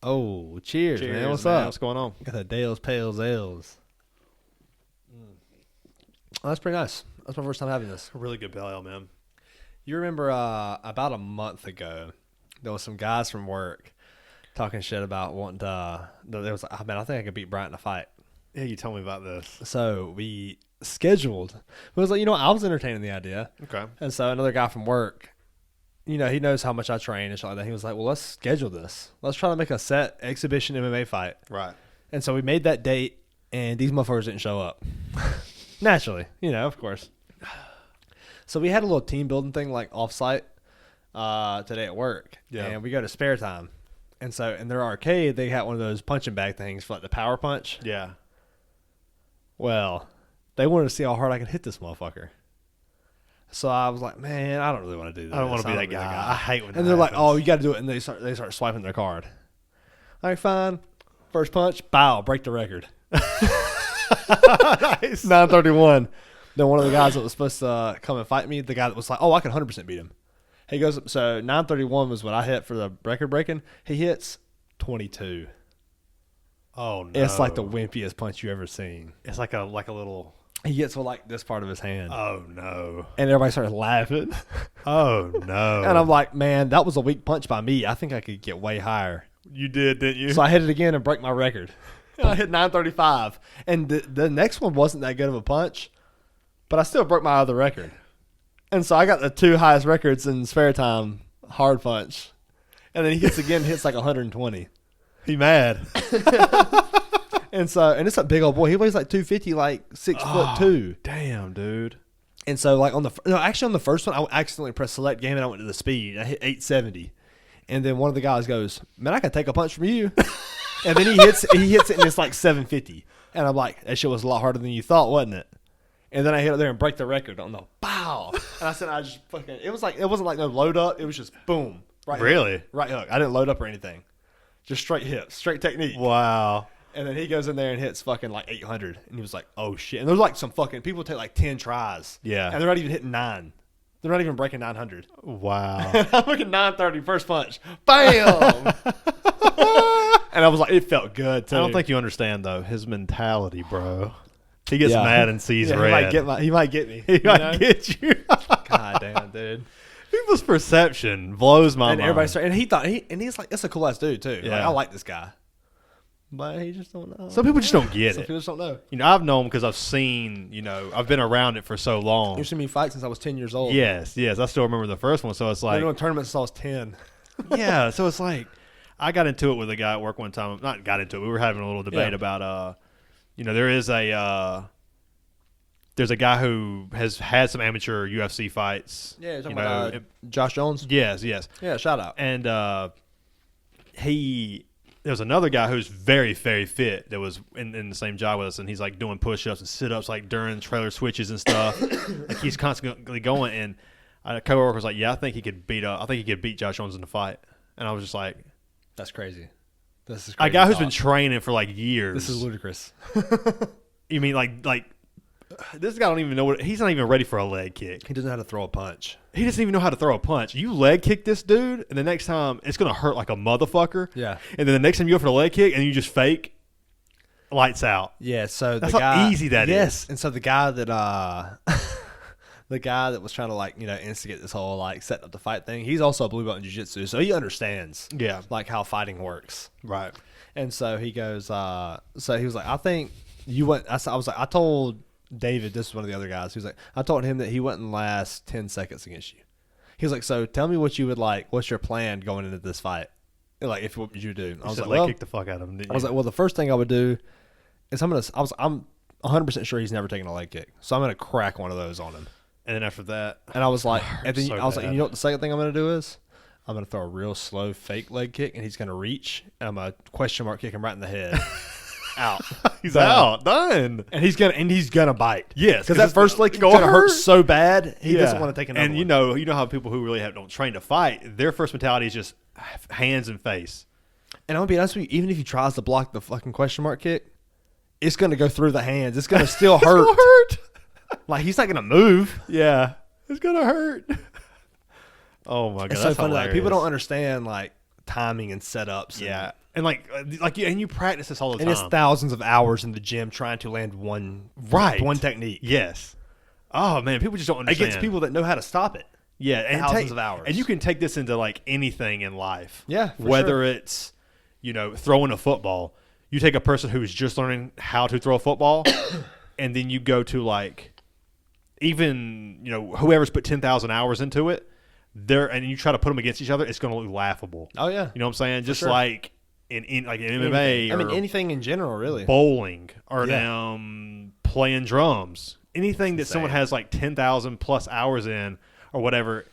Oh, cheers, Cheers, man. What's man. up? What's going on? Got the Dale's Pales Ales. Oh, that's pretty nice. That's my first time having this. Really good pale ale, man. You remember about a month ago, there was some guys from work talking shit about wanting to. There was, man, I think I could beat Bryant in a fight. Yeah, you told me about this. So we scheduled. It was like, I was entertaining the idea. Okay. And so another guy from work, he knows how much I train and shit like that. He was like, well, let's schedule this. Let's try to make a set exhibition MMA fight. Right. And so we made that date, and these motherfuckers didn't show up. Naturally, of course. So we had a little team building thing like off-site today at work. Yeah. And we go to spare time. And so in their arcade, they had one of those punching bag things for like the power punch. Yeah. Well, they wanted to see how hard I could hit this motherfucker. So I was like, man, I don't really want to do this. I don't want to be that guy. I hate when that And they're like, happens. oh, you got to do it. And they start swiping their card. All right, fine. First punch, bow, break the record. Nice. 931. Then one of the guys that was supposed to come and fight me, the guy that was like, oh, I can 100% beat him. He goes, so 931 was what I hit for the record breaking. He hits 22. Oh, no. It's like the wimpiest punch you ever seen. It's like a little... He gets with like this part of his hand. Oh, no. And everybody starts laughing. Oh, no. And I'm like, man, that was a weak punch by me. I think I could get way higher. You did, didn't you? So I hit it again and break my record. I hit 935. And the next one wasn't that good of a punch, but I still broke my other record. And so I got the two highest records in spare time, hard punch. And then he hits again, hits like 120. He mad. And it's a big old boy. He weighs like 250, like 6'2". Damn, dude. And so like on the first one, I accidentally pressed select game and I went to the speed. I hit 870. And then one of the guys goes, man, I can take a punch from you. And then he hits it and it's like 750. And I'm like, that shit was a lot harder than you thought, wasn't it? And then I hit it there and break the record on the bow. And I said, it wasn't like no load up. It was just boom. Right Really? Hook, right hook. I didn't load up or anything. Just straight hit, straight technique. Wow. And then he goes in there and hits fucking like 800. And he was like, oh shit. And there's like some fucking people take like 10 tries. Yeah. And they're not even hitting 9. They're not even breaking 900. Wow. I'm looking 930 first punch. Bam! And I was like, it felt good too. I don't think you understand, though, his mentality, bro. He gets Yeah. mad and sees Yeah, red. He might get me. He might get you. God damn, dude. People's perception blows my And mind. everybody started, and he's like, that's a cool ass dude too. Yeah. Like, I like this guy. But he just don't know. Some people just don't get Some it. people just don't know. I've known because I've seen, I've been around it for so long. You've seen me fight since I was 10 years old. Yes. I still remember the first one. So it's I've like, been doing tournaments since I was 10. yeah. So it's like, I got into it with a guy at work one time. Not got into it. We were having a little debate Yeah. about, there's a guy who has had some amateur UFC fights. Yeah, you're talking about Josh Jones? Yes. Yeah, shout out. And there was another guy who's very, very fit that was in the same job with us, and he's like doing push-ups and sit-ups like during trailer switches and stuff. Like he's constantly going. And a coworker was like, "Yeah, I think he could beat Josh Jones in the fight." And I was just like, That's crazy. This is "A crazy guy who's talk. been training for like years." This is ludicrous. You mean like this guy don't even know he's not even ready for a leg kick. He doesn't know how to throw a punch. He doesn't even know how to throw a punch. You leg kick this dude, and the next time it's gonna hurt like a motherfucker. Yeah. And then the next time you go for the leg kick and you just fake, lights out. Yeah, so That's the how guy, easy that yes, is. and so the guy that the guy that was trying to instigate this whole setting up the fight thing, he's also a blue belt in jiu-jitsu, so he understands Yeah. like how fighting works. Right. And so he goes, so he was like, I think you went. I was like, I told David, this is one of the other guys. He was like, I told him that he wouldn't last 10 seconds against you. He was like, so tell me what you would like. What's your plan going into this fight? Like, what would you do? I was like, leg kick the fuck out of him. Didn't I was you? like, well, the first thing I would do is I'm 100% sure he's never taken a leg kick, so I'm gonna crack one of those on him. And then after that, And I was like, and then so I was like, bad. you know what the second thing I'm gonna do is? I'm gonna throw a real slow fake leg kick, and he's gonna reach, and I'm gonna question mark kick him right in the head. Out. he's Done. out, done. And he's gonna bite. Yes, because that first leg kick's gonna gonna hurt so bad he Yeah. doesn't want to take another. And one. you know how people who really don't train to fight, their first mentality is just hands and face. And I'm gonna be honest with you, even if he tries to block the fucking question mark kick, it's gonna go through the hands. It's gonna still hurt. It's gonna hurt. Like he's not gonna move. Yeah, it's gonna hurt. Oh my god, It's that's so funny. Like people hilarious. don't understand like timing and setups. Yeah, And you practice this all the And time. it's thousands of hours in the gym trying to land one technique. Yes. Oh man, people just don't understand. Against people that know how to stop it. Yeah, and thousands of hours. And you can take this into like anything in life. Yeah, for whether sure. it's throwing a football. You take a person who's just learning how to throw a football, and then you go to like even whoever's put 10,000 hours into it. And you try to put them against each other, it's going to look laughable. Oh yeah, you know what I'm saying? Just sure. like in MMA, or anything in general, really. Bowling or playing drums, anything that someone has like 10,000 plus hours in or whatever,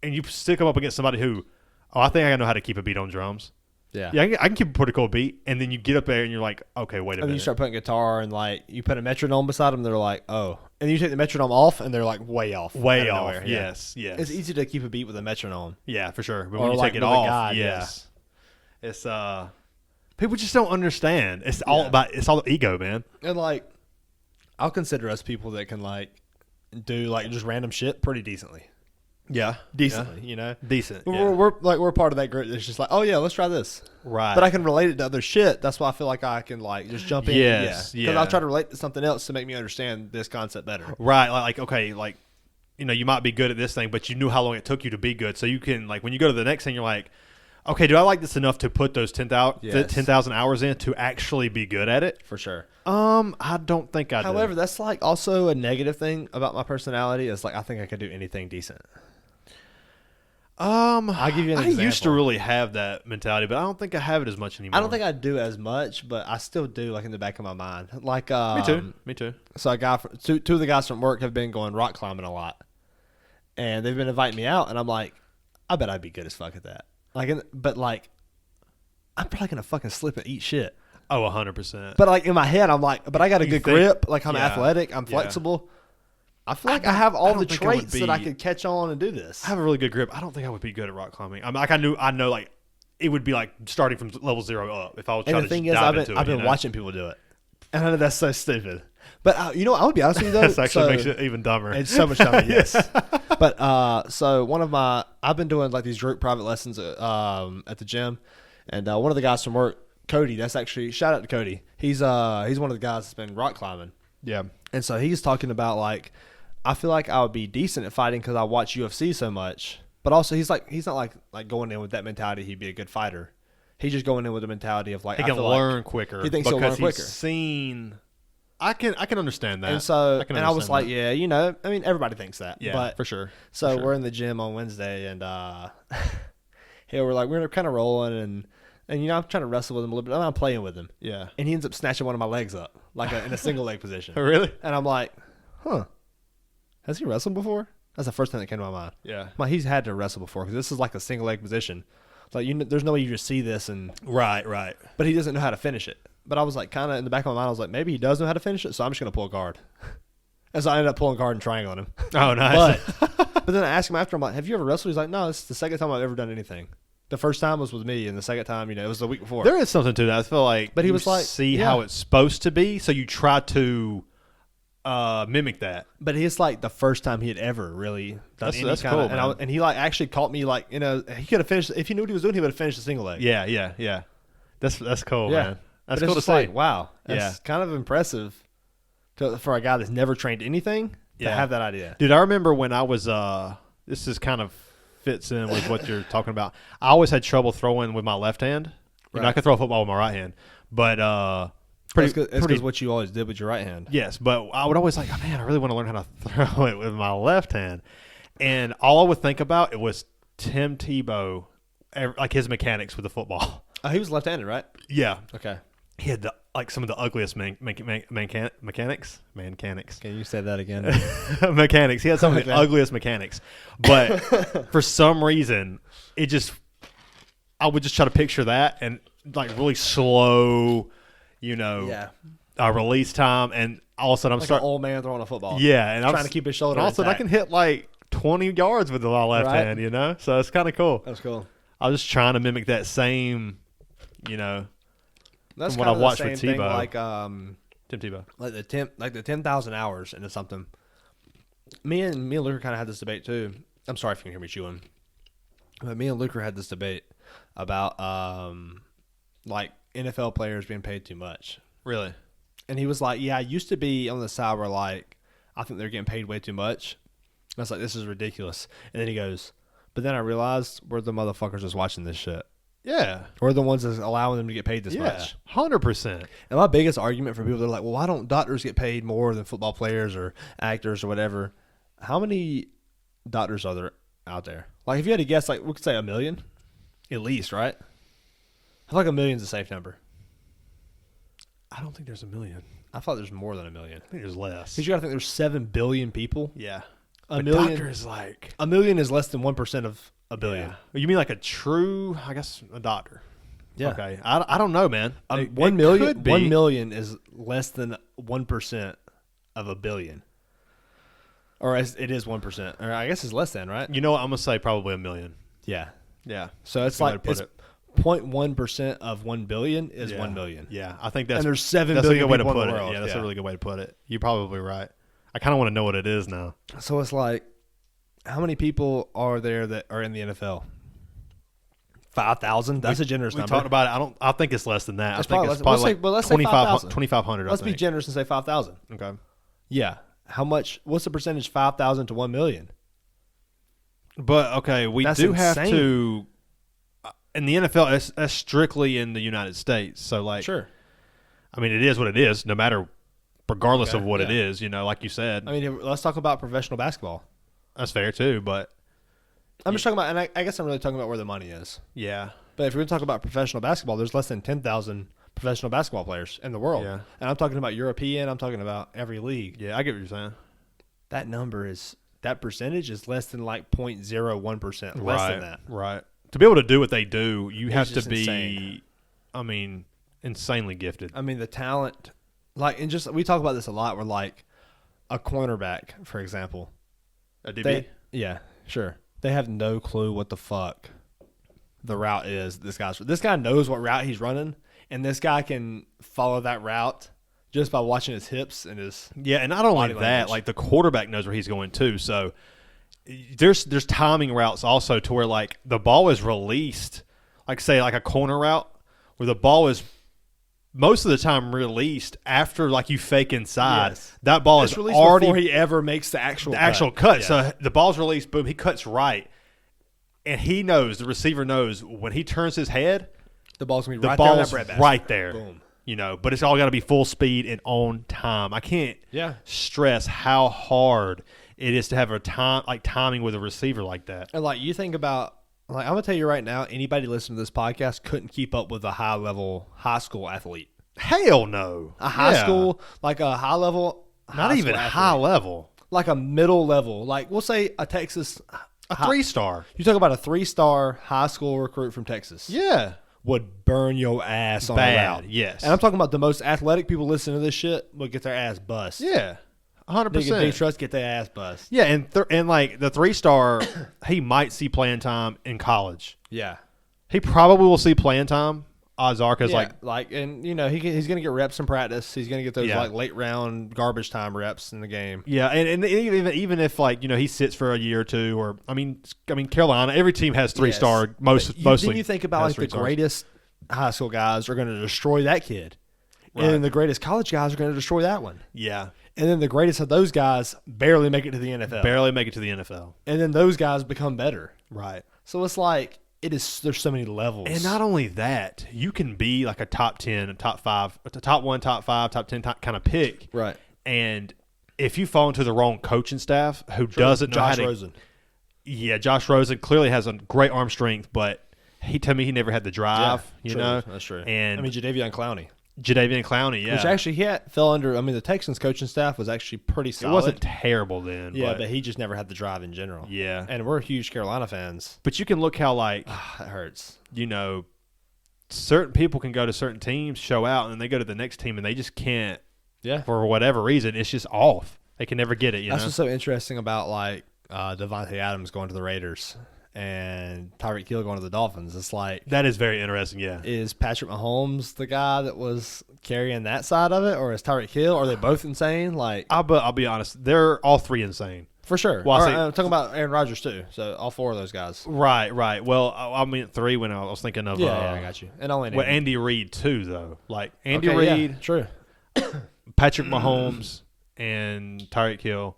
and you stick them up against somebody who, I think I know how to keep a beat on drums. Yeah, I can keep a pretty cool beat, and then you get up there and you're like, okay, wait a minute. And you start putting guitar and like you put a metronome beside them, they're like, oh, and you take the metronome off, and they're like way off. Nowhere. Yeah. Yes. It's easy to keep a beat with a metronome. Yeah, for sure. But Or when you like take it with a off, guide, yes, it's people just don't understand. It's all the ego, man. And like, I'll consider us people that can like do like just random shit pretty decently. Yeah, Decently. Decent. We're part of that group that's just like, oh yeah, let's try this. Right. But I can relate it to other shit. That's why I feel like I can like just jump in. Yes, Because I'll try to relate to something else to make me understand this concept better. Right. Like okay, like you might be good at this thing, but you knew how long it took you to be good, so you can like when you go to the next thing, you're like, okay, do I like this enough to put those 10,000 hours in to actually be good at it? For sure. I don't think I do. However, that's like also a negative thing about my personality is like I think I could do anything decent. I'll give you an example. I used to really have that mentality, but I don't think I have it as much anymore. I don't think I do as much, but I still do, like in the back of my mind. Like Me too. So two of the guys from work have been going rock climbing a lot, and they've been inviting me out, and I'm like, I bet I'd be good as fuck at that. But I'm probably gonna fucking slip and eat shit. Oh, 100%. But like in my head, I'm like, but I got a good grip. Like I'm yeah. athletic. I'm flexible. I feel like I have all the traits that I could catch on and do this. I have a really good grip. I don't think I would be good at rock climbing. I'm like I know like it would be like starting from level 0 up if I was trying to dive into it. I've been watching people do it, and I know that's so stupid. But I would be honest with you though. This actually makes it even dumber. It's so much dumber, yes. But so I've been doing like these group private lessons at the gym, and one of the guys from work, Cody. That's actually shout out to Cody. He's one of the guys that's been rock climbing. Yeah, and so he's talking about like. I feel like I would be decent at fighting because I watch UFC so much. But also, he's not like going in with that mentality. He'd be a good fighter. He's just going in with the mentality of like he can learn quicker. He thinks he'll learn quicker. He's seen. I can understand that. And so, I was like, yeah, I mean, everybody thinks that. Yeah, but, for sure. So we're in the gym on Wednesday, and we're kind of rolling, and I'm trying to wrestle with him a little bit. I'm playing with him. Yeah. And he ends up snatching one of my legs up, like in a single leg position. Really? And I'm like, huh. Has he wrestled before? That's the first thing that came to my mind. Yeah. Well, he's had to wrestle before because this is like a single leg position. It's like there's no way you just see this and right. But he doesn't know how to finish it. But I was like, kind of in the back of my mind, I was like, maybe he does know how to finish it, so I'm just gonna pull a guard. And so I ended up pulling guard and triangle on him. Oh, nice. But then I asked him after, I'm like, have you ever wrestled? He's like, no, this is the second time I've ever done anything. The first time was with me, and the second time, it was the week before. There is something to that. I feel like, but he was like, see how it's supposed to be, so you try to. Mimic that, but it's like the first time he had ever really done that's cool, and he like actually caught me like he could have finished if he knew what he was doing. He would have finished a single leg. Yeah. That's cool, man. That's but cool to see. Like, wow, that's kind of impressive for a guy that's never trained anything to have that idea. Dude, I remember when I was this is kind of fits in with what you're talking about. I always had trouble throwing with my left hand. I could throw a football with my right hand, but It's because what you always did with your right hand. Yes, but I would always like, oh, man, I really want to learn how to throw it with my left hand. And all I would think about it was Tim Tebow, like his mechanics with the football. Oh, he was left-handed, right? Yeah. Okay. He had some of the ugliest mechanics. Can you say that again? Mechanics. He had some of the ugliest mechanics. But for some reason, I would just try to picture that and like really slow. Release time, and all of a sudden I'm like starting an old man throwing a football. Yeah, and I'm trying to keep his shoulder. And all of a sudden I can hit like 20 yards with my left hand. So it's kind of cool. That's cool. I was just trying to mimic that same, that's from what I've watched with thing, Tebow, like Tim Tebow, like the 10,000 hours into something. Me and Luker kind of had this debate too. I'm sorry if you can hear me chewing, but me and Luker had this debate about like NFL players being paid too much. Really? And he was like, yeah, I used to be on the side where like I think they're getting paid way too much. I was like, this is ridiculous. And then he goes, but then I realized we're the motherfuckers that's watching this shit. Yeah. We're the ones that's allowing them to get paid this much. 100%. And my biggest argument for people, they're like, well, why don't doctors get paid more than football players or actors or whatever? How many doctors are there out there? Like, if you had to guess, like, we could say 1 million at least, right? I feel like 1 million's a safe number. I don't think there's 1 million. I thought there's more than 1 million. I think there's less. Because you got to think there's 7 billion people. Yeah. A but million doctor is like 1 million is less than 1% of a billion. Yeah. You mean like a true, I guess, a doctor? Yeah. Okay. I don't know, man. 1 million. 1 million is less than 1% of a billion. Or it is 1%. Or I guess it's less than, right? You know what? I'm gonna say probably 1 million. Yeah. Yeah. So it's like it's 0.1% of 1 billion is 1 million. Yeah, I think that's and there's 7 that's a billion good way to people put in it. the world. Yeah, that's a really good way to put it. You're probably right. I kind of want to know what it is now. So it's like, how many people are there that are in the NFL? 5,000. That's a generous number. We talked about it. I think it's less than that. It's I think probably it's probably let's like say 5,000. 2,500. Let's be generous and say 5,000. Okay. Yeah. How much? What's the percentage? 5,000 to 1 million. But okay, we That's do have insane. to. In the NFL, that's strictly in the United States. So like, Sure. I mean, it is what it is. No matter, regardless Okay, of what it yeah. is, like you said, I mean, let's talk about professional basketball. that's fair too. But I'm just talking about, and I guess I'm really talking about where the money is. yeah, But if we're going to talk about professional basketball, there's less than 10,000 professional basketball players in the world. Yeah. And I'm talking about European. I'm talking about every league. yeah, I get what you're saying. That percentage is less than like 0.01%. Less than that. Right. To be able to do what they do, you It's have to just be, insane. I mean, insanely gifted. I mean, the talent, like, and just, we talk about this a lot. Where like a cornerback, for example. A DB? Yeah, sure. They have no clue what the fuck the route is. This guy knows what route he's running, and this guy can follow that route just by watching his hips and his Yeah, and not only body that, language. like the quarterback knows where he's going too. So there's timing routes also to where like the ball is released, like say like a corner route where the ball is most of the time released after like you fake inside. Yes. That ball It's is released already before he ever makes the actual cut. Yeah. So the ball's released, boom, he cuts right. And he knows, the receiver knows when he turns his head, the ball's gonna be the right there. in that ball's breadbasket. right there. Boom. But it's all got to be full speed and on time. I can't Yeah. stress how hard it is to have timing with a receiver like that. And like you think about, like I'm gonna tell you right now, anybody listening to this podcast couldn't keep up with a high school athlete. Hell no. A high Yeah. school, like a high level, Not even high level. like a middle level, like we'll say a Texas, A 3-star. you talk about a 3-star high school recruit from Texas. Yeah. Would burn your ass on a Bad, route. yes. And I'm talking about the most athletic people listening to this shit would get their ass bust. Yeah. Nigga, 100%. big trust get their ass bust. Yeah, and like the 3-star, he might see playing time in college. Yeah. He probably will see playing time. Odds are because and he's gonna get reps in practice. He's gonna get those Yeah. like late round garbage time reps in the game. yeah, and even if like he sits for a year or two, or I mean Carolina, every team has 3-star. Yes. Mostly. Then you think about has like the 3 stars. greatest high school guys are gonna destroy that kid, Right. and the greatest college guys are gonna destroy that one, Yeah, and then the greatest of those guys barely make it to the NFL, barely make it to the NFL. and then those guys become better. Right. So it's like there's so many levels, And not only that, you can be like a top 10, a top 5, a top 1, top 5, top 10 kind of pick. right. And if you fall into the wrong coaching staff who doesn't know Josh how to, Rosen. Yeah, Josh Rosen clearly has a great arm strength, but he told me he never had the drive. true. That's true. And I mean, Jadeveon Clowney, Jadeveon Clowney, yeah, which actually fell under. I mean, the Texans coaching staff was actually pretty it solid. wasn't terrible then. Yeah, but he just never had the drive in general. yeah. And we're huge Carolina fans. But you can look how like That hurts. certain people can go to certain teams, show out, and then they go to the next team and they just can't Yeah. for whatever reason. It's just off. They can never get it. That's what's so interesting about like Devontae Adams going to the Raiders and Tyreek Hill going to the Dolphins. It's like, That is very interesting. Yeah. is Patrick Mahomes the guy that was carrying that side of it, or is Tyreek Hill? Are they both insane? Like, I'll be honest. They're all three insane. For sure. Well, I'm talking about Aaron Rodgers too. So all 4 of those guys. Right. Well, I mean 3 when I was thinking of. I got you. And only well, Andy Reid too, though. Like Andy Okay, Reid, yeah, true. Patrick Mahomes, and Tyreek Hill,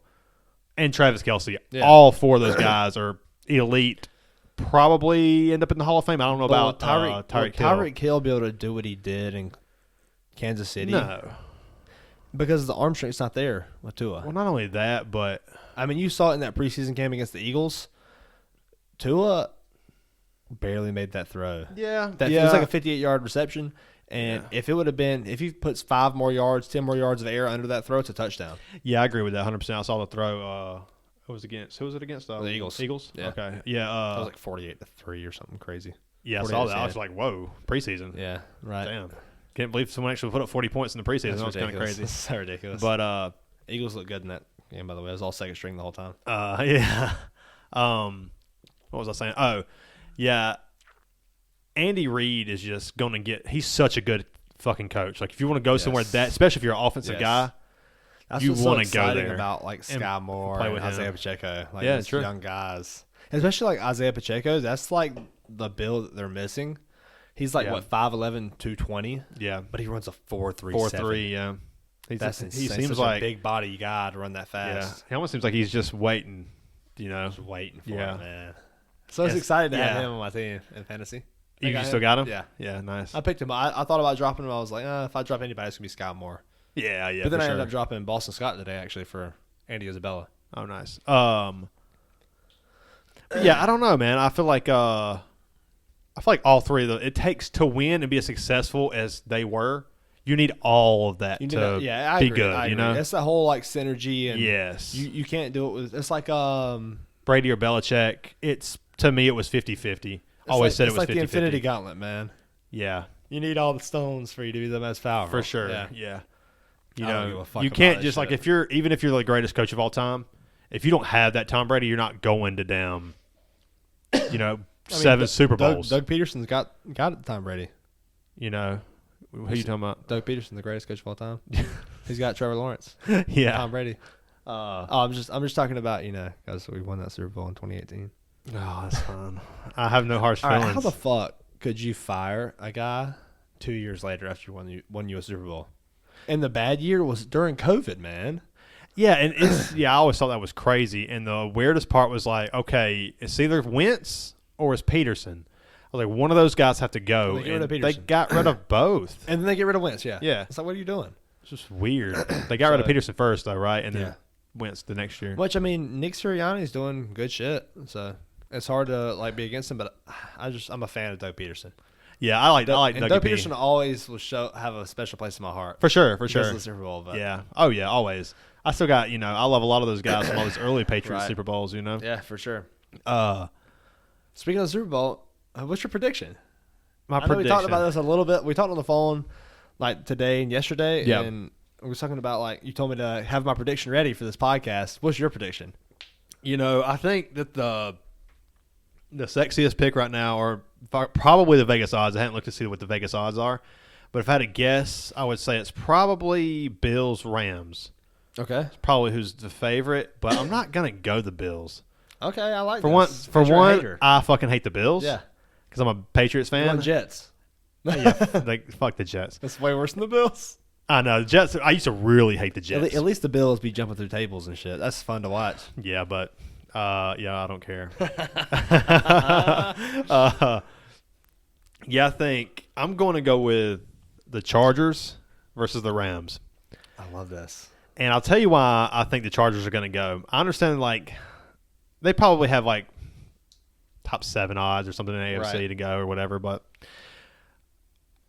and Travis Kelce. Yeah. All 4 of those guys are elite. Probably end up in the Hall of Fame. I don't know about Tyreek Hill. Tyreek Hill be able to do what he did in Kansas City? No. Because the arm strength's not there with Tua. Well, not only that, but I mean, you saw it in that preseason game against the Eagles. Tua barely made that throw. Yeah. It was like a 58-yard reception. And if it would have been, if he puts 5 more yards, 10 more yards of air under that throw, it's a touchdown. Yeah, I agree with that 100%. I saw the throw. Who was it against? The Eagles. Eagles? Yeah. Okay. Yeah. It was like 48-3 or something crazy. Yeah, I saw that. I was like, whoa, preseason. Yeah, right. Damn. Can't believe someone actually put up 40 points in the preseason. That was kind of crazy. That's so ridiculous. But Eagles looked good in that game, by the way. It was all second string the whole time. yeah. What was I saying? Oh, yeah. Andy Reid is just going to get – he's such a good fucking coach. Like, if you want to go somewhere especially if you're an offensive guy, that's you want to go there. About, like, Sky Moore and Isaiah Pacheco. Like, yeah, these true. young guys. Especially, like, Isaiah Pacheco. That's, like, the build that they're missing. He's like, 5'11", 220? Yeah. But he runs a 4.37. 4.3, yeah. That's insane. He seems such like a big body guy to run that fast. Yeah. He almost seems like he's just waiting, Just waiting for it, man. So I was Yes. excited to have him on my team in fantasy. You still got him? Yeah. Yeah, nice. I picked him. I thought about dropping him. I was like, if I drop anybody, it's going to be Sky Moore. Yeah, But then I ended up dropping Boston Scott today, actually, for Andy Isabella. Oh, nice. Yeah, I don't know, man. I feel like all 3 of them. It takes to win and be as successful as they were. You need all of that to I be agree. good. I you agree. know, It's that whole like synergy, and yes, you can't do it with. It's like Brady or Belichick. To me, it was 50-50. Always said it was 50-50. It's like the Infinity Gauntlet, man. Yeah, you need all the stones for you to be the most powerful. for sure. Yeah. You I don't give know, a fuck you about can't that just like shit. even if you're the greatest coach of all time, if you don't have that Tom Brady, you're not going to damn, 7 Super Bowls. Doug Peterson's got it, Tom Brady. You know, who you talking about? Doug Peterson, the greatest coach of all time. He's got Trevor Lawrence. Yeah. Tom Brady. I'm just talking about because we won that Super Bowl in 2018. Oh, that's fun. I have no harsh All feelings. right, how the fuck could you fire a guy 2 years later after you won you a Super Bowl? And the bad year was during COVID, man. Yeah, and I always thought that was crazy. And the weirdest part was like, okay, it's either Wentz or it's Peterson. I was like, one of those guys have to go. They get rid of They Peterson. got rid of both. And then they get rid of Wentz, yeah. Yeah. It's like, what are you doing? It's just weird. They got rid of Peterson first, though, right? And then Yeah. Wentz the next year. Which, I mean, Nick Sirianni's doing good shit. So it's hard to be against him, but I'm a fan of Doug Peterson. Yeah, I like And Dougie Doug P. Peterson always will have a special place in my heart. For sure. Because of the Super Bowl, but Yeah. Oh, yeah, always. I still got, I love a lot of those guys from all those early Patriots Right. Super Bowls, Yeah, for sure. Speaking of the Super Bowl, what's your prediction? My I know prediction. we talked about this a little bit. We talked on the phone like today and yesterday, Yeah. and we were talking about like you told me to have my prediction ready for this podcast. What's your prediction? I think that the sexiest pick right now are probably the Vegas odds. I haven't looked to see what the Vegas odds are, but if I had to guess, I would say it's probably Bills-Rams. Okay. Probably who's the favorite, but I'm not gonna go the Bills. Okay, I like For this. one, You're a hater. I fucking hate the Bills. Yeah. because I'm a Patriots You fan. want Jets. Yeah, fuck the Jets. That's way worse than the Bills. I know the Jets. I used to really hate the Jets. At least the Bills be jumping through tables and shit. That's fun to watch. Yeah, but I don't care. I think I'm going to go with the Chargers versus the Rams. I love this. And I'll tell you why I think the Chargers are going to go. I understand, they probably have, top 7 odds or something in the AFC Right. to go or whatever, but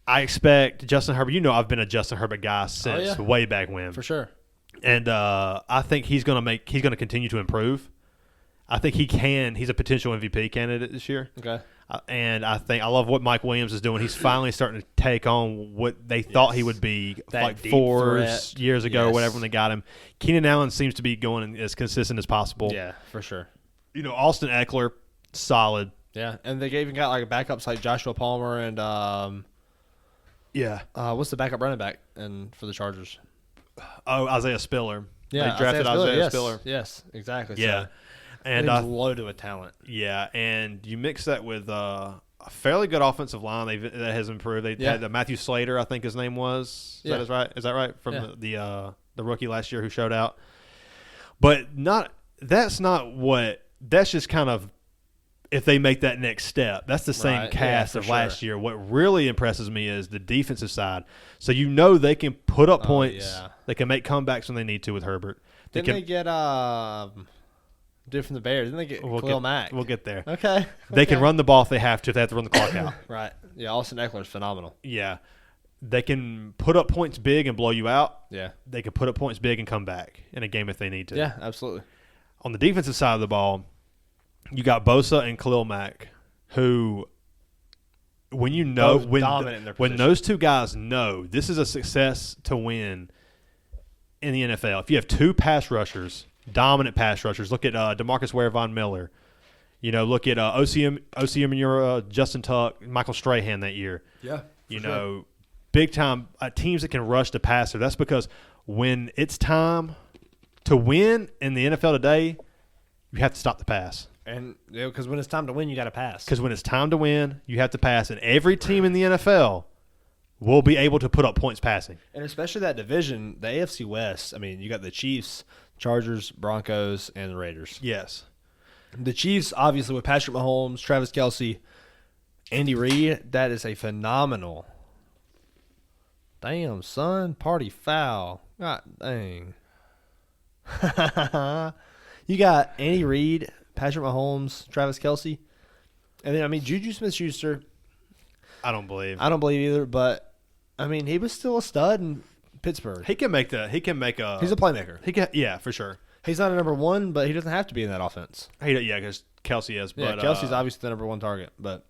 I expect Justin Herbert. I've been a Justin Herbert guy since way back when. For sure. And I think he's going to continue to improve. I think he can. He's a potential MVP candidate this year. Okay. And I love what Mike Williams is doing. He's finally starting to take on what they thought he would be That deep 4 threat. years ago or Yes. whatever when they got him. Keenan Allen seems to be going as consistent as possible. Yeah, for sure. Austin Eckler, solid. Yeah, and they even got backups like Joshua Palmer and Yeah. what's the backup running back and for the Chargers? Oh, Isaiah Spiller. Yeah, they drafted Isaiah yes. Spiller. Yes, exactly. Yeah, So, and he's loaded with talent. yeah, and you mix that with a fairly good offensive line that has improved. They had Matthew Slater, I think his name was. Is that right? From the rookie last year who showed out. But that's just kind of if they make that next step. That's the same cast of last year. What really impresses me is the defensive side. So they can put up points. Yeah. They can make comebacks when they need to with Herbert. They get dude from the Bears? Didn't they get Khalil Mack? We'll get there. Okay. They can run the ball if they have to run the clock out. Right. Yeah, Austin Eckler's phenomenal. Yeah. They can put up points big and blow you out. Yeah. They can put up points big and come back in a game if they need to. Yeah, absolutely. On the defensive side of the ball, you got Bosa and Khalil Mack, who when those two guys know this is a success to win in the NFL. If you have two pass rushers, dominant pass rushers, look at DeMarcus Ware, Von Miller. Look at Osi Umenyiora, Justin Tuck, Michael Strahan that year. Yeah. Big time teams that can rush the passer. That's because when it's time to win in the NFL today, you have to stop the pass. And because when it's time to win, you got to pass. Because when it's time to win, you have to pass. And every team in the NFL will be able to put up points passing. And especially that division, the AFC West, you got the Chiefs, Chargers, Broncos, and the Raiders. Yes. The Chiefs, obviously, with Patrick Mahomes, Travis Kelce, Andy Reid, that is a phenomenal. Damn, son, party foul. God dang. You got Andy Reid, Patrick Mahomes, Travis Kelce, and then Juju Smith-Schuster. I don't believe either, but he was still a stud in Pittsburgh. He's a playmaker. Yeah, for sure. He's not a number one, but he doesn't have to be in that offense. Because Kelce is. Yeah, but, Kelsey's obviously the number one target. But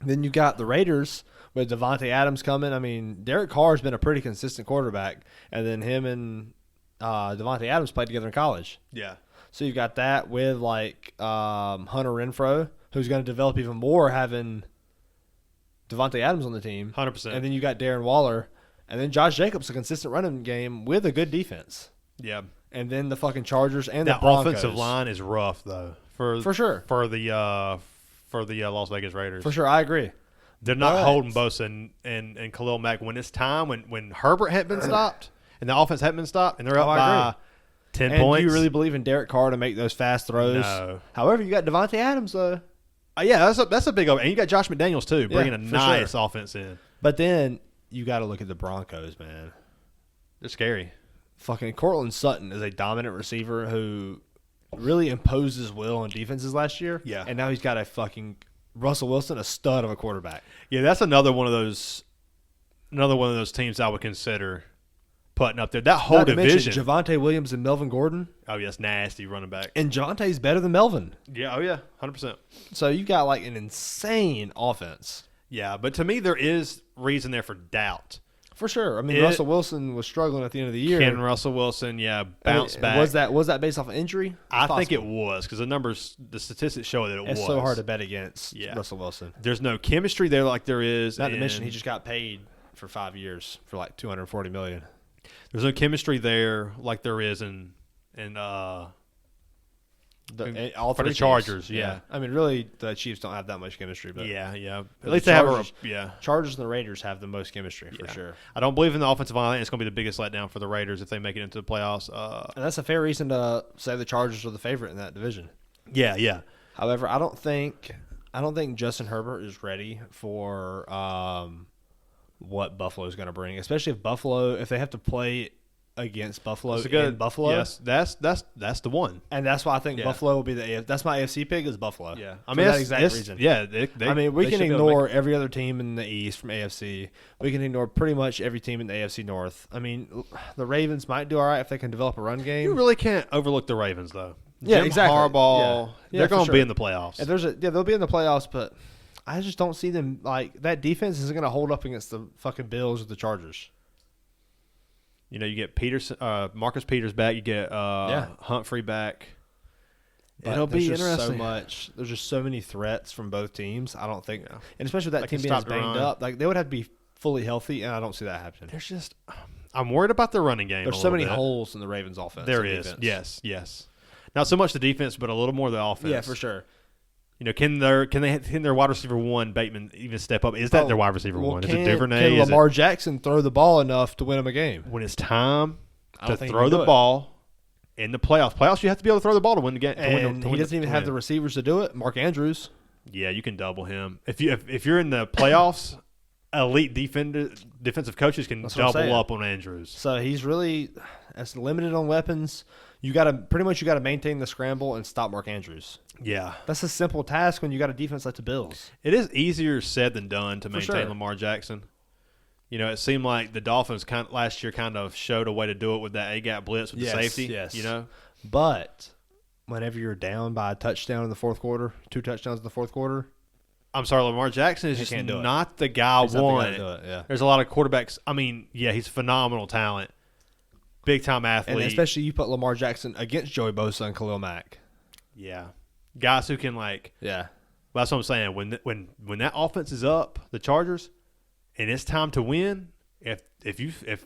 then you got the Raiders with Devontae Adams coming. Derek Carr's been a pretty consistent quarterback, and then him and Devontae Adams played together in college. Yeah. So you've got that with Hunter Renfrow, who's going to develop even more having Devontae Adams on the team. 100%. And then you got Darren Waller, and then Josh Jacobs, a consistent running game with a good defense. Yeah. And then the fucking Chargers and that the Broncos. Offensive line is rough though. For sure. For the Las Vegas Raiders. For sure, I agree. They're not holding Bosa and Khalil Mack when it's time when Herbert hadn't been stopped and the offense hadn't been stopped and they're up by 10 points. Do you really believe in Derek Carr to make those fast throws? No. However, you got Devontae Adams though. Yeah, that's a big over. And you got Josh McDaniels too, bringing a nice sure. offense in. But then you got to look at the Broncos, man. They're scary. Fucking Cortland Sutton is a dominant receiver who really imposed his will on defenses last year. Yeah. And now he's got a fucking Russell Wilson, a stud of a quarterback. Yeah, that's another one of those teams I would consider putting up there. That whole division. Javonte Williams and Melvin Gordon. Oh, yes, nasty running back. And Javonte's better than Melvin. Yeah, 100%. So you got an insane offense. Yeah, but to me there is reason there for doubt. For sure. Russell Wilson was struggling at the end of the year. Can Russell Wilson, bounce back? Was that based off of injury? I think it was because the statistics show that it was. It's so hard to bet against Russell Wilson. There's no chemistry there like there is. Not to mention he just got paid for 5 years for $240 million. There's no chemistry there like there is in all for three the Chargers. teams. Yeah. Really, the Chiefs don't have that much chemistry. But At least they have Chargers and the Raiders have the most chemistry for sure. I don't believe in the offensive line. It's going to be the biggest letdown for the Raiders if they make it into the playoffs. And that's a fair reason to say the Chargers are the favorite in that division. Yeah. However, I don't think Justin Herbert is ready for what Buffalo is going to bring, especially if they have to play against Buffalo in Buffalo. Yes, that's the one, and that's why I think Buffalo will be that's my AFC pick is Buffalo. Yeah, for that exact reason. Yeah, we can ignore every other team in the East from AFC. We can ignore pretty much every team in the AFC North. The Ravens might do all right if they can develop a run game. You really can't overlook the Ravens though. Yeah, Jim exactly. Harbaugh, they're going to be in the playoffs. They'll be in the playoffs, but I just don't see them that defense isn't going to hold up against the fucking Bills or the Chargers. You get Marcus Peters back. You get Humphrey back. But it'll be interesting. There's just so many threats from both teams. I don't think, and especially with that team being banged up, they would have to be fully healthy, and I don't see that happening. I'm worried about the running game. There's so many holes in the Ravens' offense. There is. Defense. Yes. Not so much the defense, but a little more the offense. Yeah, for sure. Can their wide receiver one Bateman even step up? Is that their wide receiver one? Is it Duvernay? Can Lamar Jackson throw the ball enough to win him a game? When it's time to throw the ball in the playoffs, you have to be able to throw the ball to win the game. And he doesn't even have the receivers to do it. Mark Andrews. Yeah, you can double him if you're in the playoffs. Elite defensive coaches can double up on Andrews. So he's really limited on weapons. You got to maintain the scramble and stop Mark Andrews. Yeah, that's a simple task when you got a defense like the Bills. It is easier said than done to maintain Lamar Jackson. It seemed like the Dolphins last year kind of showed a way to do it with that A-gap blitz with the safety. Yes. But whenever you're down by a touchdown in the fourth quarter, 2 touchdowns in the fourth quarter. I'm sorry, Lamar Jackson is just not the guy one. There's a lot of quarterbacks. I mean, yeah, he's phenomenal talent, big time athlete, and especially you put Lamar Jackson against Joey Bosa and Khalil Mack. Yeah, guys who can Well, that's what I'm saying. When that offense is up, the Chargers, and it's time to win. If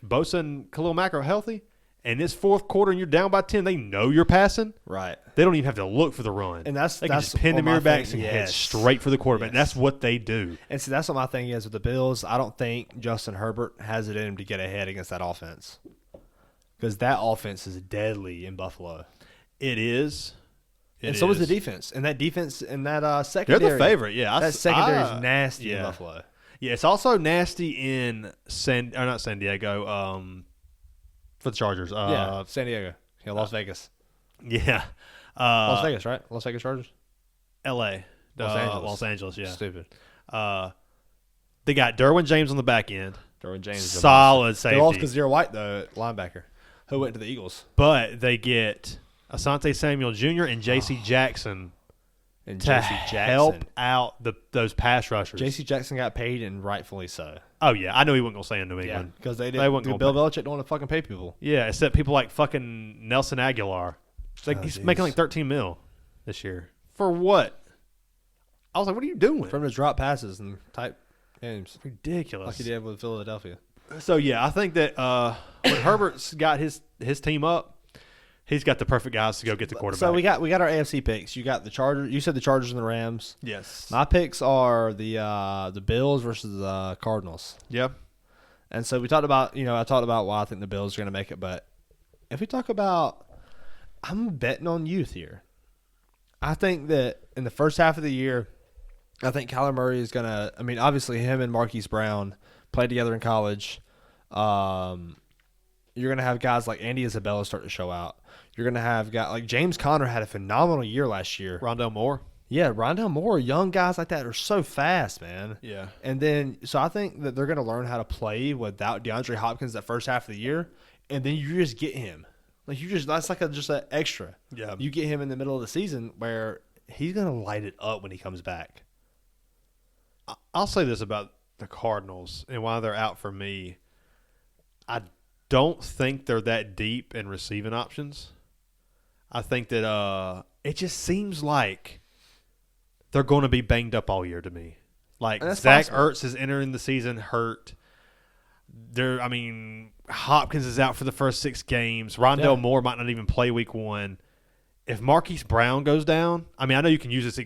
Bosa and Khalil Mack are healthy, and it's fourth quarter and you're down by 10, they know you're passing. Right. They don't even have to look for the run. And they can just pin the mirror backs and head straight for the quarterback. Yes. That's what they do. And see, that's what my thing is with the Bills. I don't think Justin Herbert has it in him to get ahead against that offense. Because that offense is deadly in Buffalo. It is. So is the defense. And that defense and that secondary. They're the favorite, yeah. That secondary is nasty in Buffalo. Yeah, it's also nasty in not San Diego, for the Chargers. San Diego. Yeah, Las Vegas. Yeah. Las Vegas, right? Las Vegas Chargers? L.A. Los Angeles, yeah. Stupid. They got Derwin James on the back end. Derwin James is solid safety. They're all Kazir White, though, linebacker, who went to the Eagles. But they get Asante Samuel Jr. and J.C. Jackson to help out those pass rushers. J.C. Jackson got paid, and rightfully so. Oh, yeah. I knew he wasn't going to stay in New England. Because they didn't. Bill Belichick don't want to fucking pay people. Yeah, except people like fucking Nelson Aguilar. He's making like $13 million this year. For what? I was like, what are you doing? For him to drop passes and type games. Ridiculous. Like he did with Philadelphia. So, yeah, I think that when Herbert's got his team up, he's got the perfect guys to go get the quarterback. So we got our AFC picks. You got the Chargers. You said the Chargers and the Rams. Yes. My picks are the Bills versus the Cardinals. Yep. And so we talked about, I talked about why I think the Bills are going to make it. But if we talk about, I'm betting on youth here. I think that in the first half of the year, I think Kyler Murray is going to, obviously him and Marquise Brown played together in college. You're going to have guys like Andy Isabella start to show out. You're going to have guys like James Conner had a phenomenal year last year. Rondale Moore. Yeah, Rondale Moore. Young guys like that are so fast, man. Yeah. And then, so I think that they're going to learn how to play without DeAndre Hopkins that first half of the year, and then you just get him. That's like just an extra. Yeah. You get him in the middle of the season where he's going to light it up when he comes back. I'll say this about the Cardinals and why they're out for me. I don't think they're that deep in receiving options. I think that it just seems like they're going to be banged up all year to me. Like Zach Ertz is entering the season hurt. Hopkins is out for the first 6 games. Rondale Moore might not even play week 1. If Marquise Brown goes down, I know you can use this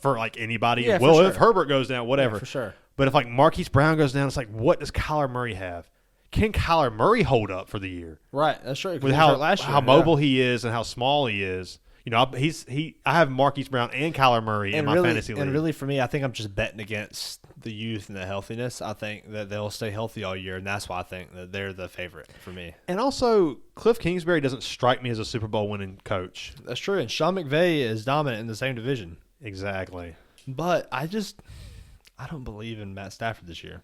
for like anybody. Yeah, well, sure. if Herbert goes down, whatever. Yeah, for sure. But if like Marquise Brown goes down, it's like, what does Kyler Murray have? Can Kyler Murray hold up for the year? Right, that's true. With how mobile he is and how small he is. I have Marquise Brown and Kyler Murray in my fantasy league. And really, for me, I think I'm just betting against the youth and the healthiness. I think that they'll stay healthy all year, and that's why I think that they're the favorite for me. And also, Cliff Kingsbury doesn't strike me as a Super Bowl winning coach. That's true, and Sean McVay is dominant in the same division. Exactly. But I don't believe in Matt Stafford this year.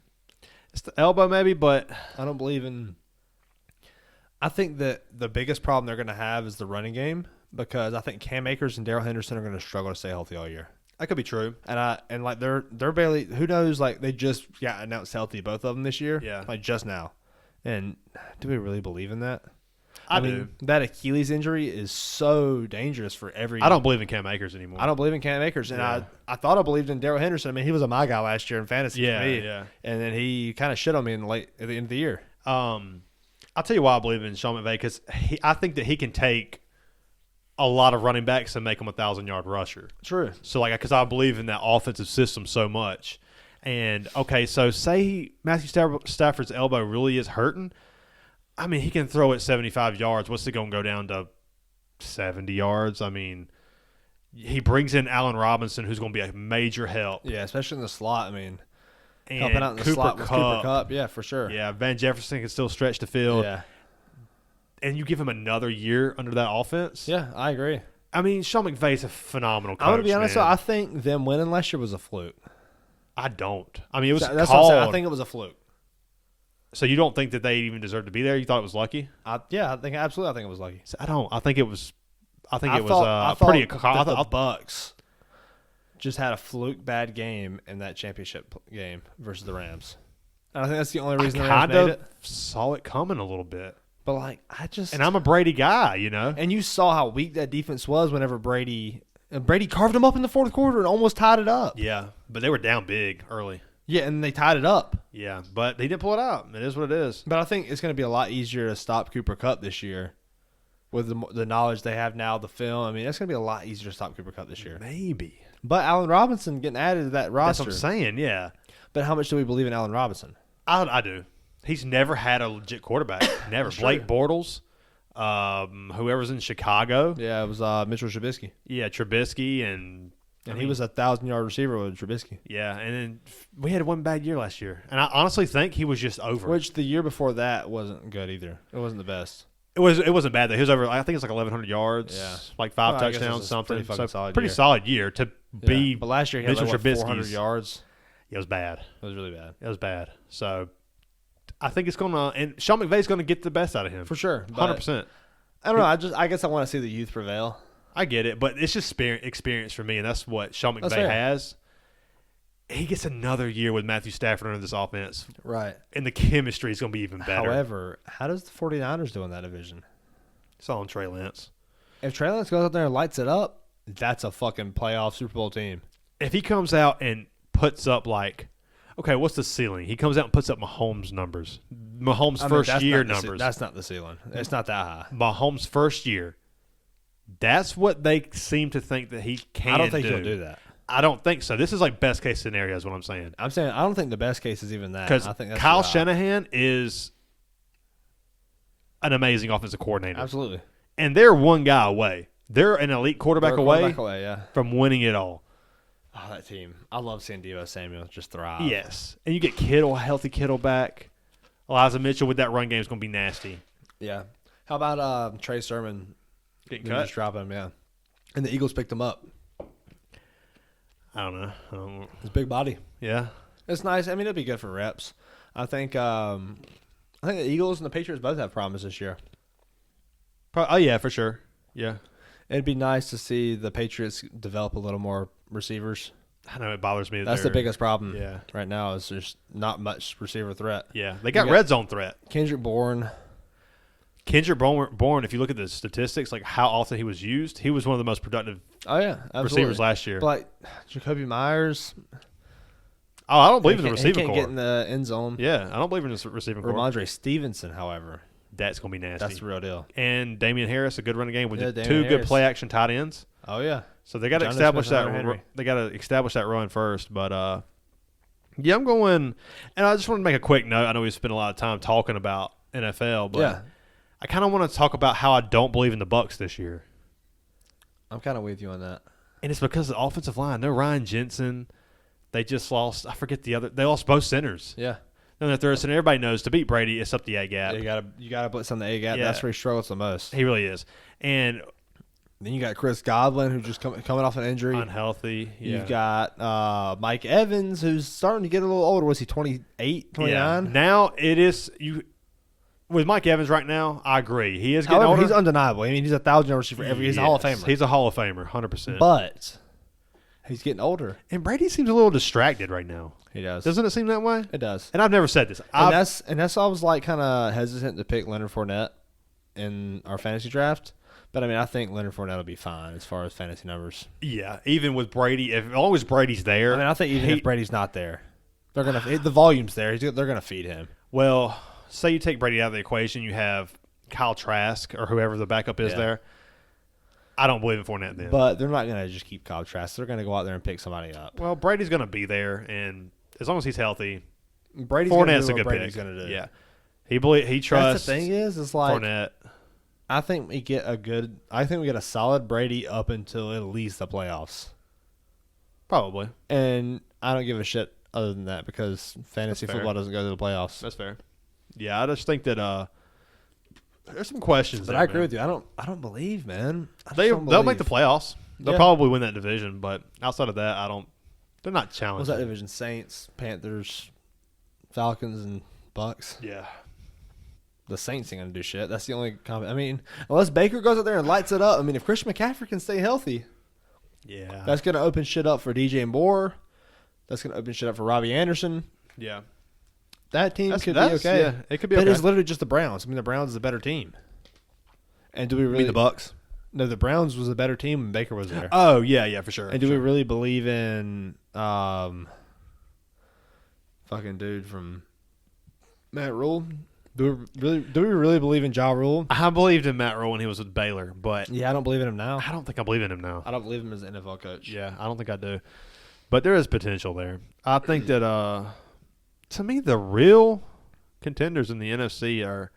It's the elbow maybe, but I don't believe in – I think that the biggest problem they're going to have is the running game because I think Cam Akers and Darrell Henderson are going to struggle to stay healthy all year. That could be true. And they're barely – who knows, like they just got announced healthy, both of them this year. Yeah. Like just now. And do we really believe in that? I do. That Achilles injury is so dangerous for every – I don't believe in Cam Akers anymore. I don't believe in Cam Akers. And I thought I believed in Darrell Henderson. He was my guy last year in fantasy for me. Yeah. And then he kind of shit on me at the end of the year. I I'll tell you why I believe in Sean McVay, because I think that he can take a lot of running backs and make them 1,000-yard rusher. True. So, because I believe in that offensive system so much. And, okay, so say Matthew Stafford's elbow really is hurting. I mean, he can throw it 75 yards. What's it going to go down to 70 yards? I mean, he brings in Allen Robinson, who's going to be a major help. Yeah, especially in the slot. I mean, And helping out in the Cooper slot with Kupp. Cooper Kupp. Yeah, for sure. Yeah, Van Jefferson can still stretch the field. Yeah. And you give him another year under that offense. Yeah, I agree. I mean, Sean McVay's a phenomenal coach. I'm going to be honest, man. I think them winning last year was a fluke. I don't. I mean, it was That's what I'm called. saying. I think it was a fluke. So you don't think that they even deserved to be there? You thought it was lucky? I think it was lucky. I don't. I think it was. I think I it thought was pretty. that the Bucks just had a fluke bad game in that championship game versus the Rams. And I think that's the only reason the Rams made it. Saw it coming a little bit. But And I'm a Brady guy, you know. And you saw how weak that defense was whenever Brady carved them up in the fourth quarter and almost tied it up. Yeah, but they were down big early. Yeah, and they tied it up. Yeah, but they didn't pull it out. It is what it is. But I think it's going to be a lot easier to stop Cooper Kupp this year with the knowledge they have now, the film. I mean, it's going to be a lot easier to stop Cooper Kupp this year. Maybe. But Allen Robinson getting added to that roster. That's what I'm saying, yeah. But how much do we believe in Allen Robinson? I do. He's never had a legit quarterback. Never. Blake Bortles, whoever's in Chicago. Yeah, it was Mitchell Trubisky. Yeah, Trubisky and he was a 1,000-yard receiver with Trubisky. Yeah, and then we had one bad year last year. And I honestly think he was just over. Which the year before that wasn't good either. It wasn't the best. It wasn't bad though. He was over. I think it's like 1,100 yards. Yeah, like 5 I guess touchdowns, it's a something. pretty Solid year to be. But last year he had Mitchell like, Trubisky's 400 yards. It was bad. It was really bad. It was bad. So I think it's gonna, and Sean McVay's gonna get the best out of him For sure. 100%. I don't know. I guess I want to see the youth prevail. I get it, but it's just experience for me, and that's what Sean That's McVay fair. has. He gets another year with Matthew Stafford under this offense, Right. and the chemistry is going to be even better. However, how does the 49ers do in that division? It's all on Trey Lance. If Trey Lance goes out there and lights it up, that's a fucking playoff Super Bowl team. If he comes out and puts up okay, what's the ceiling? He comes out and puts up Mahomes' numbers. Mahomes' first year numbers. That's not the ceiling. It's not that high. Mahomes' first year. That's what they seem to think that he can do. I don't think he'll do that. I don't think so. This is like best case scenario is what I'm saying. I'm saying I don't think the best case is even that. Because I think that's Kyle too high. Shanahan is an amazing offensive coordinator. Absolutely. And they're one guy away. They're an elite quarterback away yeah. from winning it all. Oh, that team. I love seeing Deebo Samuel just thrive. Yes. And you get Kittle, healthy Kittle back. Elijah Mitchell with that run game is going to be nasty. Yeah. How about Trey Sermon Getting They cut? just drop him, yeah. And the Eagles picked him up. I don't know. His big body. Yeah. It's nice. I mean, it'd be good for reps. I think the Eagles and the Patriots both have promise this year. Oh, yeah, for sure. Yeah. It'd be nice to see the Patriots develop a little more receivers. I know it bothers me. That's the biggest problem Yeah. right now is there's not much receiver threat. Yeah. They got got- red zone threat. Kendrick Bourne. Kendrick Bourne, if you look at the statistics, like how often he was used, he was one of the most productive Oh, yeah. Absolutely. receivers last year. But, like, Jacoby Myers. Oh, I don't believe in the He receiving can't core. get in the end zone. Yeah, I don't believe in the receiving core. Ramondre Stevenson, however. That's going to be nasty. That's the real deal. And Damian Harris, a good running game with Yeah, two Damian good Harris. play action tight ends. Oh, yeah. So they got to Jonathan establish Smith that. and Hunter Henry. They got to establish that run first. But yeah, I'm going. And I just want to make a quick note. I know we spent a lot of time talking about NFL, but Yeah. I kind of want to talk about how I don't believe in the Bucs this year. I'm kind of with you on that. And it's because of the offensive line. No Ryan Jensen. They just lost. I forget the other. They lost both centers. Yeah. And the third center, everybody knows to beat Brady, it's up the A gap. You gotta blitz on the A gap. Yeah. That's where he struggles the most. He really is. And Then you got Chris Godwin, who just coming off an injury. unhealthy. Yeah. You've got Mike Evans, who's starting to get a little older. Was he 28, 29? Yeah. Now it is you. With Mike Evans right now, I agree. He is getting However, older. he's undeniable. I mean, he's a 1,000-yard receiver. He's a Hall of Yes, Famer. He's a Hall of Famer, 100%. But he's getting older. And Brady seems a little distracted right now. He does. Doesn't it seem that way? It does. And I've never said this. And that's why I was like kind of hesitant to pick Leonard Fournette in our fantasy draft. But I mean, I think Leonard Fournette will be fine as far as fantasy numbers. Yeah, even with Brady, as long as Brady's there. I mean, I think even if Brady's not there, they're gonna the volume's there. They're gonna feed him. Well, say you take Brady out of the equation, you have Kyle Trask or whoever the backup is there. I don't believe in Fournette then. But they're not going to just keep Kyle Trask. They're going to go out there and pick somebody up. Well, Brady's going to be there, and as long as he's healthy, Fournette's a good Brady's pick. going to do. Yeah, he trusts. That's the thing is like Fournette. I think we get a solid Brady up until at least the playoffs. Probably. And I don't give a shit other than that because fantasy football doesn't go to the playoffs. That's fair. Yeah, I just think that there's some questions. But I agree with you. I don't believe, man. They'll make the playoffs. They'll probably win that division, but outside of that, they're not challenging. What's that division? Saints, Panthers, Falcons, and Bucks. Yeah. The Saints ain't gonna do shit. That's the only I mean, unless Baker goes out there and lights it up. I mean, if Christian McCaffrey can stay healthy, that's gonna open shit up for DJ Moore. That's gonna open shit up for Robbie Anderson. Yeah, that team could be okay. Yeah, it could be. But okay. it's literally just the Browns. I mean, the Browns is a better team. And do we really the Bucks? No, the Browns was a better team when Baker was there. Oh yeah, for sure. And do we really believe in fucking dude from Matt Rule? Do we really believe in Ja Rule? I believed in Matt Rule when he was with Baylor, but yeah, I don't believe in him now. I don't think I believe in him now. I don't believe him as an NFL coach. Yeah, I don't think I do. But there is potential there. I think that to me the real contenders in the NFC are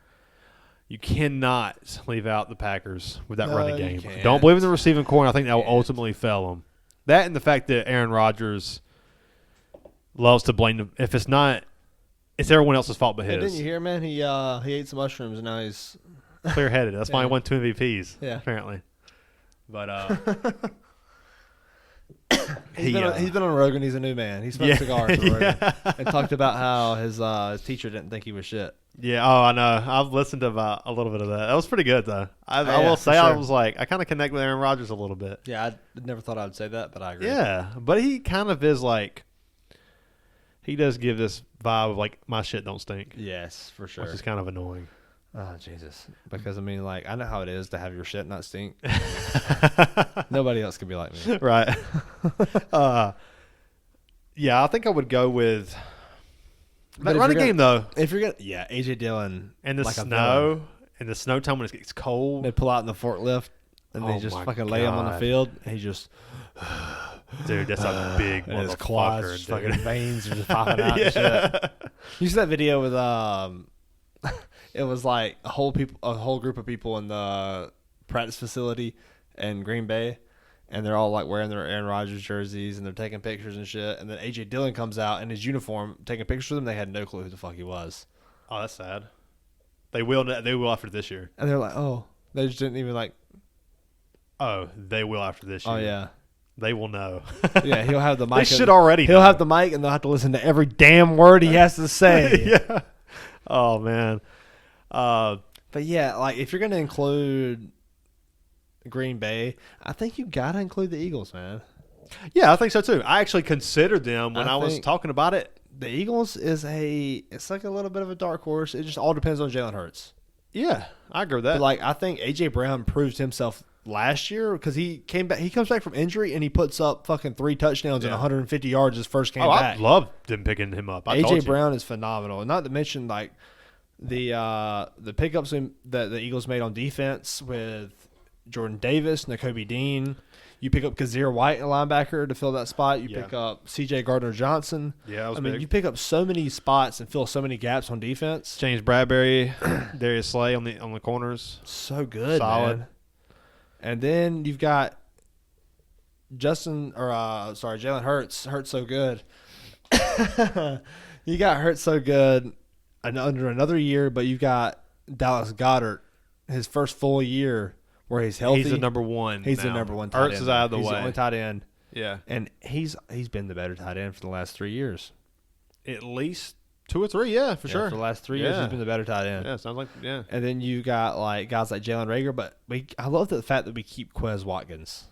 you cannot leave out the Packers with that running game. Don't believe in the receiving core, and I think that will ultimately fail them. That and the fact that Aaron Rodgers loves to blame them. If it's not, it's everyone else's fault but his. Didn't you hear, man? He ate some mushrooms and now he's clear-headed. That's why he won 2 MVPs. Yeah, apparently. But he's been on Rogan. He's a new man. He smoked cigars on Rogan and talked about how his teacher didn't think he was shit. Yeah. Oh, I know. I've listened to about a little bit of that. That was pretty good though. I will say I was like I kind of connect with Aaron Rodgers a little bit. Yeah, I never thought I'd say that, but I agree. Yeah, but he kind of is like. He does give this vibe of like my shit don't stink. Yes, for sure. Which is kind of annoying. Oh Jesus! Because I mean, like I know how it is to have your shit not stink. Nobody else can be like me, right? Yeah, I think I would go with that running game though. If you're gonna, AJ Dillon and the snow and the snow time when it gets cold, they pull out in the forklift and they just fucking lay him on the field. And he just. Dude, that's a big motherfucker. His quads, fucking veins are just popping out and shit. You see that video with it was like a whole group of people in the practice facility in Green Bay, and they're all like wearing their Aaron Rodgers jerseys and they're taking pictures and shit. And then AJ Dillon comes out in his uniform taking pictures of them. They had no clue who the fuck he was. Oh, that's sad. They will after this year. And they're like, oh, they just didn't even like. Oh, they will after this year. Oh yeah. They will know. Yeah, he'll have the mic. They should already. He'll have the mic, and they'll have to listen to every damn word he has to say. Yeah. Oh man. But yeah, like if you're gonna include Green Bay, I think you gotta include the Eagles, man. Yeah, I think so too. I actually considered them when I was talking about it. The Eagles it's like a little bit of a dark horse. It just all depends on Jalen Hurts. Yeah, I agree with that. But like I think AJ Brown proved himself last year because he came back. He comes back from injury and he puts up fucking 3 touchdowns and 150 yards his first game back. I love them picking him up. AJ Brown is phenomenal. Not to mention like the pickups that the Eagles made on defense with Jordan Davis, Nakobe Dean. You pick up Kazir White, a linebacker, to fill that spot. You pick up C.J. Gardner-Johnson. Yeah, that was big. You pick up so many spots and fill so many gaps on defense. James Bradbury, Darius Slay on the corners. So good, solid. Man. And then you've got Jalen Hurts. Hurts so good. You got Hurts so good under another year, but you've got Dallas Goedert, his first full year where he's healthy. He's the number one. He's the number one tight end. Hurts is out of the way. He's the only tight end. Yeah. And he's been the better tight end for the last 3 years. At least 2 or 3, yeah, for sure. For the last 3 years, he's been the better tight end. Yeah, sounds like, yeah. And then you got like guys like Jalen Reagor, but I love the fact that we keep Quez Watkins.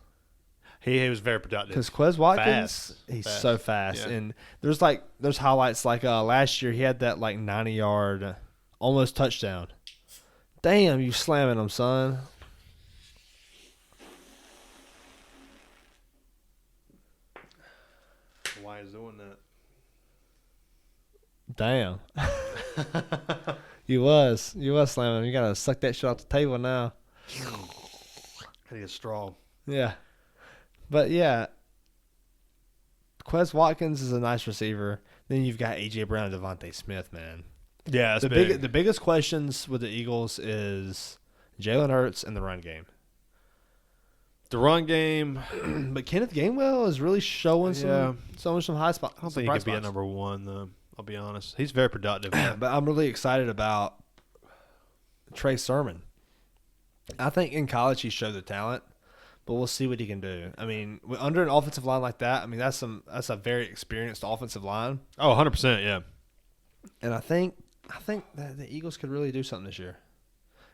He was very productive. Because Quez Watkins, he's so fast. Yeah. And there's highlights like last year he had that like 90-yard almost touchdown. Damn, you slamming him, son. Why is doing that? Damn. You was slamming. You gotta suck that shit off the table now. I need a straw. Yeah, but yeah, Quez Watkins is a nice receiver. Then you've got AJ Brown and Devontae Smith, man. Yeah, that's big. The biggest questions with the Eagles is Jalen Hurts and the run game. The run game, But Kenneth Gainwell is really showing some high spots. I don't think he could be at number one, though. I'll be honest. He's very productive. But I'm really excited about Trey Sermon. I think in college he showed the talent, but we'll see what he can do. I mean, under an offensive line like that, I mean that's a very experienced offensive line. Oh, 100%, yeah. And I think that the Eagles could really do something this year.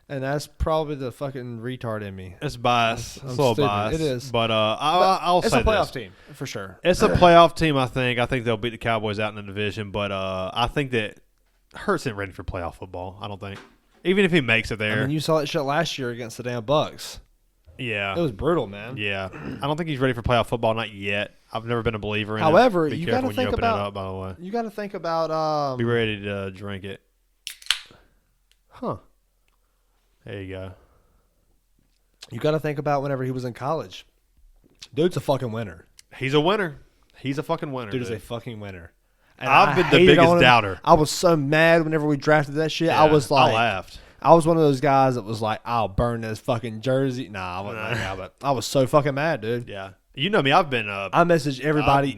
And that's probably the fucking retard in me. It's biased. It's a little stupid. biased. It is. But I'll say it's a playoff this. team, for sure. It's a playoff team, I think. I think they'll beat the Cowboys out in the division. But I think that Hurts isn't ready for playoff football, I don't think. Even if he makes it there. I mean, you saw that shit last year against the damn Bucks. Yeah. It was brutal, man. Yeah. I don't think he's ready for playoff football, not yet. I've never been a believer in However, it. Be you careful got to when think you open about it up, by the way. You got to think about Be ready to drink it. Huh. There you go. You got to think about whenever he was in college. Dude's a fucking winner. He's a winner. He's a fucking winner. Dude is a fucking winner. And I've been the hated biggest on him. doubter. I was so mad whenever we drafted that shit. Yeah, I was like, I laughed. I was one of those guys that was like, I'll burn this fucking jersey. Nah, I wasn't that guy, but I was so fucking mad, dude. Yeah. You know me. I've been I messaged everybody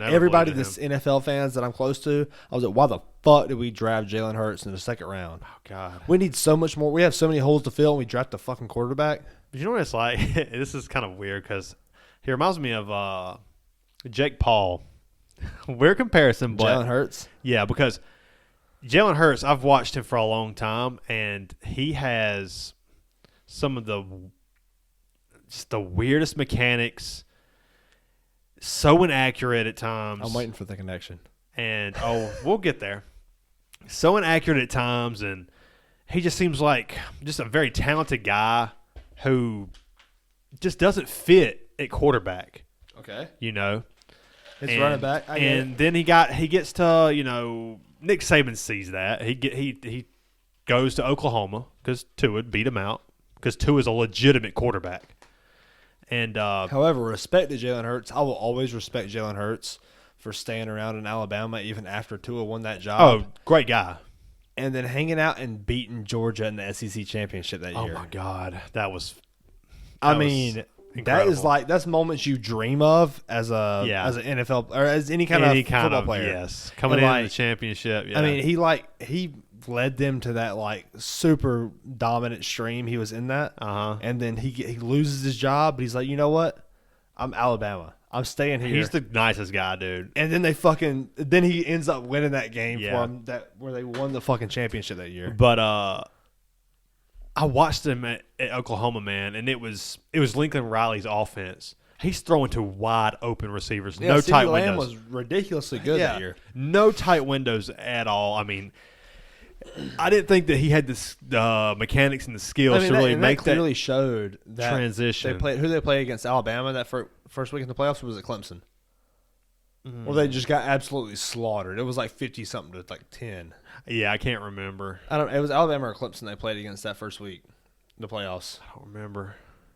that's NFL fans that I'm close to. I was like, why the fuck did we draft Jalen Hurts in the second round? Oh, God. We need so much more. We have so many holes to fill, and we draft a fucking quarterback. But you know what it's like? This is kind of weird because he reminds me of Jake Paul. Weird comparison, but Jalen Hurts? Yeah, because Jalen Hurts, I've watched him for a long time, and he has some of the weirdest mechanics. So inaccurate at times. I'm waiting for the connection. And, we'll get there. So inaccurate at times, and he just seems like just a very talented guy who just doesn't fit at quarterback. Okay. You know? It's running back. And then he gets to, Nick Saban sees that. He goes to Oklahoma because Tua beat him out because Tua is a legitimate quarterback. And however, respect to Jalen Hurts. I will always respect Jalen Hurts for staying around in Alabama even after Tua won that job. Oh, great guy. And then hanging out and beating Georgia in the SEC championship that year. Oh, my God. That was incredible. That's moments you dream of as an NFL or as any kind of football player. Yes, coming in the championship. Yeah. I mean, he led them to that super dominant stream. He was in that, and then he loses his job, but he's like, you know what? I'm Alabama. I'm staying here. He's the nicest guy, dude. And then then he ends up winning that game for him where they won the fucking championship that year. But I watched him at Oklahoma, man, and it was Lincoln Riley's offense. He's throwing to wide open receivers, no tight windows. Lamb was ridiculously good that year. No tight windows at all. I mean, I didn't think that he had the mechanics and the skills to really make that clearly showed that transition. Who they played against Alabama that first week in the playoffs, or was it Clemson? Or they just got absolutely slaughtered. It was like 50-something to 10. Yeah, I can't remember. It was Alabama or Clemson they played against that first week, the playoffs. I don't remember.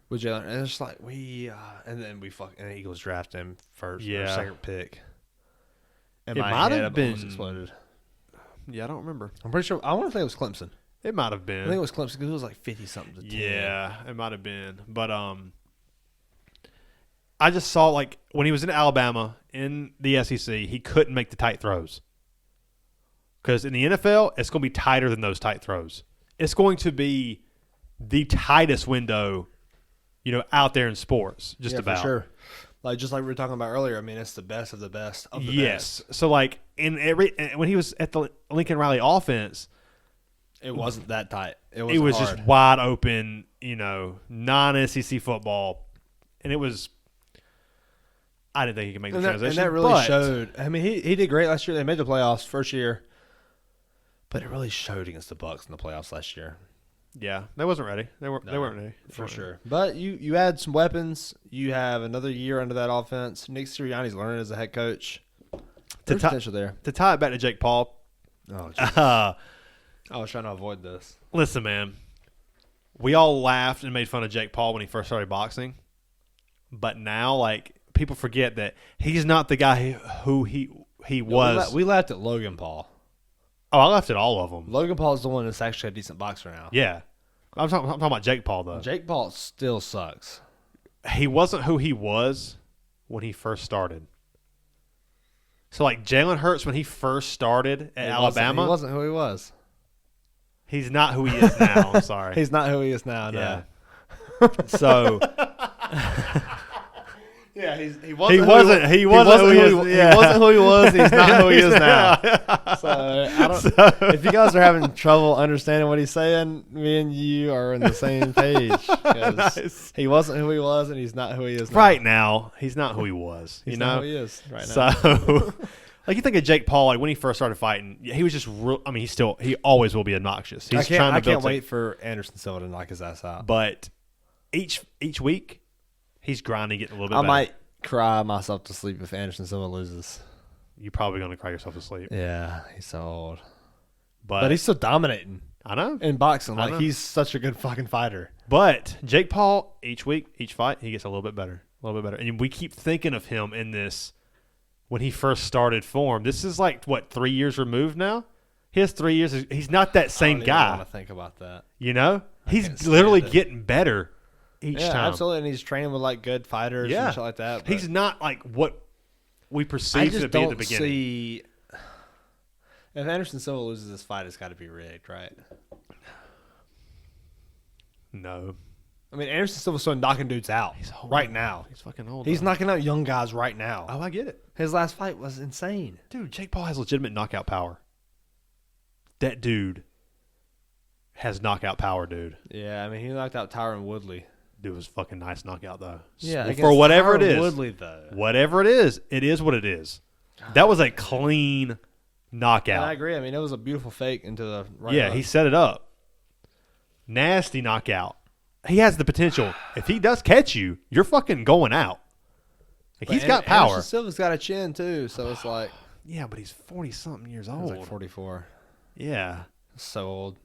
With Jalen, and it's like and then and the Eagles draft him first, or second pick. And it might have been exploded. Yeah, I don't remember. I'm pretty sure. I want to say it was Clemson. It might have been. I think it was Clemson because it was like 50-something to 10. Yeah, it might have been. But I just saw when he was in Alabama in the SEC, he couldn't make the tight throws. Because in the NFL, it's going to be tighter than those tight throws. It's going to be the tightest window, out there in sports, just about. For sure. Just like we were talking about earlier, I mean, it's the best of the best of the best. So, when he was at the Lincoln Riley offense, it wasn't that tight. It was just wide open, non-SEC football. And it was – I didn't think he could make the transition. And that really showed. I mean, he did great last year. They made the playoffs first year. But it really showed against the Bucks in the playoffs last year. Yeah, they wasn't ready. They weren't ready. For sure. But you add some weapons. You have another year under that offense. Nick Sirianni's learning as a head coach. There's potential there. To tie it back to Jake Paul, I was trying to avoid this. Listen, man. We all laughed and made fun of Jake Paul when he first started boxing. But now, like, people forget that he's not the guy who he was. We laughed at Logan Paul. Oh, I laughed at all of them. Logan Paul is the one that's actually a decent boxer now. Yeah. I'm talking about Jake Paul, though. Jake Paul still sucks. He wasn't who he was when he first started. So, like, Jalen Hurts, when he first started at Alabama. He wasn't who he was. He's not who he is now. I'm sorry. He's not who he is now, no. Yeah. So. Yeah, he wasn't who he was. He's not who he is now. So if you guys are having trouble understanding what he's saying, me and you are on the same page. Nice. He wasn't who he was, and he's not who he is now. Right now, he's not who he was. He's you know not who he is right now. So, like, you think of Jake Paul, like when he first started fighting, he was just real. I mean, he always will be obnoxious. I can't wait for Anderson Silva to knock his ass out. But each week. He's grinding, getting a little bit better. I might cry myself to sleep if Anderson Silva loses. You're probably going to cry yourself to sleep. Yeah, he's so old. But he's still dominating. I know. In boxing. Like, he's such a good fucking fighter. But Jake Paul, each week, each fight, he gets a little bit better. A little bit better. And we keep thinking of him in this, when he first started form. This is like, 3 years removed now? He has 3 years. He's not that same guy. I don't want to think about that. You know? He's literally getting better. Each time. Absolutely, and he's training with like good fighters and shit like that. He's not like what we perceive to be at the beginning. If Anderson Silva loses this fight, it's got to be rigged, right? No. I mean, Anderson Silva's still knocking dudes out right now. He's fucking old. He's knocking out young guys right now. Oh, I get it. His last fight was insane. Dude, Jake Paul has legitimate knockout power. That dude has knockout power, dude. Yeah, I mean, he knocked out Tyron Woodley. Dude, was fucking nice knockout though. Yeah, for whatever it is. Woodley, though. Whatever it is what it is. That was a clean knockout. And I agree. I mean, it was a beautiful fake into the right. Yeah, he set it up. Nasty knockout. He has the potential. If he does catch you, you're fucking going out. Like, he's got power. Anderson Silva's got a chin too, so it's like. Yeah, but he's 40-something years old. He's like 44. Yeah. So old.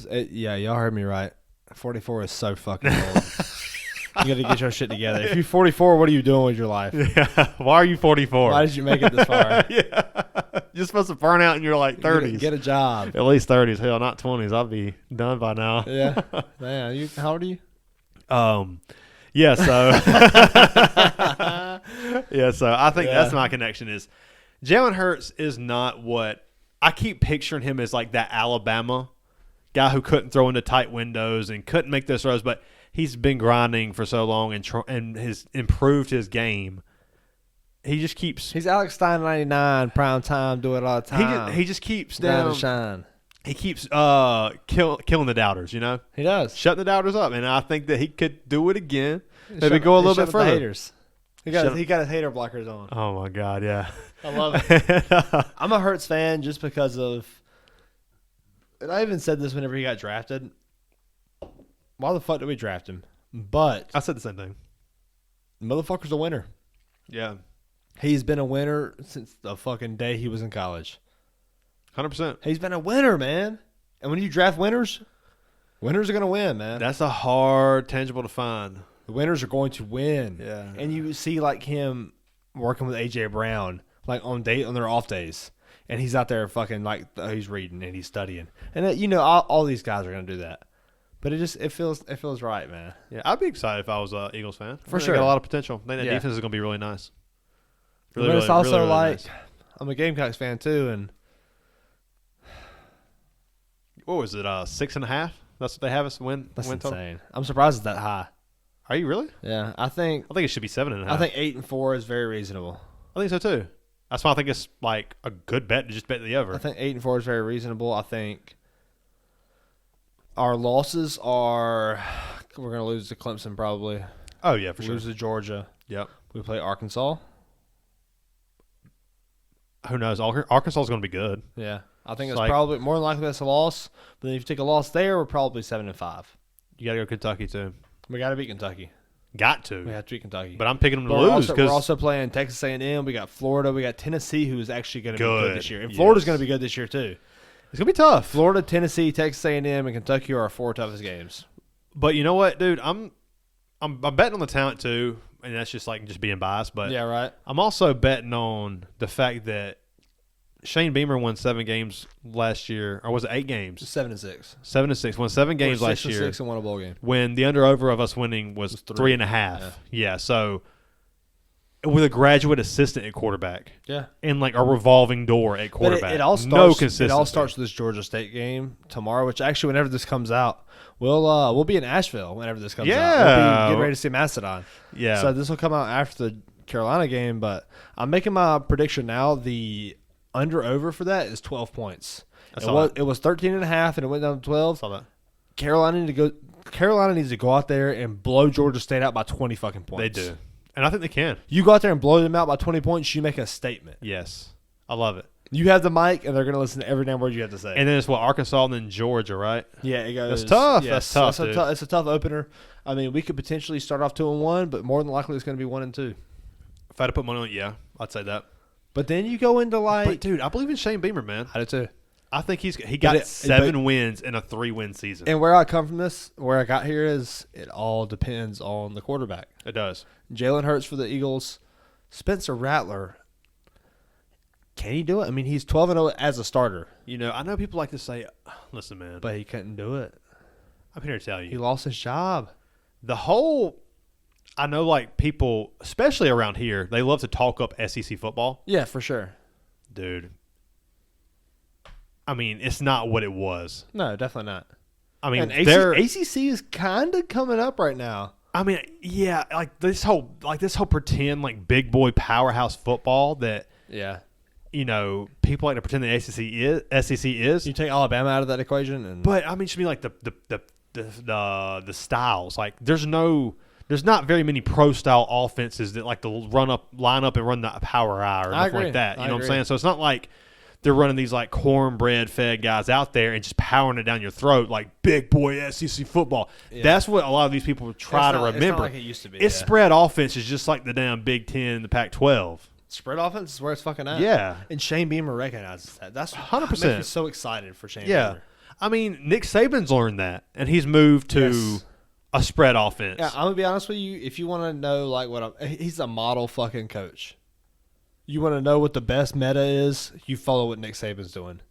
Yeah, y'all heard me right. 44 is so fucking old. You got to get your shit together. If you're 44, what are you doing with your life? Yeah. Why are you 44? Why did you make it this far? Yeah. You're supposed to burn out in your like 30s. Get a job. At least 30s. Hell, not 20s. I'll be done by now. Yeah. Man, how old are you? Yeah, so I think that's my connection is Jalen Hurts is not what I keep picturing him as, like that Alabama guy who couldn't throw into tight windows and couldn't make those throws, but he's been grinding for so long and has improved his game. He just keeps. He's Alex Stein 99, prime time, do it all the time. He just keeps down shine. He keeps killing the doubters, you know? He does. Shutting the doubters up, and I think that he could do it again. Maybe go a little bit further. Haters. He got his hater blockers on. Oh my God, yeah. I love it. I'm a Hurts fan just because of. And I even said this whenever he got drafted. Why the fuck did we draft him? But I said the same thing. Motherfucker's a winner. Yeah. He's been a winner since the fucking day he was in college. 100%. He's been a winner, man. And when you draft winners, winners are going to win, man. That's a hard tangible to find. The winners are going to win. Yeah. And you see like him working with A.J. Brown like on their off days. And he's out there fucking like he's reading and he's studying. And all these guys are going to do that. But it feels right, man. Yeah, I'd be excited if I was an Eagles fan. For sure. They got a lot of potential. I think that defense is going to be really nice. But it's also really like nice. I'm a Gamecocks fan too, and what was it? 6.5. That's what they have us win. That's win insane. Total? I'm surprised it's that high. Are you really? Yeah, I think it should be 7.5. I think 8-4 is very reasonable. I think so too. That's why I think it's like a good bet to just bet the over. I think 8-4 is very reasonable. I think our losses are we're going to lose to Clemson probably. Oh yeah, for sure. Lose to Georgia. Yep. We play Arkansas. Who knows? Arkansas is going to be good. Yeah, I think it's probably more than likely that's a loss. But then if you take a loss there, we're probably 7-5. You got to go Kentucky too. We got to beat Kentucky. Got to. We have to beat Kentucky. But I'm picking them to lose. We're also playing Texas A&M. We got Florida. We got Tennessee, who is actually going to be good this year. And Florida's going to be good this year, too. It's gonna be tough. Florida, Tennessee, Texas A&M, and Kentucky are our 4 toughest games. But you know what, dude? I'm betting on the talent too, and that's just being biased. But Yeah, right. I'm also betting on the fact that Shane Beamer won 7 games last year, or was it 8 games? 7-6. 7-6. Won 7 games last year. 6 and won a bowl game. When the under/over of us winning was 3.5. Yeah. So with a graduate assistant at quarterback. Yeah. And like a revolving door at quarterback. It all starts. No consistency. It all starts with this Georgia State game tomorrow. Which actually, whenever this comes out, we'll be in Asheville. Whenever this comes out, we'll be getting ready to see Macedon. Yeah. So this will come out after the Carolina game. But I'm making my prediction now. The under/over for that is 12 points. It was 13.5, and it went down to 12. I saw that. Carolina needs to go out there and blow Georgia State out by 20 fucking points. They do. And I think they can. You go out there and blow them out by 20 points, you make a statement. Yes. I love it. You have the mic, and they're going to listen to every damn word you have to say. And then it's Arkansas and then Georgia, right? Yeah, it goes. That's tough. Yes, That's tough, it's a tough opener. I mean, we could potentially start off 2-1, but more than likely it's going to be 1-2. If I had to put money on it, yeah, I'd say that. But then you go into But dude, I believe in Shane Beamer, man. I do too. I think he got 7 wins in a 3-win season. And where I come from where I got here is it all depends on the quarterback. It does. Jalen Hurts for the Eagles. Spencer Rattler. Can he do it? I mean, he's 12-0 as a starter. You know, I know people like to say, listen, man. But he couldn't do it. I'm here to tell you. He lost his job. I know, like, people, especially around here, they love to talk up SEC football. Yeah, for sure. Dude. I mean, it's not what it was. No, definitely not. I mean, ACC is kind of coming up right now. I mean, yeah, like this whole pretend like big boy powerhouse football that you know people like to pretend the SEC is. You take Alabama out of that equation, but I mean, it should be like the styles. Like there's not very many pro style offenses that like to line up and run the power hour or nothing like that. You know what I'm saying? So it's not like they're running these like cornbread fed guys out there and just powering it down your throat like big boy SEC football. Yeah. That's what a lot of these people try to remember. It's not like it used to be. It's spread offense is just like the damn Big Ten and the Pac-12. Spread offense is where it's fucking at. Yeah. And Shane Beamer recognizes that. That's 100%. Makes me so excited for Shane Beamer. I mean, Nick Saban's learned that, and he's moved to a spread offense. Yeah, I'm going to be honest with you. If you want to know like he's a model fucking coach. You want to know what the best meta is, you follow what Nick Saban's doing.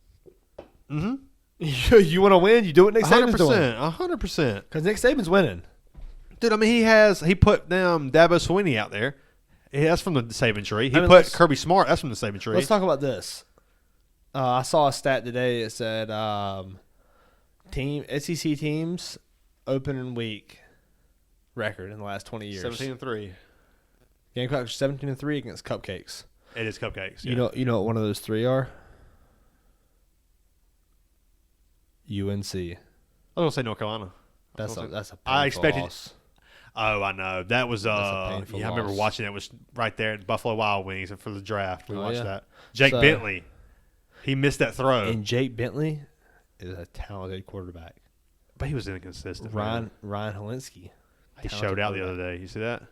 Mm-hmm. You want to win, you do what Nick Saban's doing. 100%. Because Nick Saban's winning. Dude, I mean, he put Dabo Swinney out there. That's from the Saban tree. He put Kirby Smart. That's from the Saban tree. Let's talk about this. I saw a stat today. It said SEC teams opening week record in the last 20 years. 17-3. Gamecocks 17-3 against Cupcakes. It is Cupcakes. Yeah. You know what one of those 3 are? UNC. I was gonna say North Carolina. That's a painful I expected. Loss. Oh, I know. That was I remember watching it. It was right there at Buffalo Wild Wings for the draft. We watched that. Jake Bentley. He missed that throw. And Jake Bentley is a talented quarterback. But he was inconsistent. Ryan Helinski. He showed out the other day. You see that?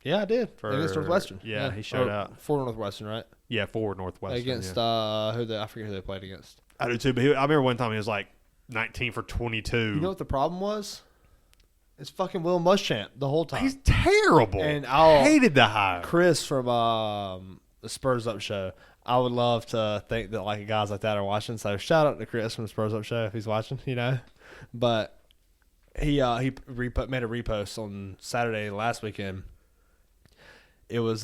Yeah, I did. Against Northwestern. Yeah, he showed out. For Northwestern, right? Yeah, for Northwestern. Against I forget who they played against. I do too, but I remember one time he was like 19 for 22. You know what the problem was? It's fucking Will Muschamp the whole time. He's terrible. And I hated the hire. Chris from the Spurs Up Show. I would love to think that like guys like that are watching. So shout out to Chris from the Spurs Up Show if he's watching, you know. But he made a repost on Saturday last weekend. It was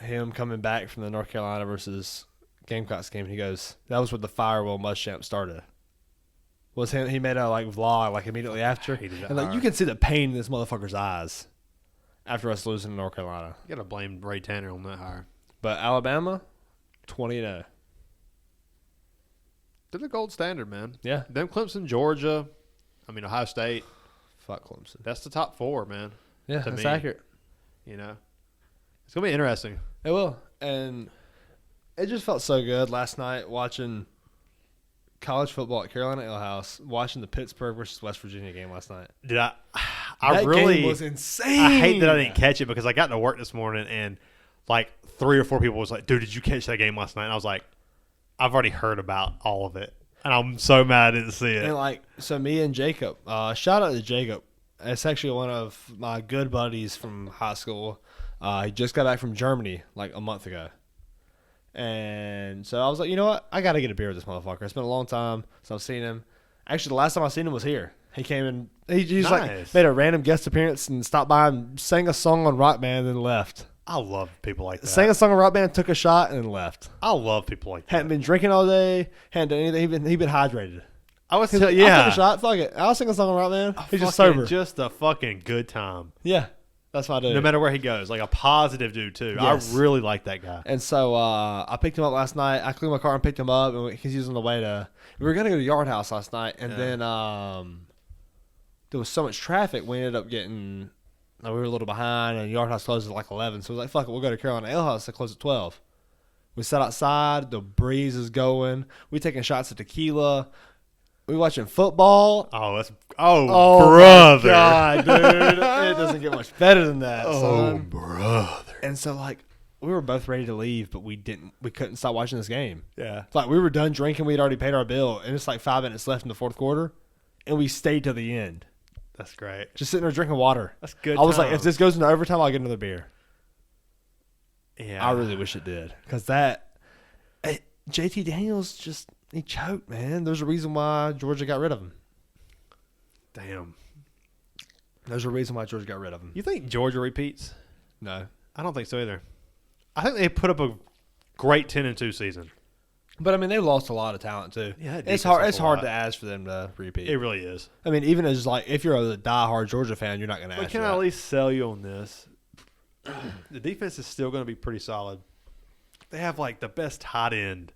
him coming back from the North Carolina versus Gamecocks game. He goes, "That was where the fire Will Muschamp started." Was him? He made a vlog immediately after, and you can see the pain in this motherfucker's eyes after us losing to North Carolina. You gotta blame Ray Tanner on that hire. But Alabama, 20-0. They're the gold standard, man. Yeah. Them Clemson, Georgia, Ohio State. Fuck Clemson. That's the top 4, man. Yeah, that's accurate. You know, it's gonna be interesting. It will, and it just felt so good last night watching college football at Carolina Ale House, watching the Pittsburgh versus West Virginia game last night. That really game was insane. I hate that I didn't catch it because I got to work this morning and like 3 or 4 people was like, "Dude, did you catch that game last night?" And I was like, "I've already heard about all of it." And I'm so mad I didn't see it. And like, so me and Jacob, shout out to Jacob. It's actually one of my good buddies from high school. He just got back from Germany like a month ago. And so I was like, you know what? I got to get a beer with this motherfucker. It's been a long time since I've seen him. Actually, the last time I seen him was here. He came in. He's like made a random guest appearance and stopped by and sang a song on Rock Band and then left. I love people like that. Sang a song on Rock Band, took a shot, and then left. I love people like that. Hadn't been drinking all day. Hadn't done anything. He been hydrated. I was He's like, yeah. I'll take a shot. Fuck it. I'll sing a song on Rock Band. He's just Fucking sober. Just a fucking good time. Yeah. That's what I do. No matter where he goes. Like a positive dude, too. Yes. I really like that guy. And so I picked him up last night. I cleaned my car and picked him up. And he was on the way to – we were going to go to Yard House last night. And then there was so much traffic, we ended up getting we were a little behind, and Yard House closed at like 11. So we was like, fuck it, we'll go to Carolina Ale House. They close at 12. We sat outside. The breeze is going. We taking shots of tequila. We watching football. Oh, brother. My God, dude. It doesn't get much better than that, son. Brother. And so, like, we were both ready to leave, but we couldn't stop watching this game. Yeah. Like, we were done drinking. We'd already paid our bill, and it's like 5 minutes left in the fourth quarter, and we stayed till the end. That's great. Just sitting there drinking water. That's good. I was like, times. if this goes into overtime, I'll get another beer. Yeah. I really wish it did. Because JT Daniels he choked, man. There's a reason why Georgia got rid of him. Damn. There's a reason why Georgia got rid of him. You think Georgia repeats? No. I don't think so either. I think they put up a great 10-2 season. But, I mean, they lost a lot of talent, too. Yeah, it's hard to ask for them to repeat. It really is. I mean, even as, like, if you're a diehard Georgia fan, you're not going to ask But can I at least sell you on this? The defense is still going to be pretty solid. They have, like, the best tight ends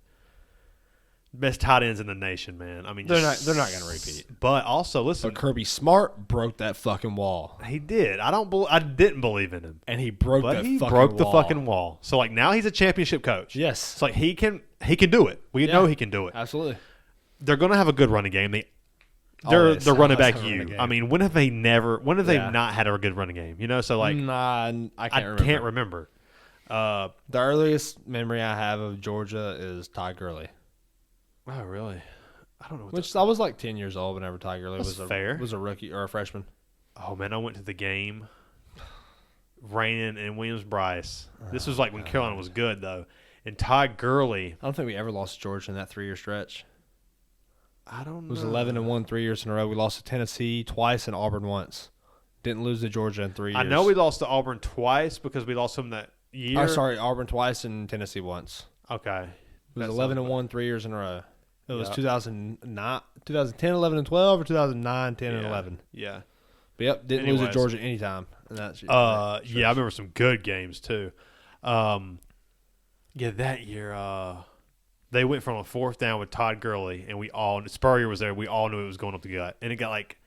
in the nation, man. I mean, they're not going to repeat. But also, listen, But Kirby Smart broke that fucking wall, he did. I didn't believe in him, and he broke the fucking wall. So like now he's a championship coach. Yes, it's like he can do it. We know he can do it. Absolutely. They're going to have a good running game. They're running back you. I mean, when have they not had a good running game? You know, so like I can't remember. The earliest memory I have of Georgia is Ty Gurley. Oh, really? I don't know. I was like 10 years old whenever Ty Gurley was a rookie or a freshman. Oh, man, I went to the game. Raining in Williams-Brice. This was like when Carolina was good, though. And Ty Gurley. I don't think we ever lost to Georgia in that 3-year stretch. I don't know. It was 11-1 3 years in a row. We lost to Tennessee twice and Auburn once. Didn't lose to Georgia in 3 years. I know we lost to Auburn twice because we lost them that year. Oh, sorry, Auburn twice and Tennessee once. Okay. It was 11-1 3 years in a row. It was 2010, 11, and 12, or 2009, 10, and 11. Yeah. But yep, didn't lose to Georgia anytime. And that's I remember some good games too. That year they went from a fourth down with Todd Gurley, and Spurrier was there. We all knew it was going up the gut, and it got like.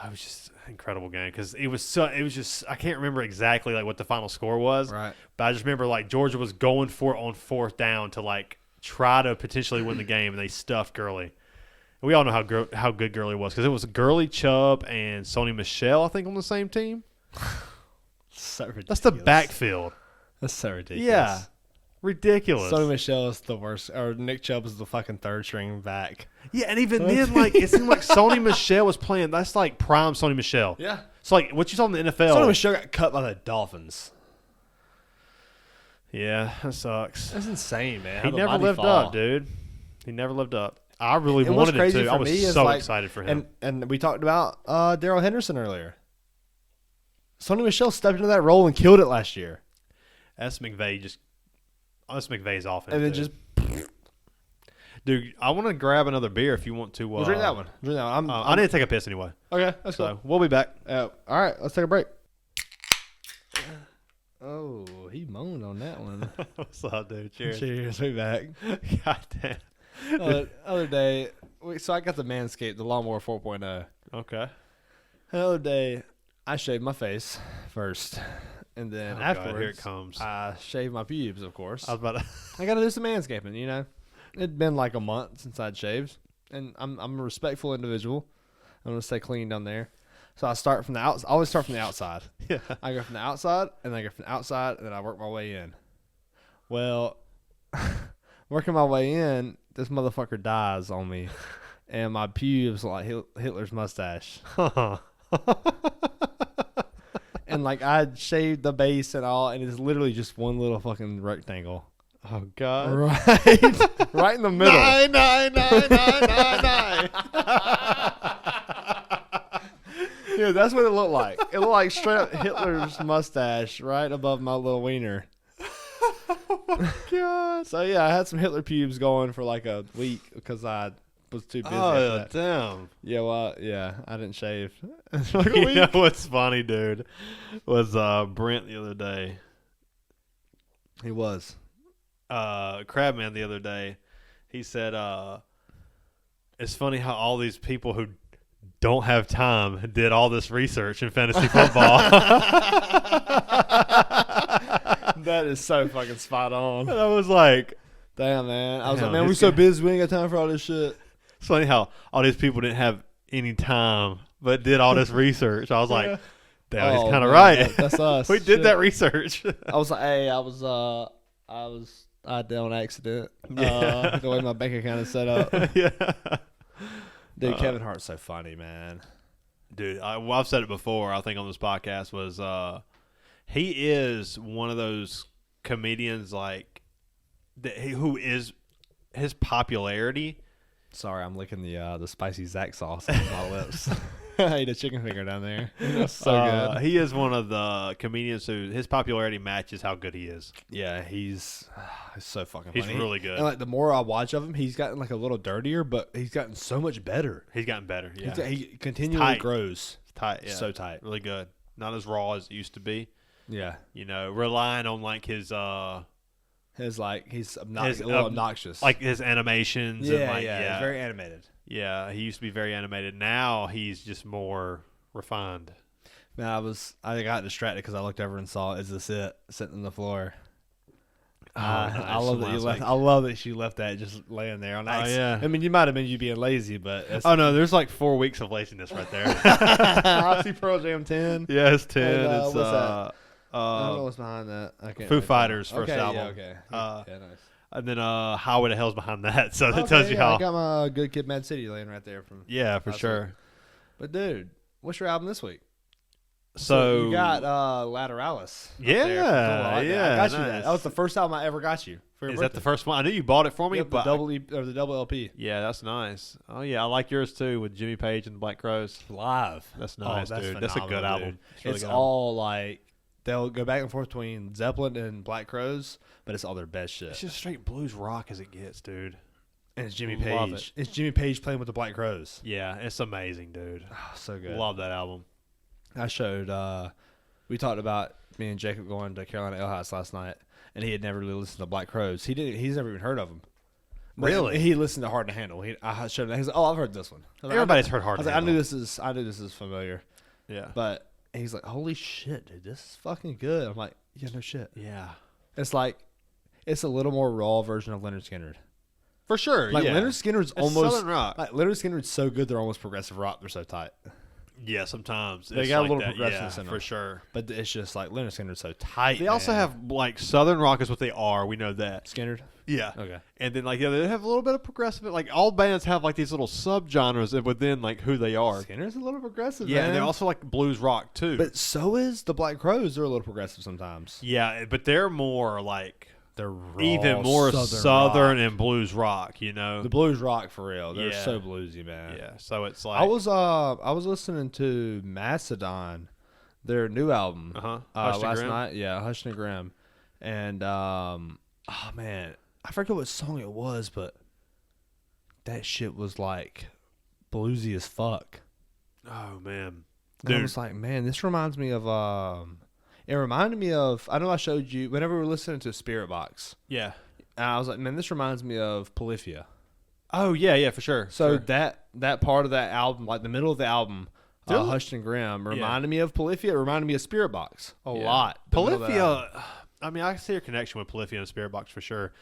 It was just an incredible game because it was just I can't remember exactly like what the final score was, right? But I just remember like Georgia was going for it on fourth down to like try to potentially win the game, and they stuffed Gurley. And we all know how good Gurley was because it was Gurley, Chubb, and Sony Michel I think on the same team. So ridiculous. That's the backfield. That's so ridiculous. Yeah, ridiculous. Sony Michel is the worst, or Nick Chubb is the fucking third string back. Yeah, and even then, like it seemed like Sony Michel was playing. That's like prime Sony Michel. Yeah. So like what you saw in the NFL. Sony Michel got cut by the Dolphins. Yeah, that sucks. That's insane, man. He never lived up, dude. He never lived up. I really wanted him to. I was so excited for him. And we talked about Darrell Henderson earlier. Sony Michel stepped into that role and killed it last year. That's McVay's offense. And then just... Dude, I want to grab another beer if you want to. We'll drink that one. I need to take a piss anyway. Okay, that's cool. We'll be back. All right, let's take a break. Oh, he moaned on that one. What's up, dude? Cheers. Cheers. We back. God damn. Other day, so I got the Manscaped, the Lawnmower 4.0. Okay. The other day, I shaved my face first, and then afterwards, God, here it comes. I shaved my pubes, of course. I was about to. I got to do some manscaping, you know. It'd been like a month since I'd shaved, and I'm a respectful individual. I'm gonna stay clean down there. So I start from the outside. I always start from the outside. Yeah. I go from the outside, and then I go from the outside, and then I work my way in. Well, working my way in this motherfucker dies on me, and my pubes like Hitler's mustache. And like I shaved the base and all, and it's literally just one little fucking rectangle. Oh God! Right, right in the middle. Nine. Yeah, that's what it looked like. It looked like straight up Hitler's mustache right above my little wiener. Oh my God! So yeah, I had some Hitler pubes going for like a week because I was too busy. After that. Damn! Yeah, well, yeah, I didn't shave. You know what's funny, dude? Was Brent the other day? He was. Crabman the other day. He said, "It's funny how all these people who don't have time did all this research in fantasy football." That is so fucking spot on. And I was like, damn, man. I was Damn, like, man, we this so guy- busy, we ain't got time for all this shit. it's funny how all these people didn't have any time but did all this research. I was like, damn, he's kind of right. That's us. We did Shit. that research. I was like, hey, I did on accident. Yeah. The way my bank account is set up. Yeah. Dude, Kevin Hart's so funny, man. Dude, I've said it before, I think on this podcast, was he is one of those comedians like who is his popularity. Sorry, I'm licking the spicy Zach sauce on my lips. I ate a chicken finger down there. That's so good. He is one of the comedians who his popularity matches how good he is. Yeah, he's so fucking He's funny. really good. And like the more I watch of him, he's gotten like a little dirtier, but he's gotten so much better. He's gotten better. Yeah. He continually tight. grows. It's tight. Yeah. So tight. Really good. Not as raw as it used to be. Yeah. You know, relying on like his He's a His, little obnoxious. like his animations. And like, he's very animated. Yeah, he used to be very animated. Now he's just more refined. Man, I got distracted because I looked over and saw "Is this it?" sitting on the floor. Nice. I love that you Last left. week. I love that she left that just laying there on accident. yeah. I mean, you might have been you being lazy, but it's, Oh no, there's like 4 weeks of laziness right there. I see Pearl Jam 10. Yeah, it's 10. And, It's what's that? I don't know uh, what's behind that. I can't Foo remember. Fighters' first Okay, album. Yeah, okay. Yeah, nice. and then Highway to Hell's behind that. So that Okay, tells you yeah, how. I got my Good Kid, Mad City laying right there from. Yeah, for last sure. week. But dude, what's your album this week? So you got Lateralis. up Yeah, there from Total. yeah, I got you nice. that. That was the first album I ever got you for your is that the birthday. first one? I knew you bought it for me, Yep, but the double LP yeah, that's nice. Oh yeah, I like yours too with Jimmy Page and the Black Crows. live. That's nice, dude. That's a good phenomenal, album. dude. It's really It's good all like they'll go back and forth between Zeppelin and Black Crows, but it's all their best shit. It's just straight blues rock as it gets, dude. And it's Jimmy Love Page. it. It's Jimmy Page playing with the Black Crows. Yeah, it's amazing, dude. Oh, so good. Love that album. I showed. We talked about me and Jacob going to Carolina Ale House last night, and he had never really listened to Black Crows. He's never even heard of them. But Really? He listened to Hard to Handle. I showed him. He's like, "Oh, I've heard this one." I was like, Everybody's heard Hard I was to like, I Handle. knew this is familiar. Yeah. But he's like, "Holy shit, dude, this is fucking good." I'm like, "Yeah, no shit." Yeah. It's like, it's a little more raw version of Leonard Skinner. For sure. Like yeah. Leonard Skinner's It's almost Southern rock. like Leonard Skinner's so good they're almost progressive rock. They're so tight, Yeah, sometimes They it's got a like little that. progressiveness Yeah, in for them. sure. but it's just like Leonard Skinner's so tight. They also man. have like Southern rock is what they are. We know that. Skinner. Yeah. Okay. And then like they have a little bit of progressive. Like all bands have like these little subgenres within like who they are. Skinner's a little progressive. Yeah, man. and they're also like blues rock too. But so is the Black Crows. They're a little progressive sometimes. yeah, but they're more like They're raw, even more rock. southern and blues rock. You know. The blues rock for real. They're Yeah. so bluesy, man. Yeah. So it's like I was listening to Mastodon, their new album, Hush and last Grim? night. Yeah, Hush and Grim, and oh man, I forget what song it was, but that shit was like bluesy as fuck. Oh man, And I dude. was like, man, this reminds me of it reminded me of, I know I showed you whenever we were listening to Spirit Box. Yeah. And I was like, man, this reminds me of Polyphia. Oh yeah, for sure. So Sure. that part of that album, like the middle of the album, Really? Hushed and Grim, reminded me of Polyphia. It reminded me of Spirit Box a Yeah. lot. The middle of that album. Polyphia. I mean, I can see your connection with Polyphia and Spirit Box for sure.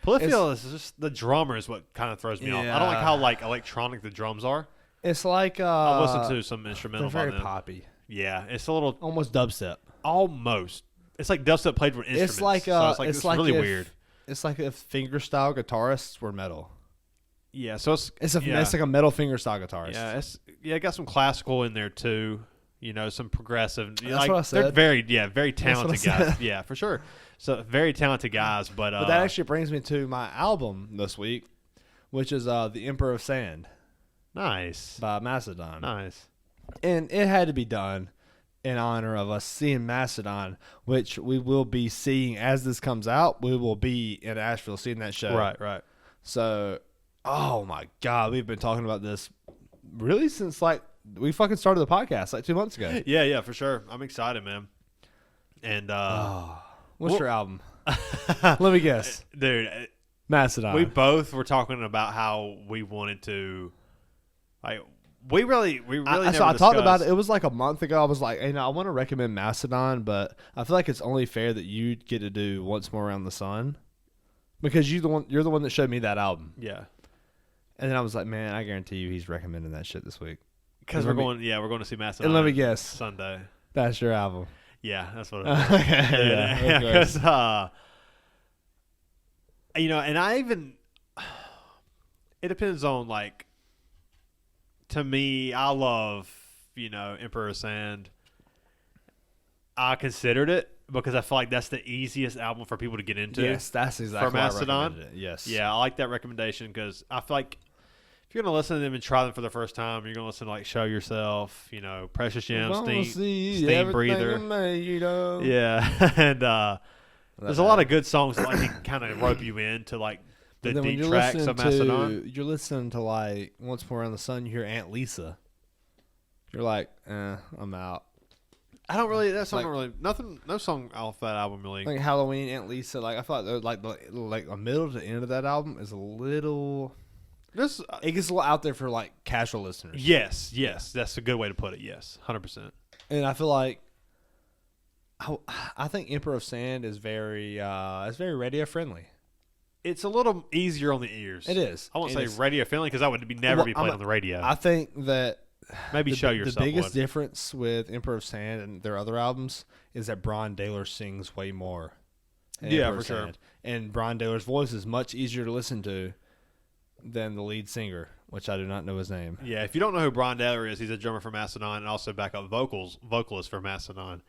Polyphia is just the drummer is what kind of throws me off. I don't like how like electronic the drums are. It's like I listened to some instrumental they're by very them. poppy, Yeah, it's a little almost dubstep. almost. It's like dubstep played with instruments. It's like so it's like really if, weird. It's like if fingerstyle guitarists were metal. Yeah, so It's like a metal fingerstyle guitarist. It got some classical in there too. Some progressive. That's what I said. They're very talented guys. Said. Yeah, for sure. So very talented guys, but that actually brings me to my album this week, which is The Emperor of Sand. Nice. By Mastodon. Nice. And it had to be done in honor of us seeing Mastodon, which we will be seeing as this comes out. We will be in Asheville seeing that show. Right. So, oh my God, we've been talking about this really since we fucking started the podcast 2 months ago. Yeah, for sure. I'm excited, man. And what's your album? Let me guess, dude. Mastodon. We both were talking about how we wanted to, we really. So I talked about it. It was like a month ago. I was like, hey, I want to recommend Mastodon, but I feel like it's only fair that you get to do Once More Around the Sun, because you're the one that showed me that album. Yeah. And then I was like, man, I guarantee you he's recommending that shit this week. Because we're going to see Mastodon. And let me guess, Sunday. That's your album. Yeah, that's what it is. Yeah, because and I even it depends on to me, I love Emperor of Sand. I considered it because I feel like that's the easiest album for people to get into. Yes, that's exactly for Mastodon. I recommended it. Yes, yeah, I like that recommendation because I feel like if you're gonna listen to them and try them for the first time, you're gonna listen to Show Yourself, Precious Gems, Steam Breather. Yeah, and there's a lot of good songs that can kind of rope you into the deep tracks of Mastodon. You're listening to Once More Around the Sun. You hear Aunt Lisa. You're like, I'm out. I don't really. That song don't really. Nothing. No song off that album really. Halloween, Aunt Lisa. I felt the middle to the end of that album is a little. It gets a little out there for casual listeners. Yes, that's a good way to put it. Yes, 100%. And I feel like I think Emperor of Sand is very radio friendly. It's a little easier on the ears. It is. I won't say radio friendly because that would never be played on the radio. I think that maybe Show Yourself. The biggest difference with Emperor of Sand and their other albums is that Brian Daylor sings way more. Yeah, for sure. And Brian Daylor's voice is much easier to listen to than the lead singer, which I do not know his name. Yeah, if you don't know who Brian Daylor is, he's a drummer for Mastodon and also backup vocalist for Mastodon.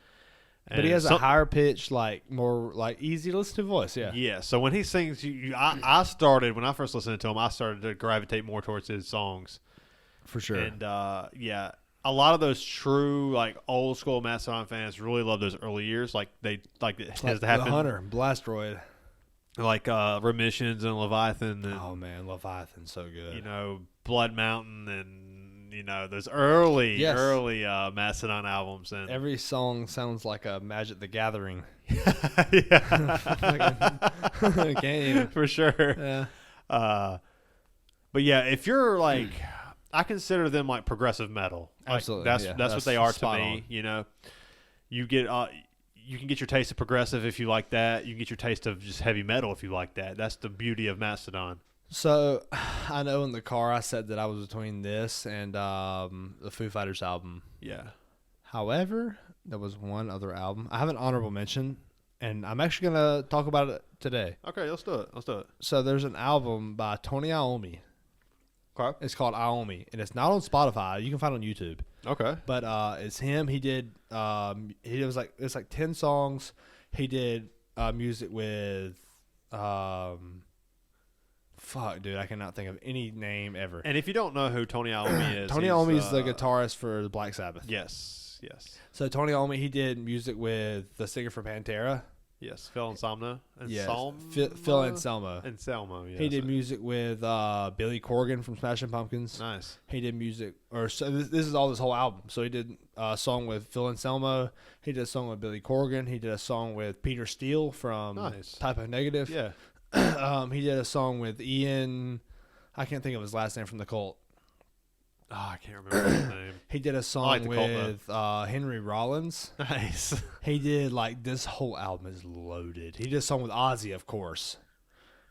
But he has a higher pitched, more easy to listen to voice. Yeah. Yeah. So when he sings, I started when I first listened to him. I started to gravitate more towards his songs. For sure. And a lot of those true old school Mastodon fans really love those early years. It has to happen. The Hunter, Blastroid. Remissions and Leviathan. And, oh man, Leviathan's so good. Blood Mountain and those early Mastodon albums. And every song sounds like a Magic the Gathering. Game for sure. Yeah. But yeah, if you're I consider them progressive metal. Absolutely, that's what they are to me. You get you can get your taste of progressive if you like that. You can get your taste of just heavy metal if you like that. That's the beauty of Mastodon. So, I know in the car I said that I was between this and the Foo Fighters album. Yeah. However, there was one other album. I have an honorable mention, and I'm actually going to talk about it today. Okay, let's do it. So, there's an album by Tony Iommi. Okay. It's called Iommi, and it's not on Spotify. You can find it on YouTube. Okay. But it's him. He did it's 10 songs. He did music with fuck, dude, I cannot think of any name ever. And if you don't know who Tony Iommi is, Tony Iommi is the guitarist for the Black Sabbath. Yes. So Tony Iommi, he did music with the singer for Pantera. Yes, Phil Anselmo. Phil Anselmo. Yes. He did music with Billy Corgan from Smashing Pumpkins. Nice. He did music, this is all this whole album. So he did a song with Phil Anselmo. He did a song with Billy Corgan. He did a song with Peter Steele from Type O Negative. Yeah. He did a song with Ian. I can't think of his last name from the Cult. Oh, I can't remember his name. He did a song with Henry Rollins. Nice. He did this whole album is loaded. He did a song with Ozzy, of course.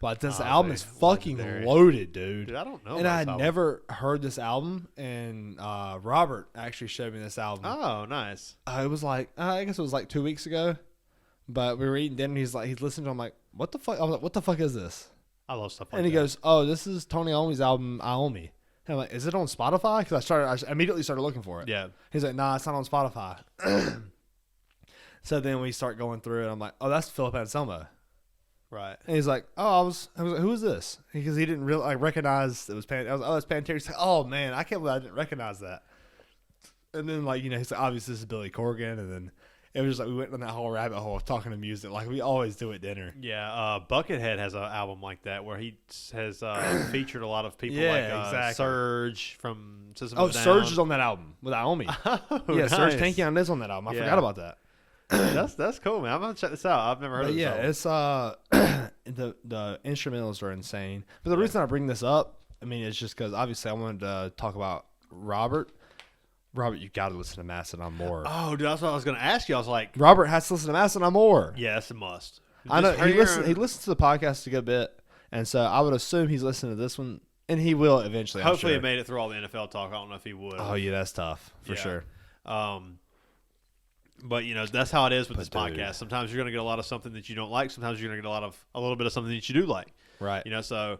But this album is fucking loaded, dude. Dude, I don't know. And I had never heard this album, and Robert actually showed me this album. Oh, nice. It was I guess it was 2 weeks ago. But we were eating dinner, and he's listening to it. I'm like, what the fuck? I was like, what the fuck is this? I love stuff like And that. he goes, "Oh, this is Tony Iommi's album, Iommi." And I'm like, "Is it on Spotify?" Because I immediately started looking for it. Yeah. He's like, "Nah, it's not on Spotify." So then we start going through it. I'm like, "Oh, that's Philip Anselmo." Right. And he's like, "Oh, I was like, who is this?" Because he didn't really recognize it was Pan. I was, "Oh, it's Pantera." He's like, "Oh man, I can't believe I didn't recognize that." And then he's like, "Obviously this is Billy Corgan." And then it was just like we went on that whole rabbit hole of talking to music, like we always do at dinner. Yeah. Buckethead has an album like that where he has featured a lot of people Yeah, like exactly. Surge from System Oh, of a Down. Surge is on that album with Iommi. Oh, Yeah, Surge nice. Tankian is on that album. I Yeah. forgot about that. That's cool, man. I'm gonna check this out. I've never heard But of this. yeah, album. it's the instrumentals are insane. But the reason I bring this up, I mean, it's just because obviously I wanted to talk about Robert. Robert, you got to listen to Mastodon more. Oh, dude, that's what I was gonna ask you. I was like, Robert has to listen to Mastodon more. yes, it must. I know Just he hearing- listens to the podcast a good bit, and so I would assume he's listening to this one, and he will eventually. I'm Hopefully, sure. it made it through all the NFL talk. I don't know if he would. Oh yeah, that's tough for Yeah. sure. But that's how it is with this But, podcast. dude. Sometimes you're gonna get a lot of something that you don't like. Sometimes you're gonna get a little bit of something that you do like. Right. So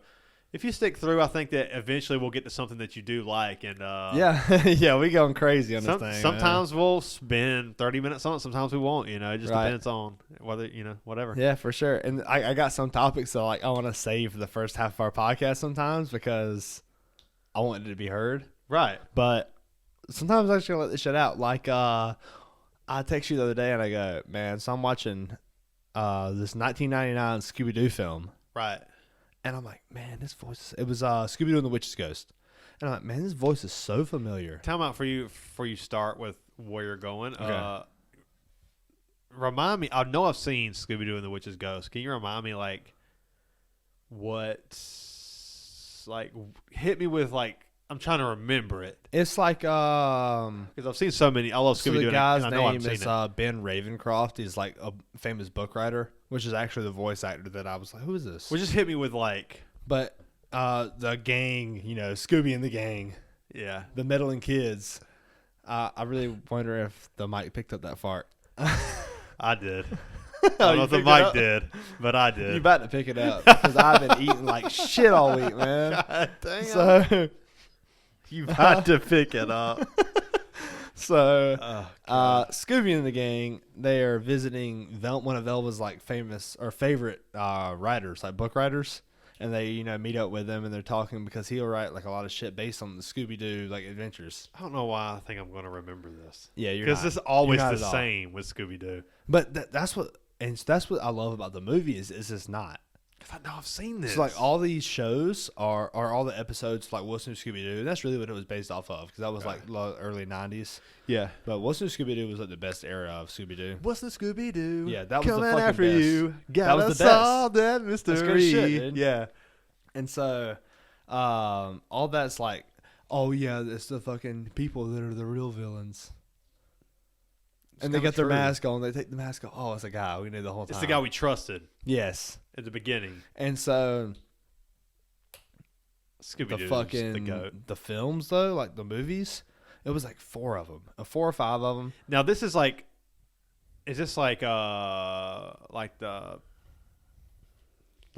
if you stick through, I think that eventually we'll get to something that you do like. And Yeah, yeah, we going crazy on this thing. sometimes we'll spend 30 minutes on it. Sometimes we won't. It just Right. depends on whether whatever. Yeah, for sure. And I got some topics that I want to save for the first half of our podcast sometimes because I want it to be heard. Right. But sometimes I just gotta let this shit out. Like I text you the other day and I go, "Man, so I'm watching this 1999 Scooby Doo film." Right. And I'm like, "Man, this voice it was Scooby Doo and the Witch's Ghost." And I'm like, "Man, this voice is so familiar." Time out for you before you start with where you're going. Okay. Remind me. I know I've seen Scooby Doo and the Witch's Ghost. Can you remind me hit me with I'm trying to remember it It's like because I've seen so many. I love so Scooby Doo. the guy's and I know I've name seen is it. Ben Ravencroft. He's like a famous book writer, which is actually the voice actor that I was like, "Who is this?" Well, just hit me with But the gang, Scooby and the gang, yeah. the meddling kids. I really wonder if the mic picked up that fart. I did. I don't know if the picked it mic up? did, but I did. You about to pick it up because I've been eating like shit all week, man. God damn. So, You had to pick it up. so Oh, Scooby and the gang, they are visiting one of Velva's famous or favorite writers, like book writers, and they meet up with him and they're talking because he'll write a lot of shit based on the Scooby Doo adventures. I don't know why I think I'm going to remember this. Yeah, you're Because not. it's always You're not the at all. same with Scooby Doo. But that's what I love about the movie is it's not. Because I know I've seen this. So all these shows are all the episodes What's New Scooby Doo, and that's really what it was based off of because that was early '90s. yeah. But What's New Scooby Doo was the best era of Scooby Doo. What's the Scooby Doo? Yeah, that was the Coming fucking after best. you. That Gotta was the best. solve that mystery. That's good shit, dude. Yeah. And so, all that's oh yeah, it's the fucking people that are the real villains. And they kinda got their true. mask on. They take the mask off. Oh, it's a guy we knew the whole time. It's the guy we trusted Yes. at the beginning. And so Scooby the Doo. fucking The goat. the films though, the movies, it was 4 of them, 4 or 5 of them. Now this is is this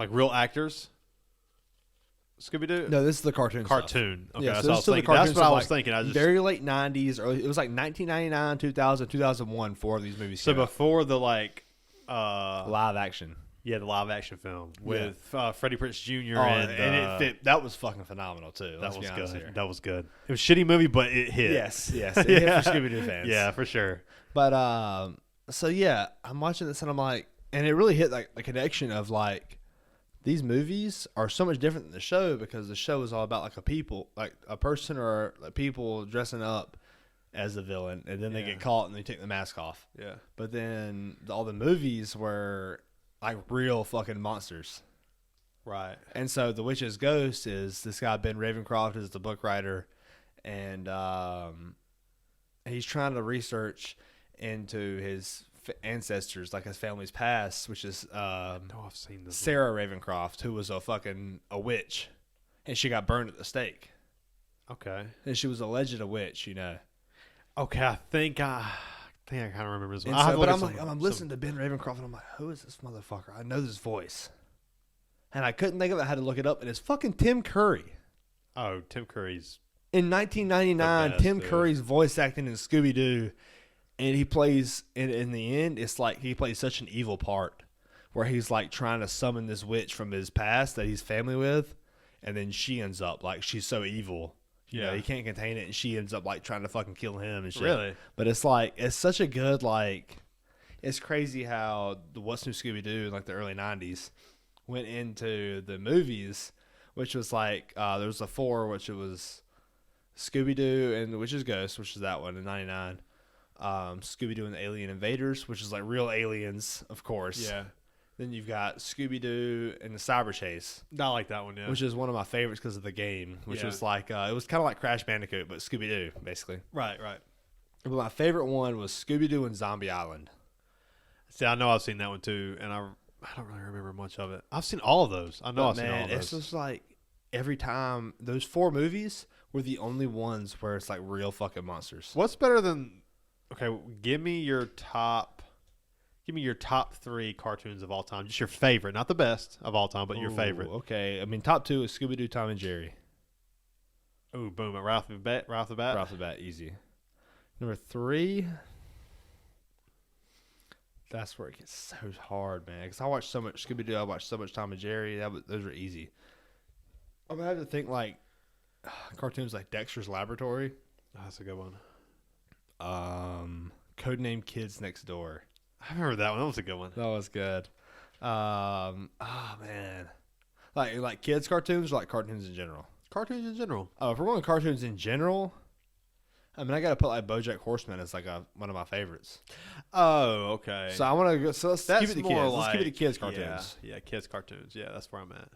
real actors? Scooby Doo? No, this is the cartoon. stuff. Cartoon. Okay, Yeah, that's so what I this was is the thinking. cartoon That's what I stuff, was thinking. I just very late '90s, early. It was 1999, 2000, 2001. 4 of these movies. so came out. before the Live action. the live action film with Freddie Prinze Jr. Oh, and it fit. That was fucking phenomenal too. that let's was be honest good. here. That was good. It was a shitty movie, but it hit. Yes, it hit for Scooby Doo fans. Yeah, for sure. But so yeah, I'm watching this and I'm like, and it really hit the connection of these movies are so much different than the show because the show is all about a person or people dressing up as the villain, and then they Yeah. get caught and they take the mask off. Yeah. But then all the movies were real fucking monsters. Right. And so the Witch's Ghost is this guy Ben Ravencroft is the book writer, and he's trying to research into his ancestors, his family's past, which is No, I've seen this. Sarah Ravencroft, who was a witch, and she got burned at the stake, Okay. and she was alleged a witch, Okay, I think I kind of remember this one. And I'll have so, to but look I'm at listening to Ben Ravencroft, and I'm like, who is this motherfucker? I know this voice. and I couldn't think of it. I had to look it up, and it's fucking Tim Curry. Oh, Tim Curry's. In 1999, The best, Tim dude. Curry's voice acting in Scooby Doo, and he plays in the end. It's like he plays such an evil part, where he's like trying to summon this witch from his past that he's family with, and then she ends up like she's so evil. You know, Yeah. he can't contain it, and she ends up like trying to fucking kill him and shit. Really? But it's like it's such a good like. It's crazy how the What's New Scooby Doo in like the early '90s went into the movies, which was like there was a 4, which it was Scooby Doo and the Witch's Ghost, which is that one in '99. Scooby Doo and the Alien Invaders, which is like real aliens, of course. Yeah. Then you've got Scooby Doo and the Cyber Chase, I like that one, yeah. which is one of my favorites because of the game, which Yeah. was like it was kind of like Crash Bandicoot, but Scooby Doo basically. right. But my favorite one was Scooby Doo and Zombie Island. See, I know I've seen that one too, and I don't really remember much of it. I've seen all of those. I know But I've seen all of it's those. just like every time those 4 movies were the only ones where it's like real fucking monsters. What's better than? Okay, give me your top 3 cartoons of all time. Just your favorite, not the best of all time, but your Ooh, favorite. Okay, I mean top 2 is Scooby Doo, Tom and Jerry. Ooh, boom! Right off the bat. Right off the bat, easy. Number 3. That's where it gets so hard, man. Because I watched so much Scooby Doo, I watched so much Tom and Jerry. Those are easy. I'm gonna have to think like cartoons like Dexter's Laboratory, Oh, that's a good one. Codename Kids Next Door. I remember that one. That was a good one. That was good. Oh man, like kids cartoons or like cartoons in general. Cartoons in general. Oh, if we're going to cartoons in general, I mean I gotta put like BoJack Horseman as like one of my favorites. Oh, okay. So I want to go. So let's That's keep it to more kids. like Let's keep it to kids cartoons. Yeah, kids cartoons. Yeah, that's where I'm at.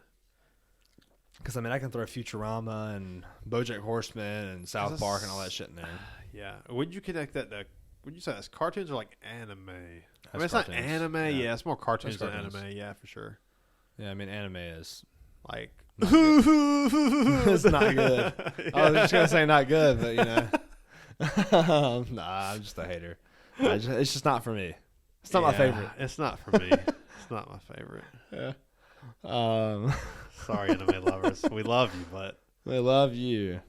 Because I mean I can throw Futurama and BoJack Horseman and South Park and all that shit in there. Yeah. Would you connect that to? Would you say that's cartoons or like anime? I mean, That's it's not cartoons. anime. Yeah. Yeah, it's more cartoons That's than cartoons. anime. Yeah, for sure. Yeah, I mean anime is Like, it's not good. I was just gonna say not good, but you know, nah, I'm just a hater. It's just not for me. It's not my Yeah, favorite. It's not for me. It's not my favorite. Yeah. Sorry, anime lovers. We love you, but We love you.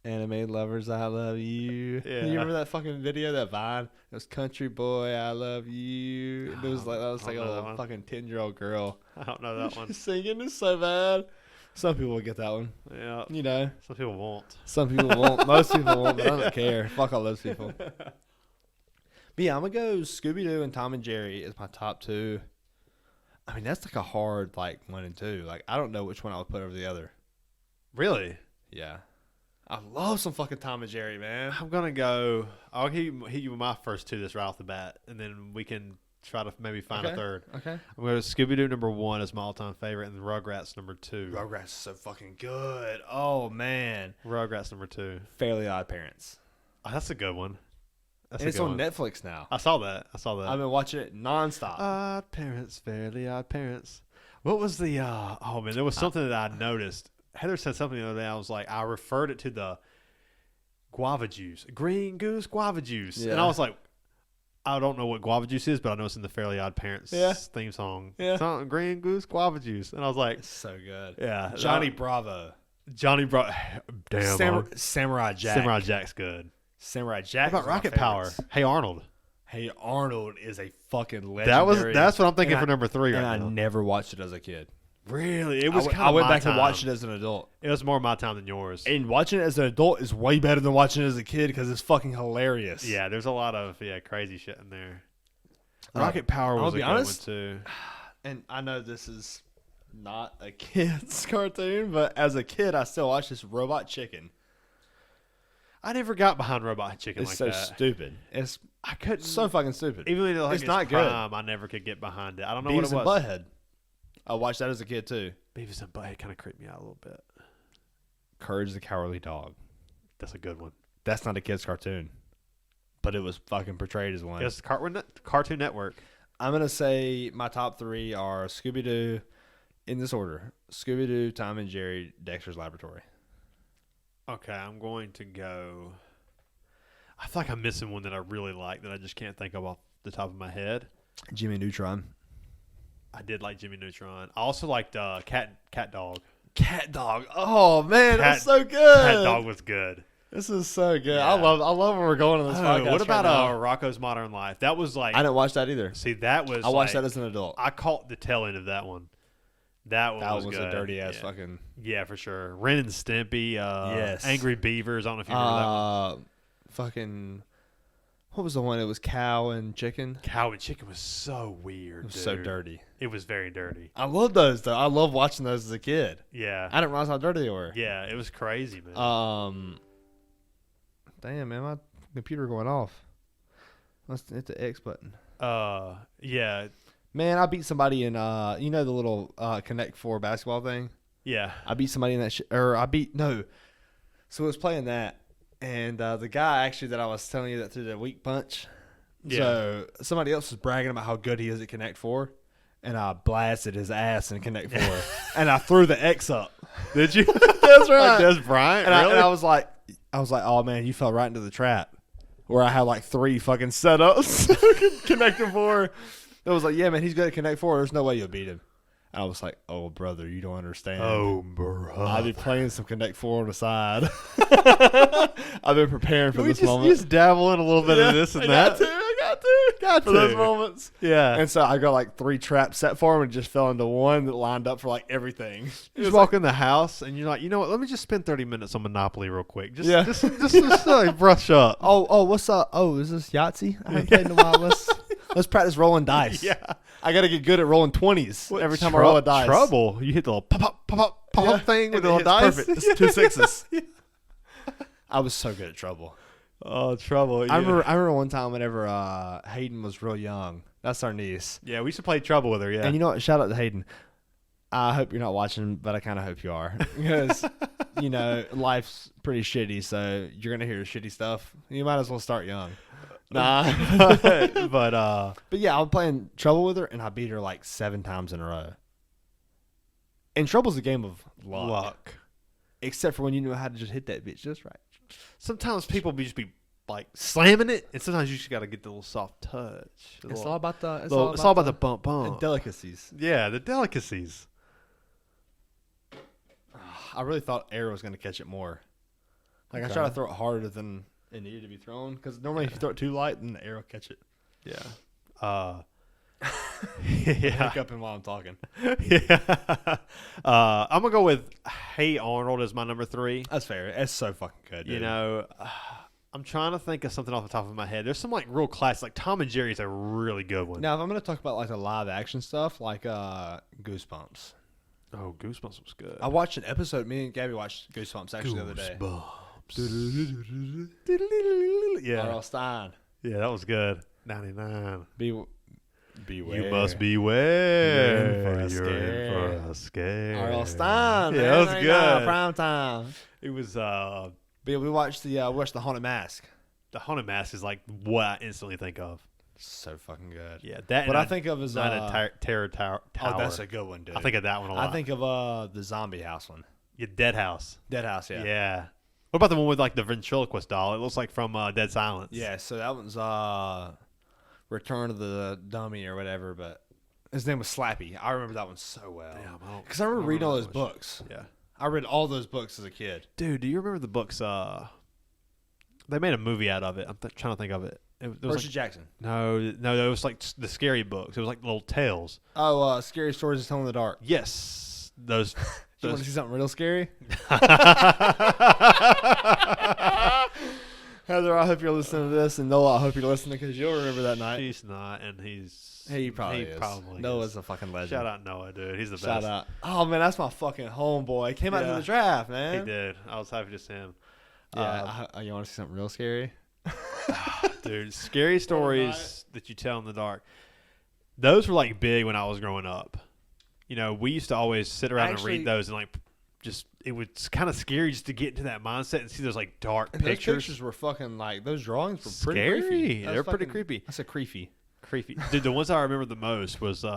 Anime lovers, I love you. Yeah. You remember that fucking video, that Vine? It was Country Boy, I love you. It was like that was I like a don't know that little one. fucking 10-year-old girl I don't know that one. singing. It's so bad. Some people will get that one. Yeah, You know, some people won't. some people won't. Most people won't, but I don't care. Fuck all those people. But yeah, I'm gonna go Scooby Doo and Tom and Jerry is my top 2. I mean, that's like a hard like 1 and 2. Like I don't know which one I would put over the other. Really? Yeah, I love some fucking Tom and Jerry, man. I'm gonna go. I'll hit you with my first 2 that's right off the bat, and then we can try to maybe find a third. Okay. I'm going to Scooby Doo number 1 is my all-time favorite, and Rugrats number 2. Rugrats is so fucking good. Oh man, Rugrats number 2. Fairly Odd Parents. Oh, that's a good one. That's And a it's good on one. Netflix now. I saw that. I've been watching it nonstop. Odd Parents, Fairly Odd Parents. What was the? Oh man, there was something that I noticed. Heather said something the other day. I was like, I referred it to the guava juice, Green Goose guava juice, and Yeah. I was like, I don't know what guava juice is, but I know it's in the Fairly Odd Parents Yeah. theme song. Yeah. Something, Green Goose guava juice, and I was like, It's so good. yeah, Johnny Bravo. Johnny brought. Damn, Samurai Jack. Samurai Jack's good. Samurai Jack. What about is one of my Rocket Power? favorites. Hey Arnold. Hey Arnold is a fucking legendary. That's what I'm thinking And for number 3 And right I now. never watched it as a kid. Really, it was kind of. I went my back time. and watched it as an adult. It was more my time than yours. And watching it as an adult is way better than watching it as a kid because it's fucking hilarious. Yeah, there's a lot of crazy shit in there. Rocket Power I'll was a be good honest, one too. And I know this is not a kid's cartoon, but as a kid, I still watched this Robot Chicken. I never got behind Robot Chicken It's like so that. stupid. It's I couldn't. so fucking stupid. Even in like it's its not good. prime, I never could get behind it. I don't know Beavis what it and was. Butthead. I watched that as a kid too. Beavis and Butthead kind of creeped me out a little bit. Courage the Cowardly Dog. That's a good one. That's not a kid's cartoon, but it was fucking portrayed as one. Yes, Cartoon Network. I'm gonna say my top 3 are Scooby Doo, in this order: Scooby Doo, Tom and Jerry, Dexter's Laboratory. Okay, I'm going to go. I feel like I'm missing one that I really like that I just can't think of off the top of my head. Jimmy Neutron. I did like Jimmy Neutron. I also liked Cat Dog. Cat Dog. Oh man, that's so good. Cat Dog was good. This is so good. Yeah. I love where we're going on this podcast. What about right now. Rocco's Modern Life? That was like I didn't watch that either. See, that was I watched like, that as an adult. I caught the tail end of that one. That one was good. A dirty ass fucking. Yeah, for sure. Ren and Stimpy. Yes. Angry Beavers. I don't know if you remember that one. Fucking. What was the one? It was cow and chicken. Cow and Chicken was so weird. It was dude. so dirty. It was very dirty. I love those though. I love watching those as a kid. Yeah. I didn't realize how dirty they were. Yeah, it was crazy, man. Damn man, my computer going off. Let's hit the X button. Yeah. Man, I beat somebody in you know the little Connect 4 basketball thing? Yeah. I beat somebody in that So I was playing that, and the guy actually that I was telling you that threw the weak punch. Yeah. So somebody else was bragging about how good he is at Connect 4, and I blasted his ass in Connect 4, and I threw the X up. Did you? That's right. Like Des Bryant? And, really? I was like, oh man, you fell right into the trap, where I had like 3 fucking setups Connecting 4. It was like, yeah, man, he's good at Connect 4. There's no way you'll beat him. And I was like, oh, brother, you don't understand. Oh, bro. I've been playing some Connect 4 on the side. I've been preparing for this moment. You just dabble in a little bit of this and that. I got to. For those moments. Yeah. And so I got like 3 traps set for him and just fell into one that lined up for like everything. You just walk in the house and you're like, you know what? Let me just spend 30 minutes on Monopoly real quick. Just like brush up. Oh, what's up? Oh, is this Yahtzee? I haven't played in a while. Let's practice rolling dice. Yeah. I got to get good at rolling 20s every time I roll a dice. Trouble. You hit the little pop thing with the little dice. Perfect. It's 2 6s. Yeah. I was so good at trouble. Oh, trouble. Yeah. I remember one time whenever Hayden was real young. That's our niece. Yeah, we used to play trouble with her, yeah. And you know what? Shout out to Hayden. I hope you're not watching, but I kind of hope you are. Because, life's pretty shitty, so you're going to hear shitty stuff. You might as well start young. Nah. But yeah, I'm playing Trouble with her, and I beat her like 7 times in a row. And Trouble's a game of luck. Except for when you know how to just hit that bitch just right. Sometimes people just be like slamming it, and sometimes you just got to get the little soft touch. It's all about the bump. The delicacies. Yeah, the delicacies. I really thought Air was going to catch it more. Like, I tried to throw it harder than it needed to be thrown, because normally if you throw it too light, then the Air will catch it. Yeah. Hiccuping while I'm talking. Yeah. I'm going to go with Hey Arnold as my number 3. That's fair. It's so fucking good, dude. I'm trying to think of something off the top of my head. There's some like real classics, like Tom and Jerry's a really good one. Now, if I'm going to talk about like the live action stuff, like Goosebumps. Oh, Goosebumps was good. I watched an episode. Me and Gabby watched Goosebumps actually the other day. Yeah. R.L. Stein. Yeah, that was good. 99. Beware. You must beware. You're in for a scare. R.L. Stein. Yeah, that was good. Prime time. It was. But we watched the Haunted Mask. The Haunted Mask is like what I instantly think of. So fucking good. Yeah, that. What I think of is Terror Tower. Oh, that's a good one, dude. I think of that one a lot. I think of the Zombie House one. Yeah, Dead House. Dead House, yeah. Yeah. What about the one with like the ventriloquist doll? It looks like from Dead Silence. Yeah, so that one's Return of the Dummy or whatever, but his name was Slappy. I remember that one so well. Damn, because I remember reading all those books. Yeah. I read all those books as a kid. Dude, do you remember the books? They made a movie out of it. I'm trying to think of it. Percy Jackson. No, it was like the scary books. It was like little tales. Oh, Scary Stories to Tell in the Dark. Yes. Those. You want to see something real scary? Heather, I hope you're listening to this, and Noah, I hope you're listening because you'll remember that night. She's not, and he's... He probably is. Noah's a fucking legend. Shout out Noah, dude. He's the best. Shout out. Oh, man, that's my fucking homeboy. He came out to the draft, man. He did. I was happy to see him. Yeah. You want to see something real scary? Dude, scary stories that you tell in the dark. Those were, like, big when I was growing up. We used to always sit around and read those and, like, it was kind of scary just to get into that mindset and see those, like, dark pictures. Those pictures were fucking, like, those drawings were pretty scary. Creepy. They're pretty creepy. That's a creepy. Dude, the ones I remember the most was, do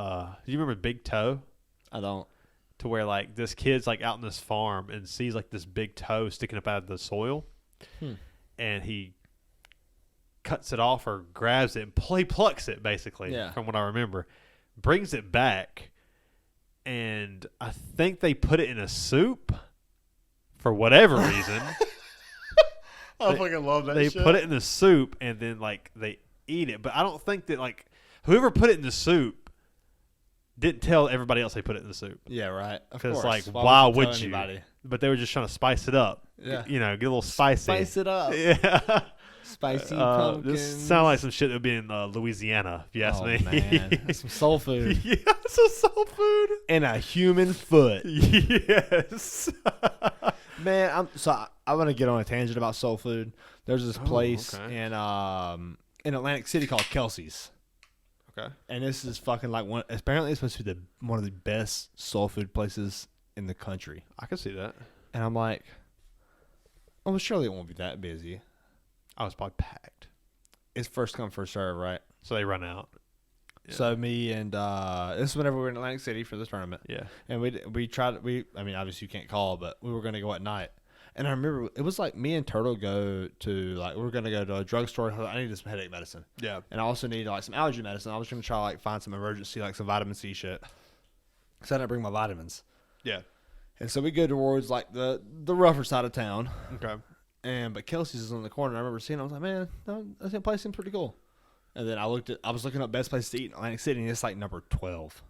you remember Big Toe? I don't. To where, like, this kid's, like, out in this farm and sees, like, this big toe sticking up out of the soil. And he cuts it off or grabs it and plucks it, basically, from what I remember. brings it back, and I think they put it in a soup for whatever reason. I fucking love that They shit. put it in the soup, and then like they eat it. But I don't think that like whoever put it in the soup didn't tell everybody else they put it in the soup. Yeah, right. Of Because course. like, Why why tell would you? anybody? But they were just trying to spice it up. Yeah. You know, get a little spicy. Spice it up. Yeah. Spicy pumpkins. This sounds like some shit that would be in Louisiana, if you ask me. Man. That's some soul food. Yeah, some soul food. And a human foot. Yes. Man, I'm gonna get on a tangent about soul food. There's this place okay. in Atlantic City called Kelsey's. Okay. And this is fucking like one. Apparently, it's supposed to be one of the best soul food places in the country. I can see that. And I'm like, oh, well, surely it won't be that busy. I was probably packed. It's first come, first serve, right? So they run out. Yeah. So me and this is whenever we were in Atlantic City for the tournament. Yeah. And we tried. I mean, obviously you can't call, but we were gonna go at night. And I remember it was like me and Turtle go to we were gonna go to a drugstore. I needed some headache medicine. Yeah. And I also needed like some allergy medicine. I was gonna try like find some emergency like some vitamin C shit. Cause I didn't bring my vitamins. Yeah. And so we go towards like the rougher side of town. Okay. But Kelsey's is on the corner. I remember seeing it. I was like, man, that place seems pretty cool. And then I was looking up best place to eat in Atlantic City, and it's like number 12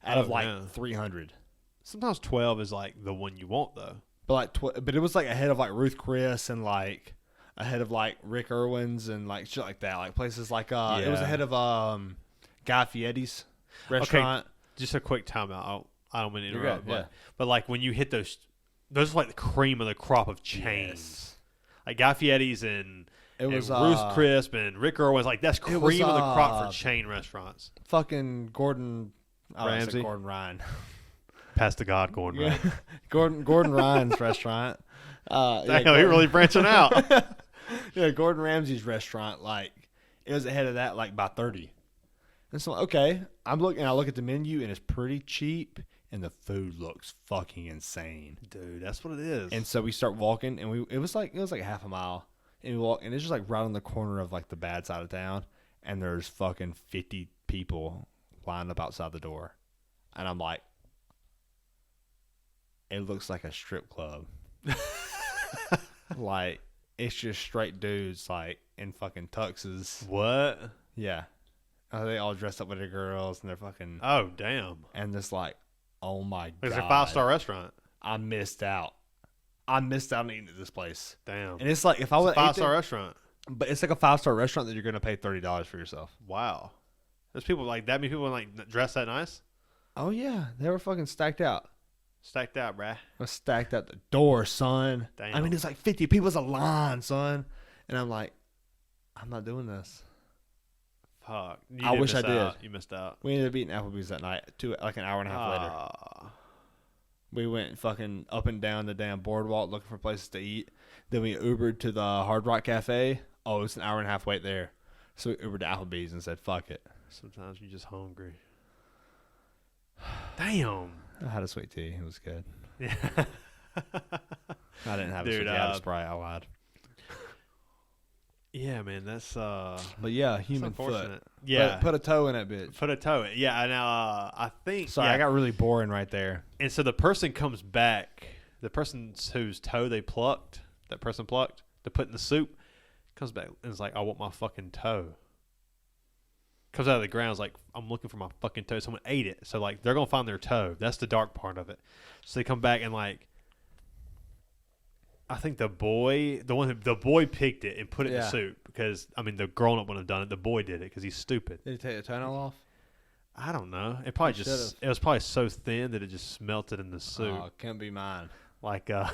out of like 300. Sometimes 12 is like the one you want though. But but it was like ahead of like Ruth Chris and like ahead of like Rick Irwin's and like shit like that. Like places like it was ahead of Guy Fieri's restaurant. Okay, just a quick timeout. I don't mean to You're interrupt, good, yeah. but like when you hit those are like the cream of the crop of chains. Like Guy Fieri's and Ruth Crisp and Rick Irwin's. Like that's cream of the crop for chain restaurants. Fucking Gordon Ramsay? Gordon Ryan. Pass to God, Gordon. Yeah. Right? Gordon Ryan's restaurant. Damn, he really branching out. Yeah, Gordon Ramsay's restaurant, like it was ahead of that like by 30. And so okay, I look at the menu and it's pretty cheap and the food looks fucking insane. Dude, that's what it is. And so we start walking and it was like half a mile. And we walk and it's just like right on the corner of like the bad side of town and there's fucking 50 people lined up outside the door. And I'm like, it looks like a strip club. Like it's just straight dudes like in fucking tuxes. What? Yeah. They all dressed up with their girls and they're fucking Oh, damn. and it's like, oh my god. It's a 5-star restaurant. I missed out on eating at this place. Damn. And it's like if I would 5-star restaurant. but it's like a 5-star restaurant that you're gonna pay $30 for yourself. Wow. There's people like that many people like dress that nice? Oh yeah. They were fucking stacked out. Stacked out, bruh. I was stacked out the door, son. Damn. I mean, it's like 50 people. It's a line, son. And I'm like, I'm not doing this. Fuck. I wish I did. You missed out. We ended up eating Applebee's that night, like an hour and a half later. We went fucking up and down the damn boardwalk looking for places to eat. Then we Ubered to the Hard Rock Cafe. Oh, it's an hour and a half wait there. So we Ubered to Applebee's and said, fuck it. Sometimes you're just hungry. Damn. I had a sweet tea. It was good. Yeah. I didn't have a sweet tea. I had a Sprite. I lied. Yeah, man. That's But yeah, human foot. Yeah. Put a toe in that bitch. Put a toe in. Yeah, and I think Sorry, I got really boring right there. And so the person comes back, the person whose toe they plucked, that person plucked to put in the soup, comes back and is like, I want my fucking toe. Comes out of the ground, is like, I'm looking for my fucking toe. Someone ate it. So like they're gonna find their toe. That's the dark part of it. So they come back and like I think the boy picked it and put it in the soup because I mean the grown up wouldn't have done it. The boy did it because he's stupid. Did he take the toenail off? I don't know. It probably it was probably so thin that it just melted in the soup. Oh, can't be mine. Like I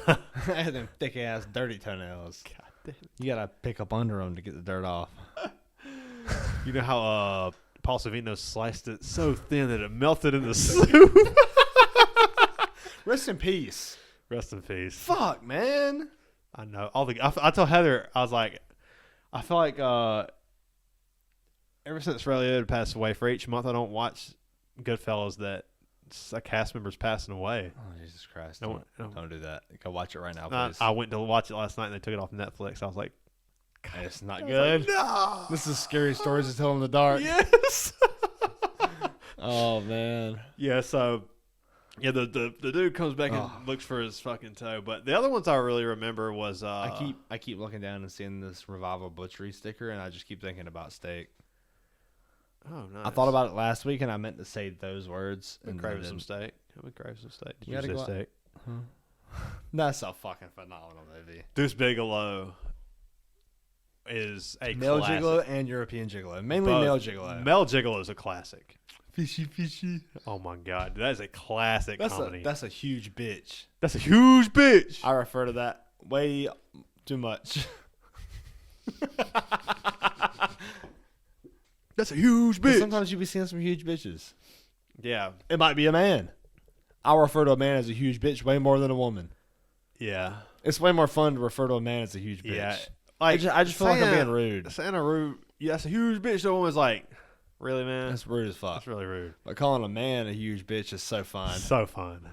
had them thick ass dirty toenails. God damn. You gotta pick up under them to get the dirt off. You know how Paul Savino sliced it so thin that it melted in the soup. Rest in peace. Rest in peace. Fuck, man. I know. I told Heather, I was like, I feel like ever since Ray Liotta passed away, for each month I don't watch Goodfellas that a cast member's passing away. Oh, Jesus Christ. No. Don't do that. Go watch it right now, please. I went to watch it last night and they took it off Netflix. I was like, it's not good. Like, no. This is scary stories to tell in the dark. Yes. Oh man. Yeah, so yeah, the dude comes back and looks for his fucking toe. But the other ones I really remember was I keep looking down and seeing this Revival Butchery sticker, and I just keep thinking about steak. Oh, nice. I thought about it last week, and I meant to say those words. And crave some steak. We crave some steak. Did You you gotta say go steak? That's a fucking phenomenal movie. Deuce Bigelow is a Male classic. gigolo and European gigolo. Mainly Both. male gigolo. Male Gigolo is a classic. Fishy. Oh my god, that is a classic comedy. That's a huge bitch. That's a huge bitch. I refer to that way too much. That's a huge But bitch. sometimes you be seeing some huge bitches. Yeah, It might be a man. I refer to a man as a huge bitch way more than a woman. yeah, It's way more fun to refer to a man as a huge bitch. yeah. I just feel like I'm being rude. Saying a rude, yeah, that's a huge bitch. The woman's like, really, man? That's rude as fuck. That's really rude. But calling a man a huge bitch is so fun. So fun.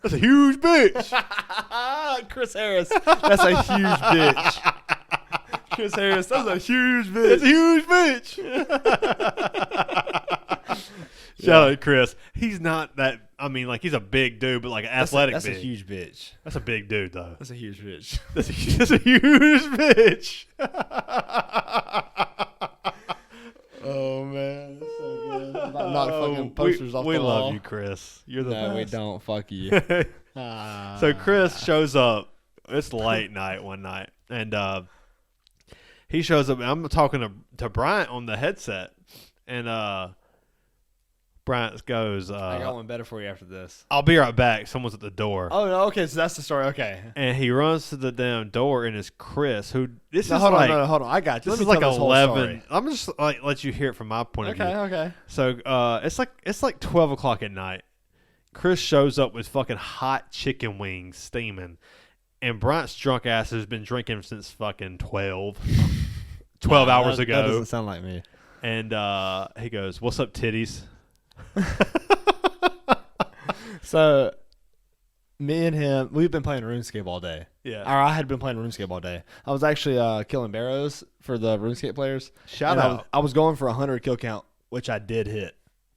That's a huge bitch. Chris Harris, that's a huge bitch. Chris Harris, that's a huge bitch. It's a huge bitch. Shout out Chris. He's not that. I mean, like he's a big dude, but like an athletic. That's big. a huge bitch. That's a big dude, though. That's a huge bitch. That's a huge bitch. Oh man, that's so good. Not fucking posters off we the wall. We love you, Chris. You're the best. No, we don't. Fuck you. So Chris shows up. It's late night one night, and he shows up. And I'm talking to Bryant on the headset, and Bryant goes, I got one better for you after this. I'll be right back. Someone's at the door. Oh no, okay, so that's the story. Okay. And he runs to the damn door, and it's Chris. Who this No, is hold like? on, hold on. I got you. This Let is me like tell this whole 11. story. I'm just like let you hear it from my point of view. Okay. So it's like 12 o'clock at night. Chris shows up with fucking hot chicken wings steaming, and Bryant's drunk ass has been drinking since fucking 12 hours ago. That doesn't sound like me. And he goes, "What's up, titties?" So, me and him, we've been playing RuneScape all day. Yeah. Or I had been playing RuneScape all day. I was actually killing barrows for the RuneScape players. Shout And out. I was going for 100 kill count, which I did hit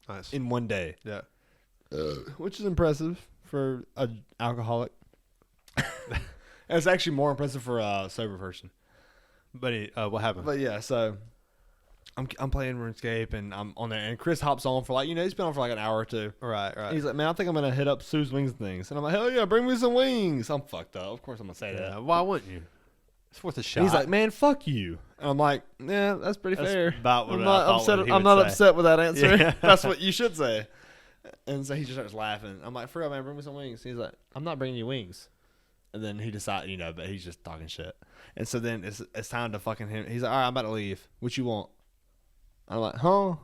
Nice. in one day. Yeah. Which is impressive for an alcoholic. And it's actually more impressive for a sober person. But what happened? But yeah, so I'm playing RuneScape and I'm on there, and Chris hops on for like, he's been on for like an hour or two. Right. And he's like, man, I think I'm gonna hit up Sue's Wings and Things, and I'm like, hell yeah, bring me some wings. I'm fucked up. Of course I'm gonna say Yeah. that. Why wouldn't you? It's worth a shot. He's like, man, fuck you. And I'm like, yeah, that's pretty That's fair. about what I'm I not thought upset. what he I'm would not say. upset with that answer. Yeah. That's what you should say. And so he just starts laughing. I'm like, for real, man, bring me some wings. He's like, I'm not bringing you wings. And then he decided, but he's just talking shit. And so then it's time to fucking him. He's like, all right, I'm about to leave. What you want? I'm like, huh?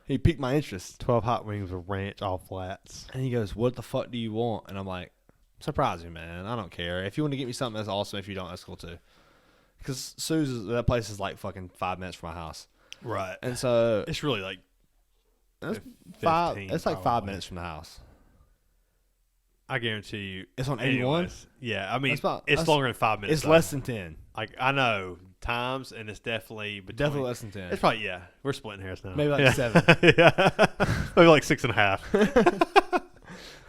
He piqued my interest. 12 hot wings with ranch, all flats. And he goes, what the fuck do you want? And I'm like, surprise you, man. I don't care. If you want to get me something, that's awesome. If you don't, that's cool too. Because that place is like fucking 5 minutes from my house. Right. And so It's really like it's 15 It's like 5 probably. minutes from the house. I guarantee you. It's on 81? Anyways, yeah, I mean, That's it's longer than 5 minutes. It's though. less than 10. Like, I know times, and it's definitely between. Definitely less than 10. It's probably, yeah. We're splitting hairs now. Maybe like yeah. 7. Yeah. Maybe like 6.5.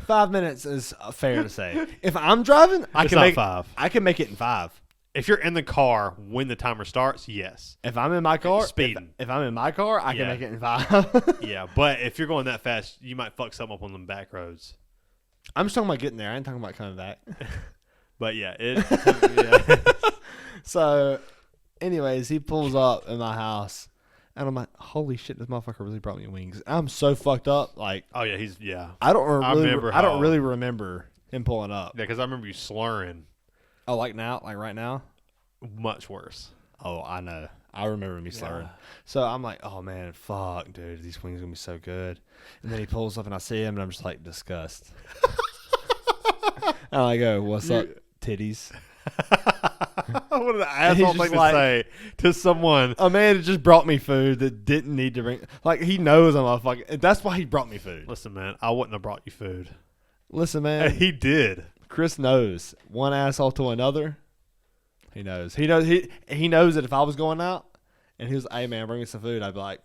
5 minutes is fair to say. If I'm driving, I It's can not make 5. I can make it in 5. If you're in the car when the timer starts, yes. If I'm in my car, Speeding. If I'm in my car, I can Yeah. make it in 5. Yeah, but if you're going that fast, you might fuck something up on them back roads. I'm just talking about getting there. I ain't talking about coming back. But yeah, yeah. So, anyways, he pulls up in my house, and I'm like, "Holy shit, this motherfucker really brought me wings." I'm so fucked up. Like, Oh yeah, he's yeah. I don't really, remember I don't how- really remember him pulling up. Yeah, because I remember you slurring. Oh, like now, like right now. Much worse. Oh, I know. I remember me slurring. Yeah. So I'm like, "Oh man, fuck, dude, these wings are gonna be so good." And then he pulls up, and I see him, and I'm just like, disgust. And I go, "What's up, titties?" What an he's asshole just thing to like- say to someone. A man that just brought me food that didn't need to bring. Like, he knows I'm a fucking. That's why he brought me food. Listen, man, I wouldn't have brought you food. Listen, And man. he did. Chris knows one asshole to another. He knows. He knows. He knows that if I was going out and he was, "Hey man, bring me some food," I'd be like,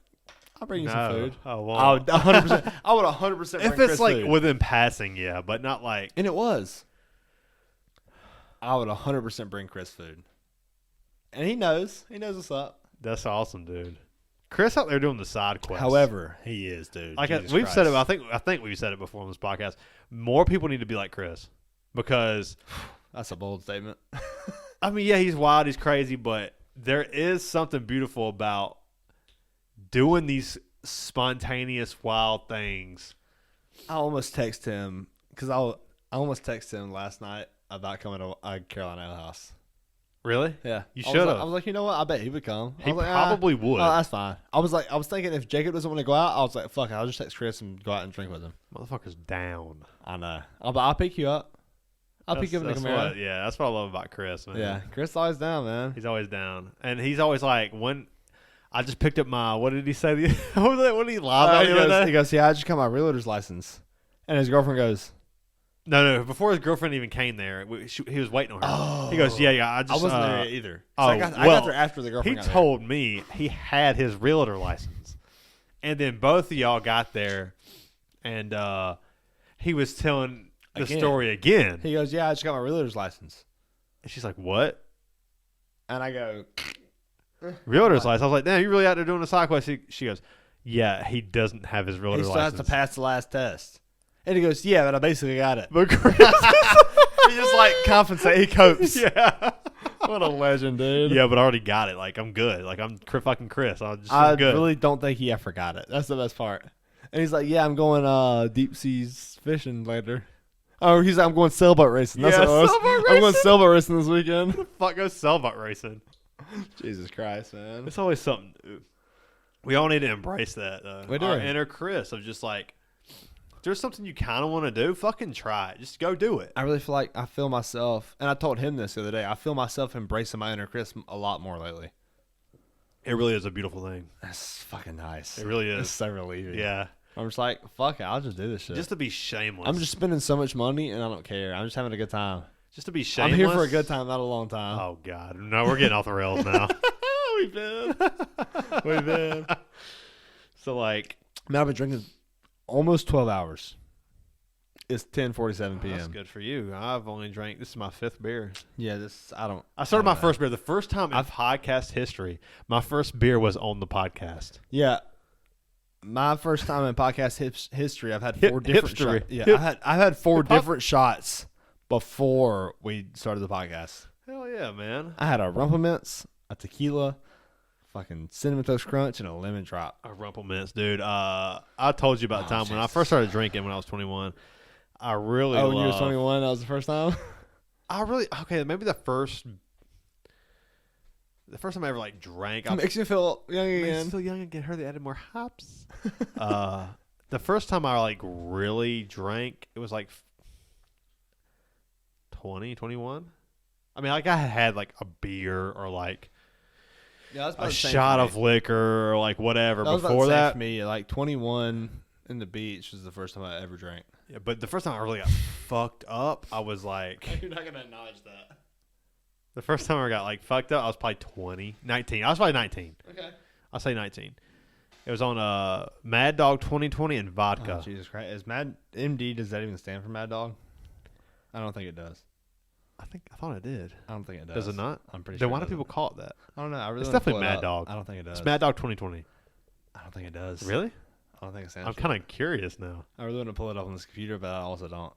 I'll bring you some food. I I won't. would 100%. I would 100% bring If Chris it's like food. within passing, yeah, but not like. And it was. I would 100% bring Chris food. And he knows. He knows what's up. That's awesome, dude. Chris out there doing the side quests. However, he is, dude. Like Jesus we've Christ. said it. I think we've said it before on this podcast. More people need to be like Chris because That's a bold statement. I mean, yeah, he's wild, he's crazy, but there is something beautiful about doing these spontaneous, wild things. I almost text him because I almost texted him last night about coming to Carolina Ale House. Really? Yeah, You I was should like- have. I was like, you know what? I bet he would come. I He was like, probably would. Oh, that's fine. I was thinking if Jacob doesn't want to go out, I was like, fuck it, I'll just text Chris and go out and drink with him. Motherfucker's down. I know. I'll pick you up. I'll pick you up in the That's Camaro. what, yeah, that's what I love about Chris, man. Yeah, Chris always down, man. He's always down. And he's always like, when I just picked up my, what did he say? What did he lie about the other day? He goes, yeah, I just got my realtor's license. And his girlfriend goes, No, before his girlfriend even came there, he was waiting on her. He goes, yeah, I just. I wasn't there either. So Oh, I got there after the He girlfriend got there. told me he had his realtor license. And then both of y'all got there, and he was telling the story again. He goes, yeah, I just got my realtor's license. And she's like, what? And I go, Realtor's license? I was like, damn, you really out there doing a side quest? She goes, yeah, he doesn't have his he realtor still has license. to pass the last test. And he goes, yeah, but I basically got it. But Chris, He just like compensate. He copes. yeah. What a legend, dude. Yeah, but I already got it. Like, I'm good. Like, I'm fucking Chris. I'm I good. really don't think he ever got it. That's the best part. And he's like, yeah, I'm going deep seas fishing later. Oh, he's like, I'm going sailboat racing. That's Yeah, what it was. sailboat I'm going racing? sailboat racing this weekend. Fuck, go sailboat racing. Jesus Christ, man. It's always something new. We all need to embrace that, though. We do. Our inner Chris of just like, if there's something you kind of want to do, fucking try it. Just go do it. I really feel like I feel myself, and I told him this the other day, I feel myself embracing my inner Chris a lot more lately. It really is a beautiful thing. That's fucking nice. It really It's is. so relieving. Yeah. I'm just like, fuck it, I'll just do this shit. Just to be shameless. I'm just spending so much money, and I don't care. I'm just having a good time. Just to be shameless. I'm here for a good time, not a long time. Oh, God. No, we're getting off the rails now. We've been. We've been. So, like. Man, I've been drinking almost 12 hours. It's 10:47 p.m. That's good for you. I've only drank, this is my 5th beer. Yeah, I started don't my know. first beer. The first time in podcast history, my first beer was on the podcast. Yeah. My first time in podcast history, I've had Hip- 4 different hipstery. shots. Yeah, Hip- I've had 4 hip-hop. different shots before we started the podcast. Hell yeah, man. I had a Rumple Mints, a tequila, fucking Cinnamon Toast Crunch, and a lemon drop. A Rumple Mints, dude. I told you about the time when I Jesus. first started drinking when I was 21. I really When you were love- 21, that was the first time? maybe the first time I ever like drank. It makes you feel young I'm again. still young again. Heard they added more hops. The first time I like really drank, it was like 20, 21. I mean, like I had like a beer or like Yeah, a shot of liquor or like whatever before that. For me, like 21 in the beach was the first time I ever drank. Yeah, but the first time I really got fucked up, I was like, You're not going to acknowledge that. the first time I got like fucked up, I was probably 19. I was probably 19. Okay. I'll say 19. It was on Mad Dog 2020 and vodka. Oh, Jesus Christ. Is Mad MD, does that even stand for Mad Dog? I don't think it does. I thought it did. I don't think it does. Does it not? I'm pretty Then sure. why it do people doesn't. call it that? I don't know. I really It's wanna definitely pull it Mad up. Dog. I don't think it does. It's Mad Dog 2020. I don't think it does. Really? I don't think it stands I'm for kind of curious now. I really want to pull it up on this computer, but I also don't.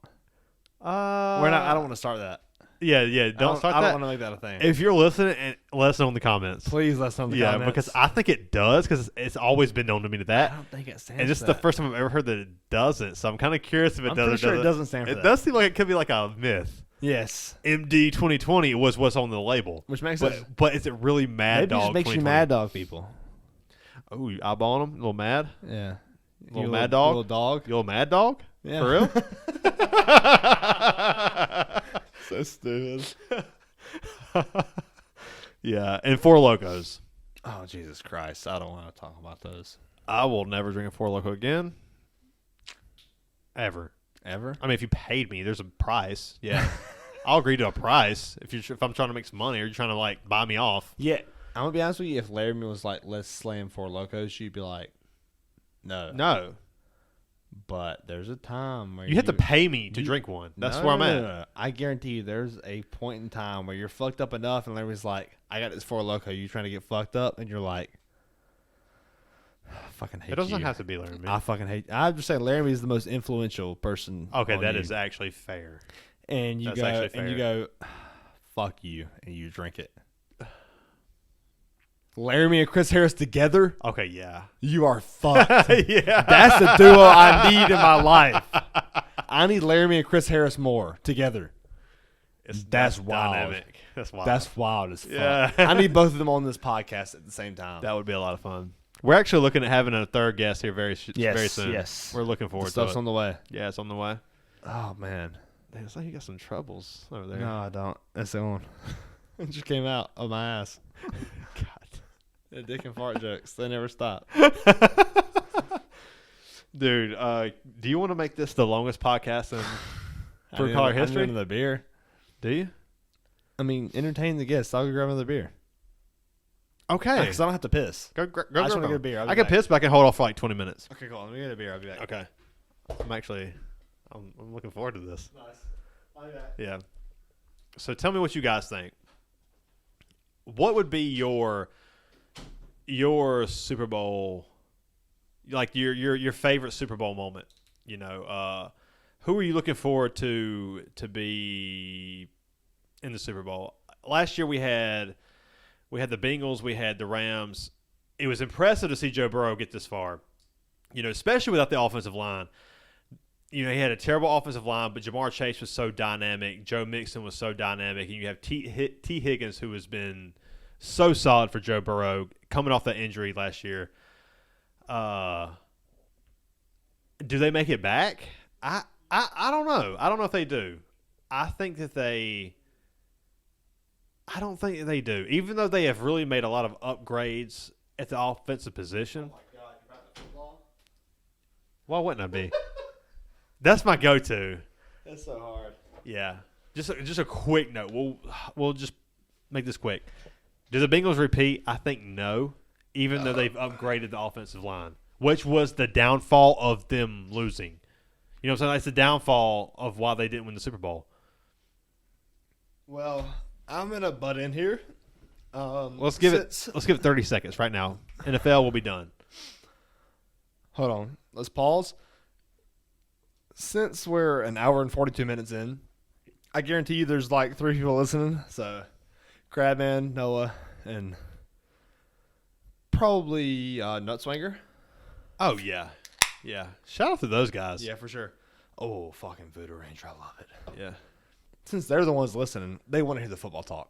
I I don't want to start that. Yeah. Don't start I that. don't want to make that a thing. If you're listening, and let us know in the comments. Please let us know in the Yeah, comments. because I think it does. Because it's always been known to me to I that. don't think it stands And this for is the that. first time I've ever heard that it doesn't. So I'm kind of curious if it I'm does pretty or sure doesn't. it doesn't stand for It that. does seem like it could be like a myth. Yes. MD 2020 was what's on the label. Which makes sense. But is it really Mad Maybe it Dog just makes you 2020? Mad Dog people. Oh, you eyeballing them? A little mad? Yeah. Little Mad Dog? Little dog. You little Mad Dog? Yeah. For real? So stupid. Yeah, and Four Locos. Oh, Jesus Christ. I don't want to talk about those. I will never drink a Four Loco again. Ever. Ever? I mean, if you paid me, there's a price. Yeah. I'll agree to a price if I'm trying to make some money or you're trying to, like, buy me off. Yeah. I'm going to be honest with you. If Laramie was like, let's slam Four Locos, you'd be like, No. No. But there's a time where You have to pay me to drink one. That's where I'm at. No. I guarantee you there's a point in time where you're fucked up enough and Larry's like, I got this Four Loko. You trying to get fucked up? And you're like, I fucking hate you. It doesn't have to be Laramie. I fucking hate I'm just saying Laramie is the most influential person. Okay, that you. is actually fair. And you That's go actually fair. and you go, fuck you, and you drink it. Laramie and Chris Harris together, Okay, yeah. you are fucked. Yeah. That's the duo I need in my life. I need Laramie and Chris Harris more together. That's wild. Dynamic. That's wild. That's wild as fuck. Yeah. I need both of them on this podcast at the same time. That would be a lot of fun. We're actually looking at having a third guest here very soon. Yes. We're looking The forward to stuff's it. on the way. Yeah, it's on the way. Oh man. Damn, it's like you got some troubles over there. No, I don't. It's on. It just came out of my ass. God. The dick and fart jokes. They never stop. Dude, do you want to make this the longest podcast in Brew Collar history? Another beer. Do you? I mean, entertain the guests. I'll go grab another beer. Okay. Because I don't have to piss. Go I just grab want to one. get a beer. I'll be I can back. piss, but I can hold off for like 20 minutes. Okay, cool. Let me get a beer. I'll be back. Okay. I'm looking forward to this. Nice. I'll be back. Yeah. So tell me what you guys think. What would be your Super Bowl, like your favorite Super Bowl moment? You know, who are you looking forward to be in the Super Bowl? Last year we had the Bengals, we had the Rams. It was impressive to see Joe Burrow get this far. You know, especially without the offensive line. You know, he had a terrible offensive line, but Jamar Chase was so dynamic. Joe Mixon was so dynamic. And you have T. Higgins, who has been so solid for Joe Burrow, coming off that injury last year. Do they make it back? I don't know. I don't know if they do. I don't think they do. Even though they have really made a lot of upgrades at the offensive position. Oh my God, you brought the football? Why wouldn't I be? That's my go-to. That's so hard. Yeah. Just a quick note. We'll just make this quick. Do the Bengals repeat? I think no, even though they've upgraded the offensive line, which was the downfall of them losing. You know what I'm saying? That's the downfall of why they didn't win the Super Bowl. Well, I'm going to butt in here. Let's give it 30 seconds right now. NFL will be done. Hold on. Let's pause. Since we're an hour and 42 minutes in, I guarantee you there's like 3 people listening. So, Crabman, Noah, and probably Nutswanger. Oh, yeah. Yeah. Shout out to those guys. Yeah, for sure. Oh, fucking Voodoo Ranger. I love it. Yeah. Since they're the ones listening, they want to hear the football talk.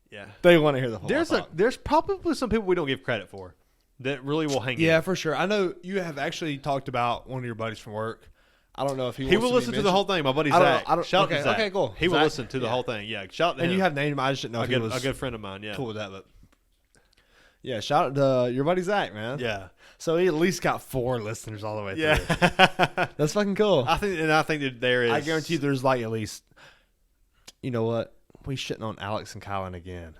Yeah. They want to hear the football talk. There's probably some people we don't give credit for that really will hang in. Yeah, for sure. I know you have actually talked about one of your buddies from work. I don't know if he He wants will to be listen to the whole thing. My buddy I don't know. Zach. I don't- Shout out okay, to Zach. okay, cool. He will Zach, listen to the yeah. whole thing. Yeah. Shout out to And him. you have named him. I just didn't know if he was a good friend of mine. Yeah. cool with that. But yeah, shout out to your buddy Zach, man. Yeah. So he at least got 4 listeners all the way through. Yeah. That's fucking cool. I think that there is. I guarantee there's like at least, you know what? We shitting on Alex and Kylan again.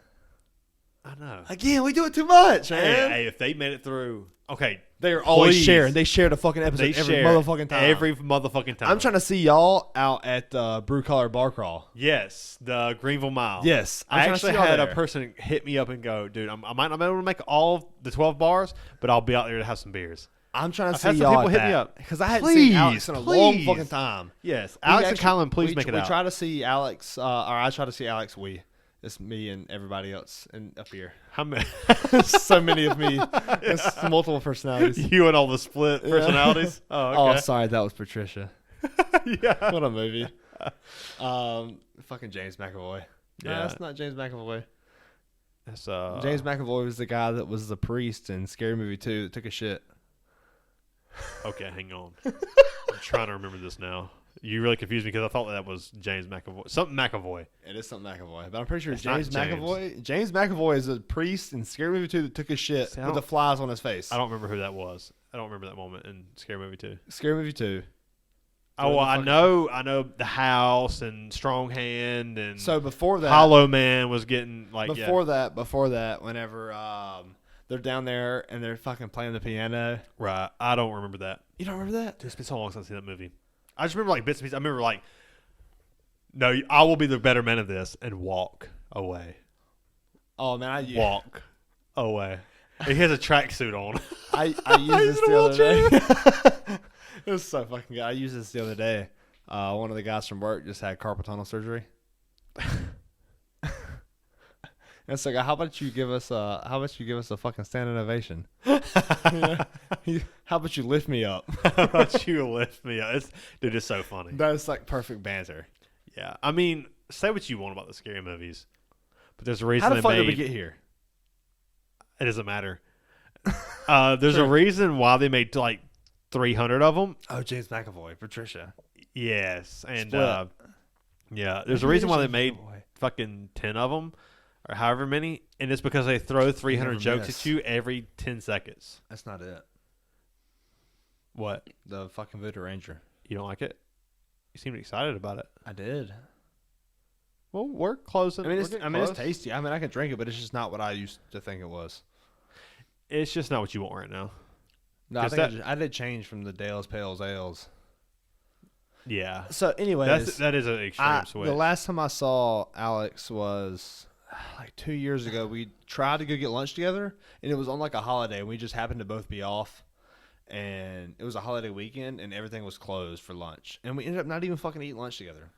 I know. Again, we do it too much, Hey, man. hey, if they made it through, okay. They're always Please. sharing. They share the fucking episode They every share motherfucking time. Every motherfucking time. I'm trying to see y'all out at Brew Collar Bar Crawl. Yes, the Greenville Mile. Yes, I I'm trying to actually see y'all had a there. person hit me up and go, dude, I might not be able to make all the 12 bars, but I'll be out there to have some beers. I'm trying to I've had see some y'all people at hit me that. up. Because I hadn't Please, seen Alex in a long please. fucking time. Yes, We Alex actually- and Kylan, please we, make it we out. try to see Alex, or I try to see Alex. It's me and everybody else up here. How many? So many of me. It's multiple personalities. You and all the split personalities. Oh, Oh, okay. sorry, that was Patricia. Yeah. What a movie. Fucking James McAvoy. No, Yeah. that's not James McAvoy. That's, James McAvoy was the guy that was the priest in Scary Movie 2 that took a shit. Okay, hang on. I'm trying to remember this now. You really confused me because I thought that was James McAvoy. Something McAvoy. It is something McAvoy, but I'm pretty sure It's not James James. McAvoy. James McAvoy is a priest in Scary Movie 2 that took a shit See, I with the don't- flies on his face. I don't remember who that was. I don't remember that moment in Scary Movie 2. Scary Movie 2. Oh, well, I fucking- know the house and Strong Hand and So before that, Hollow Man was getting like before that, whenever They're down there and they're fucking playing the piano. Right. I don't remember that. You don't remember that? It's been so long since I've seen that movie. I just remember like bits and pieces. I remember like, no, I will be the better man of this and walk away. Oh man, Walk away. He has a tracksuit on. I used this the other day. It was so fucking good. I used this the other day. One of the guys from work just had carpal tunnel surgery. And it's like, how about you give us a fucking standing ovation? How about you lift me up? How about you lift me up? Dude, it's so funny. That's like perfect banter. Yeah. I mean, say what you want about the scary movies, but there's a reason How the fuck did we get here? It doesn't matter. There's a reason why they made like 300 of them. Oh, James McAvoy, Patricia. Yes, and yeah, there's a reason why they made fucking 10 of them, or however many, and it's because they throw 300 jokes at you every 10 seconds. That's not it. What? The fucking Voodoo Ranger. You don't like it? You seemed excited about it. I did. Well, we're closing. I mean, it's tasty. I mean, I can drink it, but it's just not what I used to think it was. It's just not what you want right now. No, I think I did change from the Dale's Pales Ales. Yeah. So, anyways, that is an extreme switch. The last time I saw Alex was like 2 years ago. We tried to go get lunch together, and it was on like a holiday, and we just happened to both be off. And it was a holiday weekend, and everything was closed for lunch. And we ended up not even fucking eating lunch together.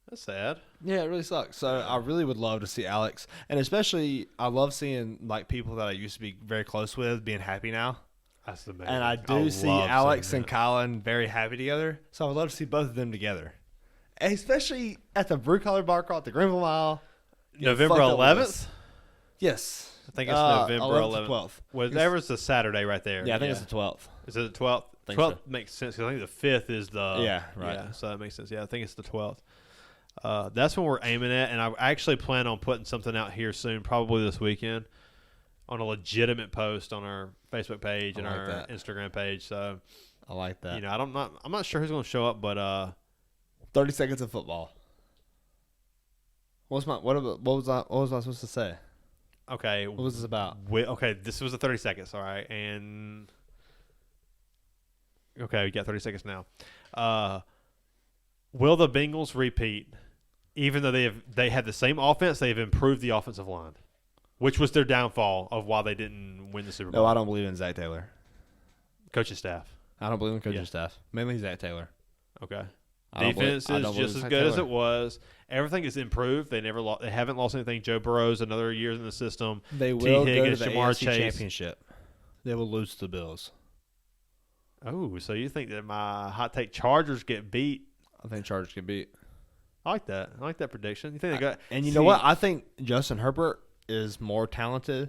That's sad. Yeah, it really sucks. So I really would love to see Alex, and especially I love seeing like people that I used to be very close with being happy now. That's amazing. And I do see Alex and Colin very happy together. So I would love to see both of them together, and especially at the Brew Collar Bar Crawl at the Greenville Mile. November 11th. Yes, I think it's November 11th. 12th. Whatever's the Saturday right there. Yeah, I think it's the 12th. Is it the 12th? 12th makes sense because I think the 5th is the right. Yeah, so that makes sense. Yeah, I think it's the 12th. That's when we're aiming at, and I actually plan on putting something out here soon, probably this weekend, on a legitimate post on our Facebook page and our Instagram page. So I like that. You know, I'm not sure who's going to show up, but 30 seconds of football. What was I supposed to say? Okay, what was this about? Okay, this was the 30 seconds. All right, and okay, we got 30 seconds now. Will the Bengals repeat? Even though they have the same offense, they've improved the offensive line, which was their downfall of why they didn't win the Super Bowl. No, I don't believe in Zach Taylor. Coaching staff. I don't believe in coaching staff. Mainly Zach Taylor. Okay. Defense is just as good as it was. Everything is improved. They haven't lost anything. Joe Burrow's another year in the system. They will go to the AFC Championship. They will lose to the Bills. Oh, so you think that my hot take Chargers get beat? I think Chargers get beat. I like that. I like that prediction. You think they got? And you know what? I think Justin Herbert is more talented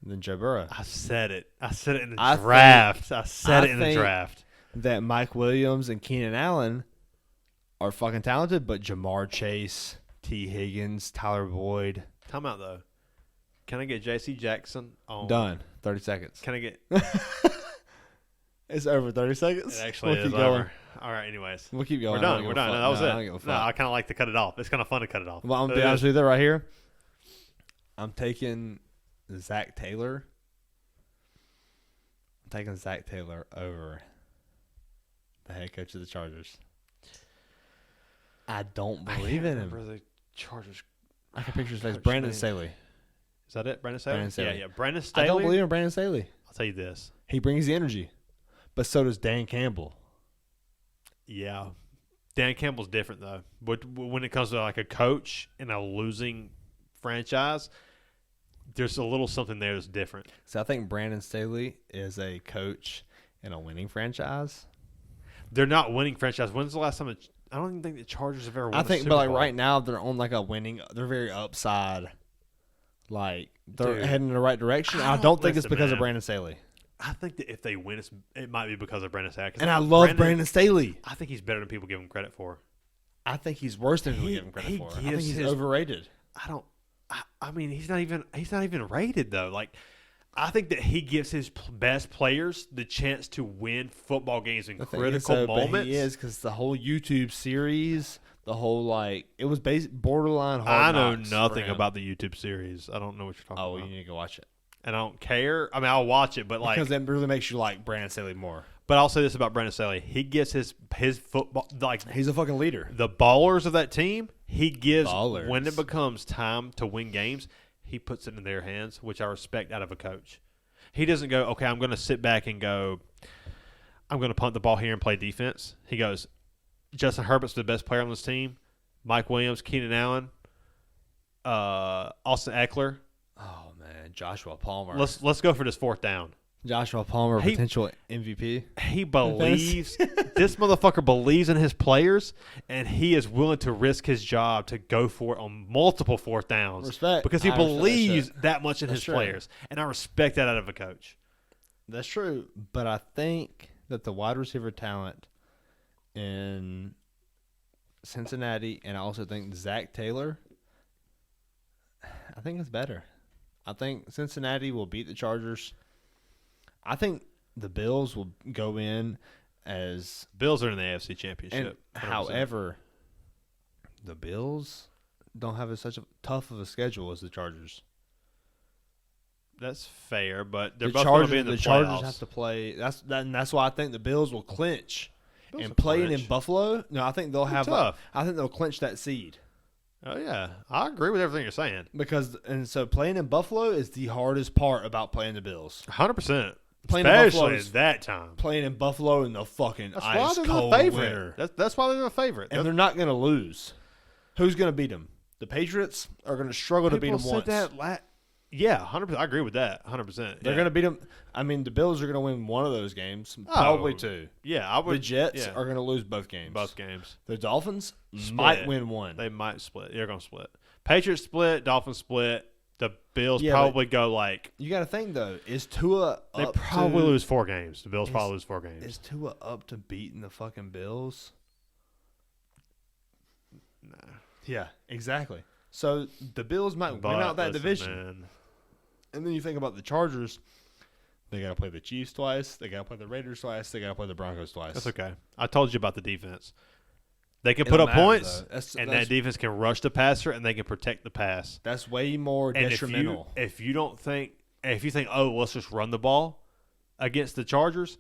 than Joe Burrow. I said it. I said it in the draft. I said it in the draft. That Mike Williams and Keenan Allen are fucking talented, but Jamar Chase, T. Higgins, Tyler Boyd. Time out though. Can I get J.C. Jackson on? Done. 30 seconds. Can I get? It's over 30 seconds. It actually is over. All right. Anyways, we'll keep going. We're done. No, that was it. No, I kind of like to cut it off. It's kind of fun to cut it off. Well, I'm going to be honest with you right here. I'm taking Zach Taylor. I'm taking Zach Taylor over the head coach of the Chargers. I don't believe in him. The Chargers. I can picture his face. Brandon Staley. Is that it? Brandon Staley? Brandon Staley. Yeah. Brandon Staley. I don't believe in Brandon Staley. I'll tell you this. He brings the energy. But so does Dan Campbell. Yeah. Dan Campbell's different, though. But when it comes to like a coach in a losing franchise, there's a little something there that's different. So I think Brandon Staley is a coach in a winning franchise. They're not winning franchise. When's the last time? I don't even think the Chargers have ever won. I think, but like right now, they're on like a winning. They're very upside. Like they're heading in the right direction. I don't think it's because of Brandon Staley. I think that if they win, it might be because of Brandon Staley. And I love Brandon Staley. I think he's better than people give him credit for. I think he's worse than people give him credit for. I think he's overrated. I mean, he's not even rated though. Like, I think that he gives his best players the chance to win football games in critical moments. But he is, because the whole YouTube series, the whole it was borderline hard I know knocks nothing about the YouTube series. I don't know what you're talking about. Oh, you need to go watch it. and I don't care. I mean, I'll watch it, but like because that really makes you like Brandon Staley more. But I'll say this about Brandon Staley: he gets his football like He's a fucking leader. the ballers of that team. He gives Ballers. when it becomes time to win games. He puts it in their hands, which I respect out of a coach. He doesn't go, okay, I'm going to sit back and go, I'm going to punt the ball here and play defense. He goes, Justin Herbert's the best player on this team. Mike Williams, Keenan Allen, Austin Eckler. Oh man, Joshua Palmer. Let's go for this fourth down. Joshua Palmer, potential MVP. He believes this motherfucker believes in his players, and he is willing to risk his job to go for it on multiple fourth downs. Respect. Because he believes that much in That's his true. players, and I respect that out of a coach. That's true, but I think that the wide receiver talent in Cincinnati, and I also think Zach Taylor, I think it's better. I think Cincinnati will beat the Chargers. I think the Bills will go in as Bills are in the AFC Championship. and however, the Bills don't have such a tough of a schedule as the Chargers. That's fair, but they're The both going to Chargers, be in the the playoffs. Chargers have to play. That's why I think the Bills will clinch. Bills And will playing clinch. in Buffalo, no, I think they'll have. tough. I think they'll clinch that seed Oh yeah, I agree with everything you're saying. so playing in Buffalo is the hardest part about playing the Bills. 100%. Playing in Especially Buffalo at is- that time. Playing in Buffalo in the fucking That's why ice they're cold the favorite. winter, That's why they're the favorite. and they're not going to lose. Who's going to beat them? The Patriots are going to struggle to beat them once. Yeah, 100%. I agree with that. 100%. They're going to beat them. I mean, the Bills are going to win one of those games, probably two. Yeah, I would. The Jets yeah, are going to lose both games. both games. The Dolphins Split. might win one. They might split. They're going to split. Patriots split. Dolphins split. The Bills Yeah, probably go like. You got to think though, is Tua They up probably to, lose 4 games. The Bills probably lose 4 games. Is Tua up to beating the fucking Bills? No. Yeah, exactly. So the Bills might win out that division. Man. And then you think about the Chargers. They got to play the Chiefs twice. They got to play the Raiders twice. They got to play the Broncos twice. That's okay. I told you about the defense. They can It put don't up matter, points, though. and That's- that defense can rush the passer, and they can protect the pass. That's way more And detrimental. if you think, oh, let's just run the ball against the Chargers,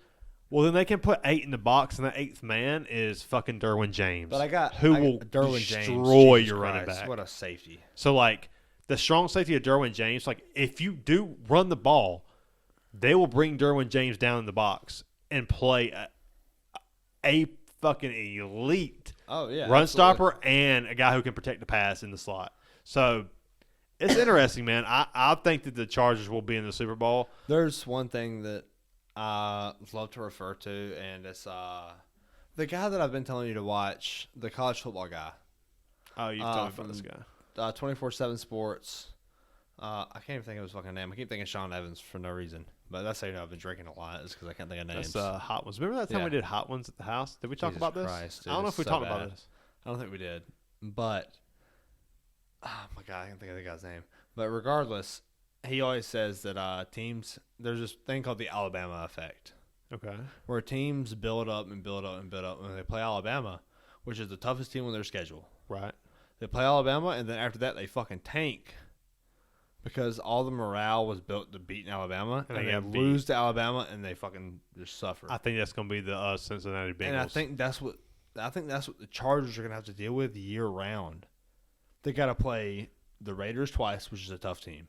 well, then they can put 8 in the box, and that 8th man is fucking Derwin James. But who will Derwin James, destroy Jesus your running Christ, back. What a safety. So, like, the strong safety of Derwin James, like, if you do run the ball, they will bring Derwin James down in the box and play a fucking elite Oh yeah, run absolutely. stopper and a guy who can protect the pass in the slot. So it's interesting, man. I think that the Chargers will be in the Super Bowl. There's one thing that I love to refer to, and it's the guy that I've been telling you to watch, the college football guy. Oh, you've told me from about this guy. 24/7 Sports. I can't even think of his fucking name. I keep thinking Sean Evans for no reason. But that's how you know I've been drinking a lot, is because I can't think of names. That's Hot Ones. Remember that time Yeah. we did Hot Ones at the house? Did we talk Jesus about this? Christ, I don't know it's if we so talked bad. about this. I don't think we did. But, oh my God, I can't think of the guy's name. But regardless, he always says that teams, there's this thing called the Alabama effect, Okay. where teams build up and build up and build up when they play Alabama, which is the toughest team on their schedule. Right. They play Alabama, and then after that, they fucking tank because all the morale was built to beat Alabama, And and they they got beat. lose to Alabama, and they fucking just suffer. I think that's going to be the Cincinnati Bengals. And I think that's what the Chargers are going to have to deal with year round. They got to play the Raiders twice, which is a tough team.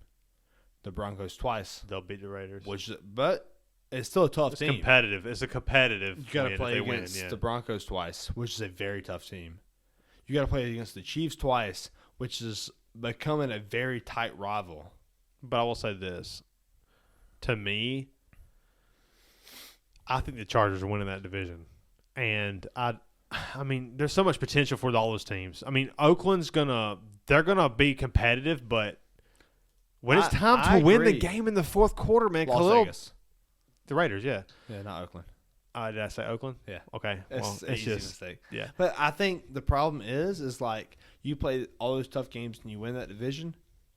The Broncos twice, they'll beat the Raiders. but it's still a tough It's team. competitive. It's a competitive. You got win to if play they win, against yeah. the Broncos twice, which is a very tough team. You got to play against the Chiefs twice, which is becoming a very tight rival. But I will say this. To me, I think the Chargers are winning that division. And I mean, there's so much potential for all those teams. I mean, Oakland's they're gonna be competitive, but when it's time I to win the agree. game in the fourth quarter, man, Las Khalil, Vegas. the Raiders, yeah. Yeah, not Oakland. Did I say Oakland? Yeah. Okay. It's Well, an it's easy just mistake. yeah. But I think the problem is like you play all those tough games and you win that division,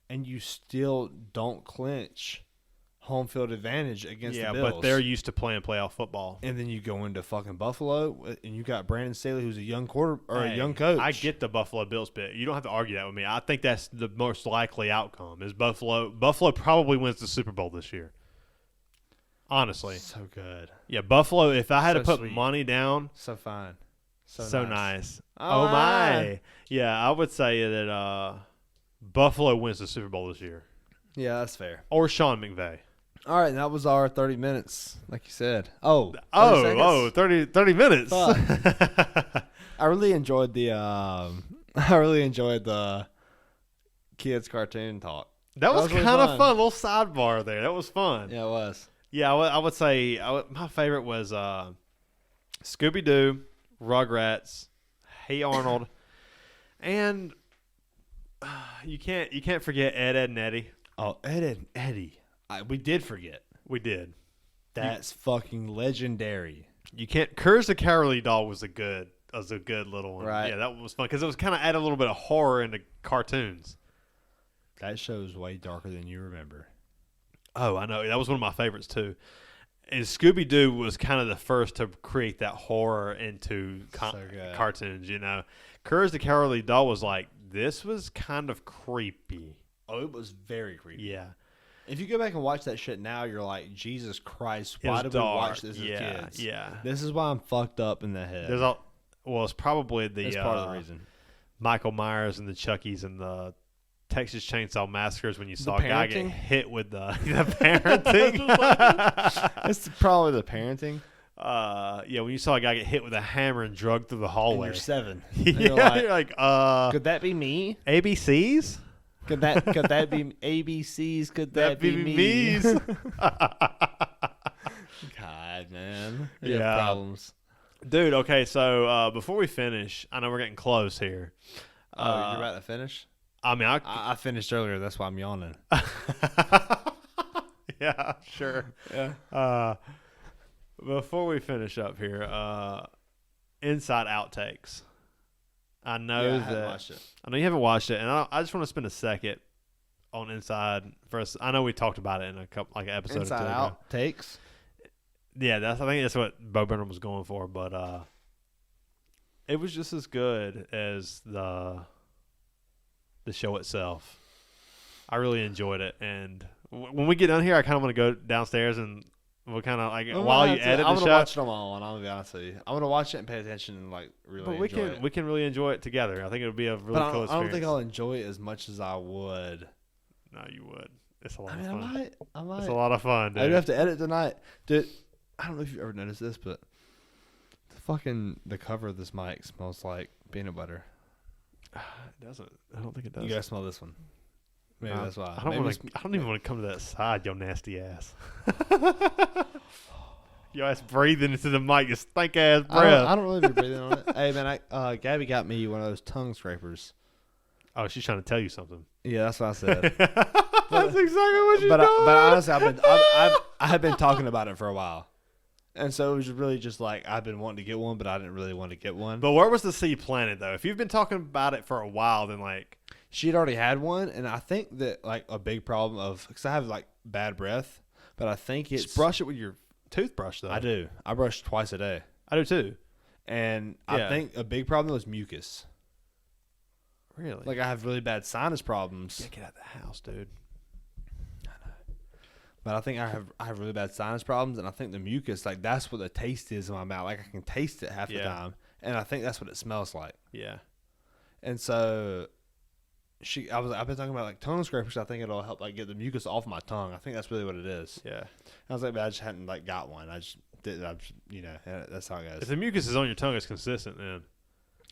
and you still don't clinch home field advantage against the Yeah, Bills. but they're used to playing playoff football. And then you go into fucking Buffalo, and you got Brandon Staley, who's a young a young Hey, coach. I get the Buffalo Bills bit. You don't have to argue that with me. I think that's the most likely outcome is Buffalo. Buffalo probably wins the Super Bowl this year. Honestly. So good. Yeah, Buffalo, if I had So to put sweet. money down, So fine. so nice. Oh, Oh, my. Yeah, I would say that Buffalo wins the Super Bowl this year. Yeah, that's fair. Or Sean McVay. All right, that was our 30 minutes, like you said. 30 seconds? 30 minutes. Fuck. I really enjoyed the kids cartoon talk. That was really kind of fun. fun. A little sidebar there. That was fun. Yeah, it was. Yeah, I would say my favorite was Scooby-Doo, Rugrats, Hey Arnold, and you can't forget Ed, Ed, and Eddie. Oh, Ed and Eddie. We did forget. We did. That's fucking legendary. You can't. Courage the Cowardly Dog was a good little one. Right. Yeah, that was fun because it was kind of add a little bit of horror into cartoons. That show's way darker than you remember. Oh, I know. That was one of my favorites too. And Scooby Doo was kind of the first to create that horror into cartoons. You know, Courage the Cowardly Dog was like, this was kind of creepy. Oh, it was very creepy. Yeah. If you go back and watch that shit now, you're like, Jesus Christ, It why was did dark. we watch this as kids? Yeah. This is why I'm fucked up in the head. It's probably That's part of the reason. Michael Myers and the Chuckies and the Texas Chainsaw Massacres when you saw a guy get parenting? hit with the parenting. It's probably the parenting. Yeah, when you saw a guy get hit with a hammer and drugged through the And hallway. you're 7. Yeah, And you're like, you're like, could that be me? ABCs? Could that be ABCs? Could that be me? me's? God, man. You have Yeah. problems. Dude, okay, so before we finish, I know we're getting close here. Oh, you're about to finish? I mean, I finished earlier. That's why I'm yawning. yeah, sure. Yeah. Before we finish up here, inside outtakes. I know I haven't that watched it. I know you haven't watched it, and I just want to spend a second on inside first. I know we talked about it in a couple like an episode. Inside or two Out ago. takes. Yeah, I think that's what Bo Burnham was going for, but it was just as good as the show itself. I really enjoyed it, and when we get done here, I kind of want to go downstairs and we'll kind of like while you edit I'm the gonna show. watch it on my own. I'm gonna be honest with you. I'm gonna watch it and pay attention and like really. But enjoy it. we can really enjoy it together. I think it would be a really But cool I experience. don't think I'll enjoy it as much as I would. No, you would. It's a lot I of mean, fun. I might. It's a lot of fun, dude. I do have to edit tonight, dude. I don't know if you've ever noticed this, but the cover of this mic smells like peanut butter. It doesn't. I don't think it does. You gotta smell this one. Maybe that's why. I don't Maybe want to. I don't even want to come to that side, yo nasty ass. Your ass breathing into the mic, you stink ass breath. I don't really be breathing on it. Hey man, Gabby got me one of those tongue scrapers. Oh, she's trying to tell you something. Yeah, that's what I said. That's exactly what she's but doing. honestly, I have been talking about it for a while, and so it was really just like I've been wanting to get one, but I didn't really want to get one. But where was the seed planted though? If you've been talking about it for a while, then like She'd already had one, and I think that like a big problem of because I have like bad breath, but I think it's just brush it with your toothbrush though. I do. I brush twice a day, I do too. and Yeah. I think a big problem was mucus. Really? Like I have really bad sinus problems. yeah, get out of the house, dude. But I think I have really bad sinus problems, and I think the mucus, like that's what the taste is in my mouth. Like I can taste it half the Yeah. time, and I think that's what it smells like. Yeah. And so, I've been talking about like tongue scrapers. I think it'll help like get the mucus off my tongue. I think that's really what it is. Yeah. I was like, but I just hadn't like got one. I just didn't. That's how it If goes. the mucus is on your tongue, it's consistent then.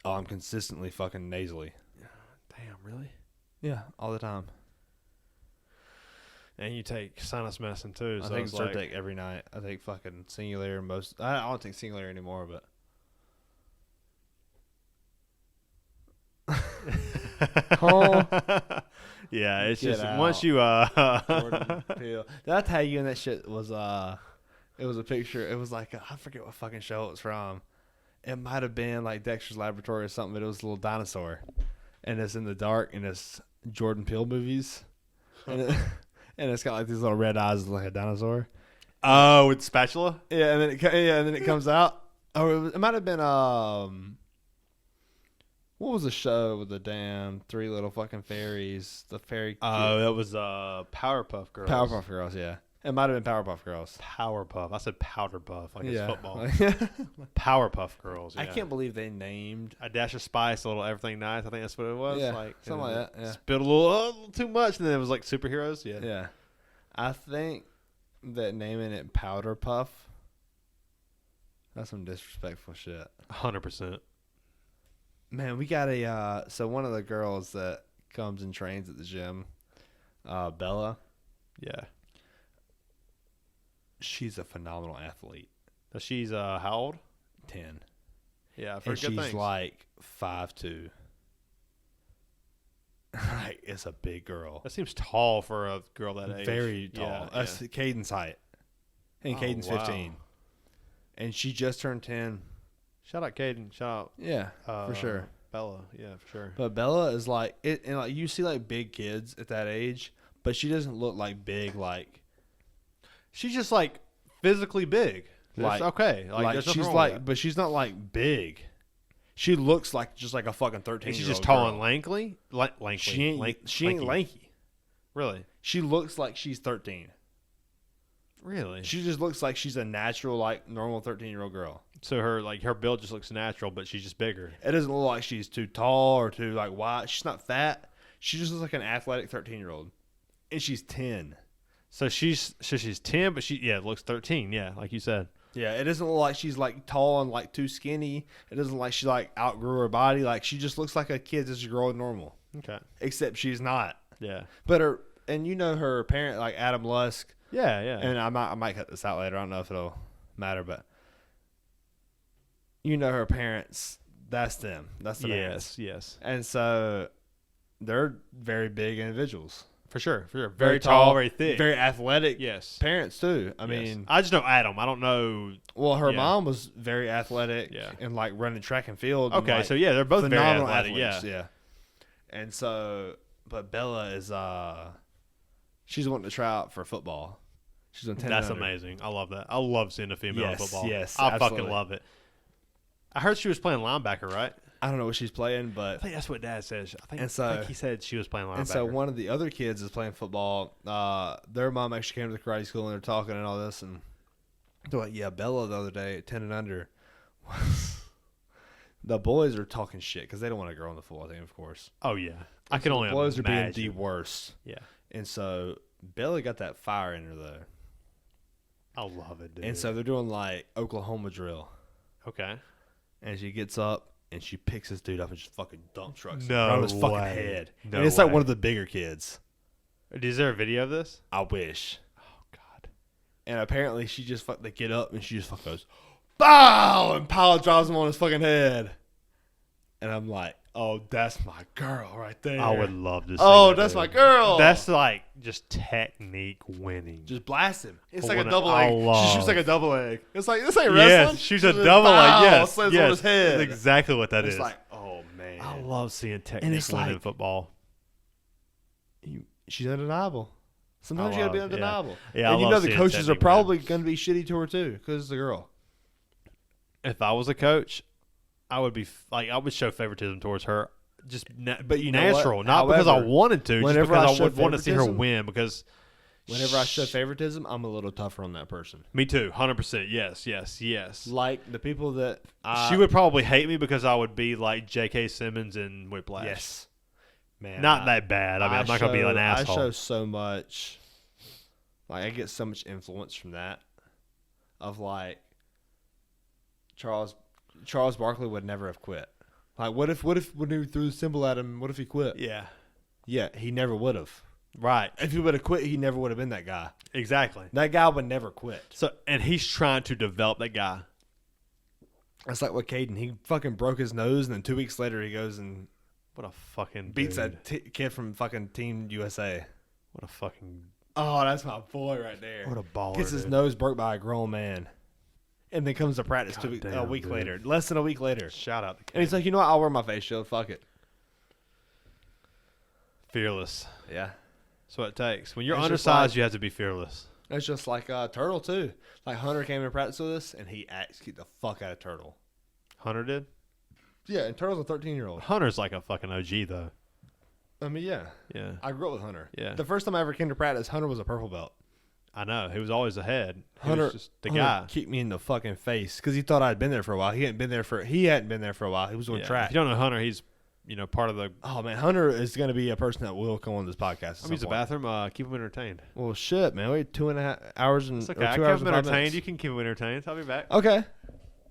Oh, I'm consistently fucking nasally. Damn, really? Yeah, all the time. And you take sinus medicine too. I So take it's like, Zyrtec every night. I take fucking Singulair most. I don't take Singulair anymore, but. Oh. Yeah, it's Get just out. once you Jordan Peele. Did I tell you in that shit was it was a picture. It was like I forget what fucking show it was from. It might have been like Dexter's Laboratory or something, but it was a little dinosaur, and it's in the dark, and it's Jordan Peele movies, and and it's got like these little red eyes like a dinosaur. Oh, with spatula? Yeah, and then it comes out. Or it might have been what was the show with the damn three little fucking fairies? The fairy. Oh, that was Powerpuff Girls. Powerpuff Girls. Yeah, it might have been Powerpuff Girls. Powerpuff. I said Powder Puff, like it's football. Yeah. Powerpuff Girls. Yeah. I can't believe they named. A dash of spice, a little everything nice. I think that's what it was. Yeah, like something like that. Yeah. Spit a little too much, and then it was like superheroes. Yeah. Yeah, I think that naming it Powder Puff. That's some disrespectful shit. 100%. Man, we got a so one of the girls that comes and trains at the gym, Bella. Yeah. She's a phenomenal athlete. She's how old? 10. Yeah, for And good she's things. like 5'2". Like, it's a big girl. That seems tall for a girl that age. Very tall. Yeah, That's Caden's height. And Caden's 15. And she just turned 10. Shout out Caden. Shout Yeah, out for sure. Bella. Yeah, for sure. But Bella is like it, and like you see like big kids at that age, but she doesn't look like big. Like She's just like physically big. Like- It's okay. Like, there's nothing she's wrong like, with that. but she's not like big. She looks like just like a fucking 13. And she's just tall and lanky. Lanky. She ain't lanky. Really? She looks like she's 13. Really? She just looks like she's a natural, like normal 13-year-old girl. So her build just looks natural, but she's just bigger. It doesn't look like she's too tall or too like wide. She's not fat. She just looks like an athletic 13-year-old, and she's 10. So she's 10, but she looks 13. Yeah, like you said. Yeah, it doesn't look like she's like tall and like too skinny. It doesn't look like she like outgrew her body. Like she just looks like a kid that's growing normal. Okay. Except she's not. Yeah. But her parent, like Adam Lusk. Yeah, yeah. And I might cut this out later. I don't know if it'll matter, but her parents. That's them. That's the parents. Yes. And so they're very big individuals. For sure. Very tall, very thick. very athletic. Yes. Parents too. I Yes. mean, I just know Adam. I don't know. well, her Yeah. mom was very athletic. Yeah. And like running track and field. Okay, and, like, so yeah, they're both very phenomenal athletic. athletes. Yeah. Yeah. And so, but Bella is she's wanting to try out for football. She's on 10 That's under. amazing. I love that. I love seeing a female in Yes, football. yes, I absolutely. fucking love it. I heard she was playing linebacker, right? I don't know what she's playing, I but think that's what Dad says. I think And so- he said she was playing linebacker. and so one of the other kids is playing football. Their mom actually came to the karate school and they're talking and all this, and they're like, "Yeah, Bella the other day at 10 and under." The boys are talking shit because they don't want a girl on the football team, of course. Oh yeah, I can only the boys are being imagine. the worst. Yeah, And so Bella got that fire in her though, I love it, dude. and so they're doing like Oklahoma drill. okay, And she gets up and she picks this dude up and just fucking dump trucks him No right on his fucking way. head. No and it's like way. one of the bigger kids. is there a video of this? I wish. Oh God, And apparently she just they get up and she just fucking goes, "Bow!" and power drives him on his fucking head. And I'm like, oh, that's my girl right there. I would love to see Oh, that, that's dude. my girl. That's like just technique winning. Just blast him. It's I like a wanna- double I leg. She love- shoots like a double leg. It's like, this ain't wrestling. Yes, she's a Just double bow, leg. Yes, slams yes, on his head. That's exactly what that It's is. like, oh, man. I love seeing technique it's win in like- football. She's undeniable. Sometimes you got to be love- yeah. undeniable. Yeah, I and you love know the seeing coaches are technique probably going to be shitty to her, too, because it's a girl. If I was a coach, I would be I would show favoritism towards her. Just But you know what? natural, not because I However, wanted to, just whenever because I I show would want to see her favoritism- win. Because Whenever I show favoritism, I'm a little tougher on that person. me too, 100%. Yes. Like the people that She would probably hate me because I would be like J.K. Simmons in Whiplash. Yes. Man. Not that bad. I mean, I'm not going to be an asshole. I show so much. Like, I get so much influence from that. Of like, Charles Barkley would never have quit. Like, what if when he threw the symbol at him, what if he quit? Yeah. Yeah, he never would have. Right. If he would have quit, he never would have been that guy. Exactly. That guy would never quit. So, and he's trying to develop that guy. That's like what Caden. He fucking broke his nose, and then 2 weeks later, he goes and What a fucking beats dude. that kid from fucking Team USA. What a fucking Oh, that's my boy right there. what a baller. Gets his dude. nose broke by a grown man. And then comes to practice a Goddamn, week dude. later. Less than a week later. Shout out to And he's like, you know what? I'll wear my face shield. Fuck it. Fearless. Yeah. That's what it takes. When you're It's just undersized, like- you have to be fearless. It's just like Turtle too. Like Hunter came in practice with us, and he kicked the fuck out of Turtle. Hunter did? Yeah, and Turtle's a 13-year-old. Hunter's like a fucking OG, though. I mean, yeah. Yeah. I grew up with Hunter. Yeah. The first time I ever came to practice, Hunter was a purple belt. I know. He was always ahead. He Hunter was just the Hunter guy. kicked me in the fucking face because he thought I'd been there for a while. He hadn't been there for a while. He was doing Yeah. track. If you don't know Hunter, he's part of the. Oh man, Hunter is going to be a person that will come on this podcast. I'm use the bathroom. Keep him entertained. Well, shit, man. We had 2.5 hours and It's or okay. I 2 keep hours him and 5 entertained. minutes. You can keep him entertained. I'll be back. Okay.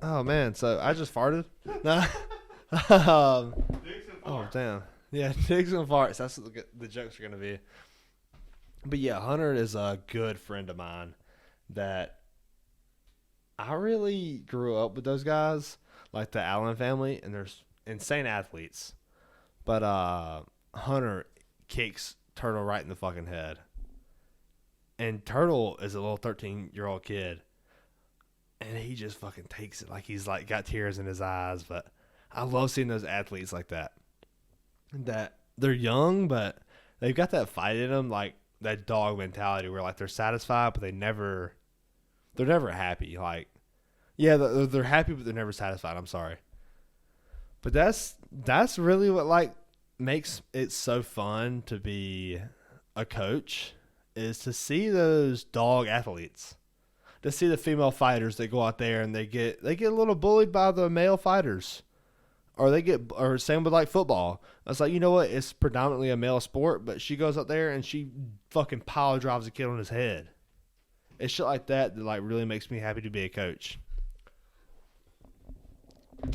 Oh man, so I just farted. Nah. Oh damn. Yeah, digs and farts. That's what the jokes are gonna be. But yeah, Hunter is a good friend of mine. That I really grew up with those guys, like the Allen family, and there's insane athletes. But Hunter kicks Turtle right in the fucking head. And Turtle is a little 13-year-old kid. And he just fucking takes it like he's like got tears in his eyes. But I love seeing those athletes like that. That they're young, but they've got that fight in them, like that dog mentality where like they're satisfied, but they're never happy. Like, yeah, they're happy, but they're never satisfied. I'm sorry. But that's really what like makes it so fun to be a coach is to see those dog athletes. To see the female fighters that go out there and they get a little bullied by the male fighters. Or same with like football. It's like, you know what? It's predominantly a male sport, but she goes out there and she fucking pile drives a kid on his head. It's shit like that like really makes me happy to be a coach.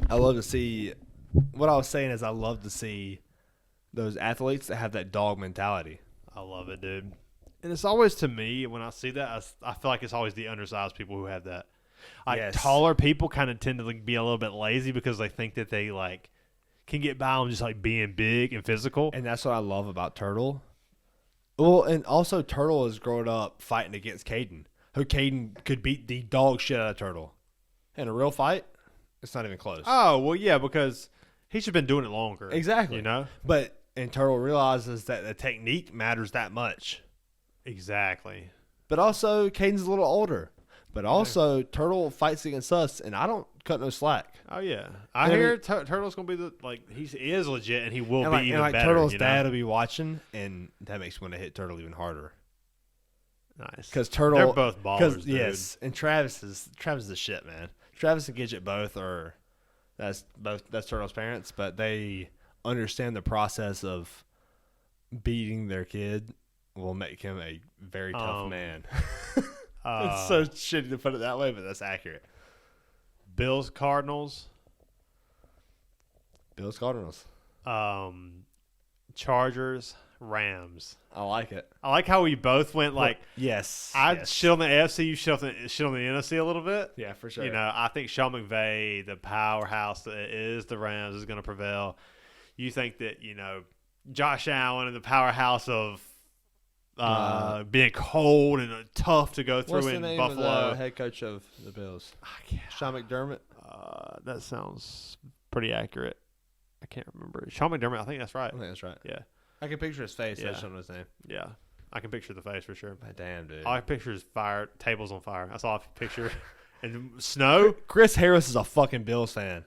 I love to see what I was saying is I love to see those athletes that have that dog mentality. I love it, dude. And it's always, to me, when I see that, I feel like it's always the undersized people who have that. Like, Yes. taller people kind of tend to like, be a little bit lazy because they think that they, like, can get by on just, like, being big and physical. And that's what I love about Turtle. Well, and also Turtle has grown up fighting against Caden, who Caden could beat the dog shit out of Turtle. In a real fight, it's not even close. Oh, well, yeah, because he's just been doing it longer. Exactly. You know? And Turtle realizes that the technique matters that much. Exactly. But also, Caden's a little older. But also, Turtle fights against us, and I don't cut no slack. Oh, yeah. I hear Turtle's going to be he is legit, and he will And be like, even better. Turtle's you know? dad will be watching, and that makes me want to hit Turtle even harder. Nice. Because Turtle, they're both ballers, dude. Yes, and Travis is the shit, man. Travis and Gidget both are. That's Turtle's parents, but they understand the process of beating their kid will make him a very tough man. It's so shitty to put it that way, but that's accurate. Bills, Cardinals. Chargers, Rams. I like it. I like how we both went like yes. I shit on the AFC, you shit on the NFC a little bit. Yeah, for sure. You know, I think Sean McVay, the powerhouse that is the Rams, is going to prevail. You think that, you know, Josh Allen and the powerhouse of being cold and tough to go through what's in the name Buffalo. of the head coach of the Bills? Sean McDermott. That sounds pretty accurate. I can't remember. Shawn McDermott, I think that's right. I think that's right. Yeah. I can picture his face. Yeah. I just don't know his name. Yeah. I can picture the face for sure. But damn, dude. All I can picture is fire, tables on fire. That's all I can picture. And snow. Chris Harris is a fucking Bills fan.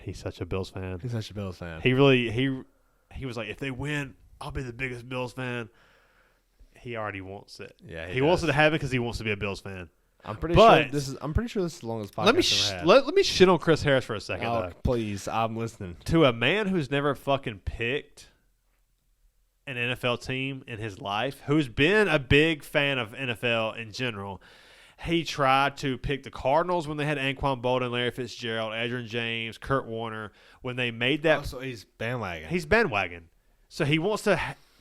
He's such a Bills fan. He's such a Bills fan. He really, he was like, if they win, I'll be the biggest Bills fan. He already wants it. Yeah, he wants it to happen because he wants to be a Bills fan. I'm pretty sure this is the longest podcast ever had. Let me shit on Chris Harris for a second. Oh, though. please, I'm listening. To a man who's never fucking picked an NFL team in his life, who's been a big fan of NFL in general, he tried to pick the Cardinals when they had Anquan Bolden, Larry Fitzgerald, Adrian James, Kurt Warner. When they made that, So he's bandwagon. he's bandwagon. So he wants to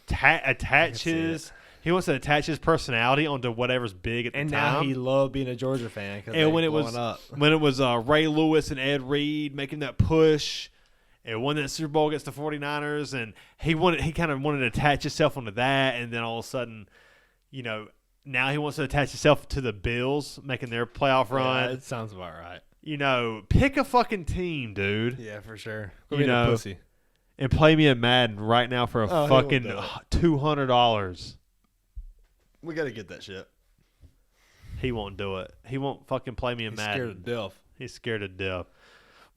attach his. He wants to attach his personality onto whatever's big at the and time. now he loved being a Georgia fan. And when it was Ray Lewis and Ed Reed making that push, and won that Super Bowl against the 49ers, and he kind of wanted to attach himself onto that, and then all of a sudden, you know, now he wants to attach himself to the Bills making their playoff run. Yeah, it sounds about right. You know, pick a fucking team, dude. Yeah, for sure. You know, and play me a Madden right now for a fucking $200. We got to get that shit. He won't do it. He won't fucking play me in Madden. Scared to death. He's scared to death.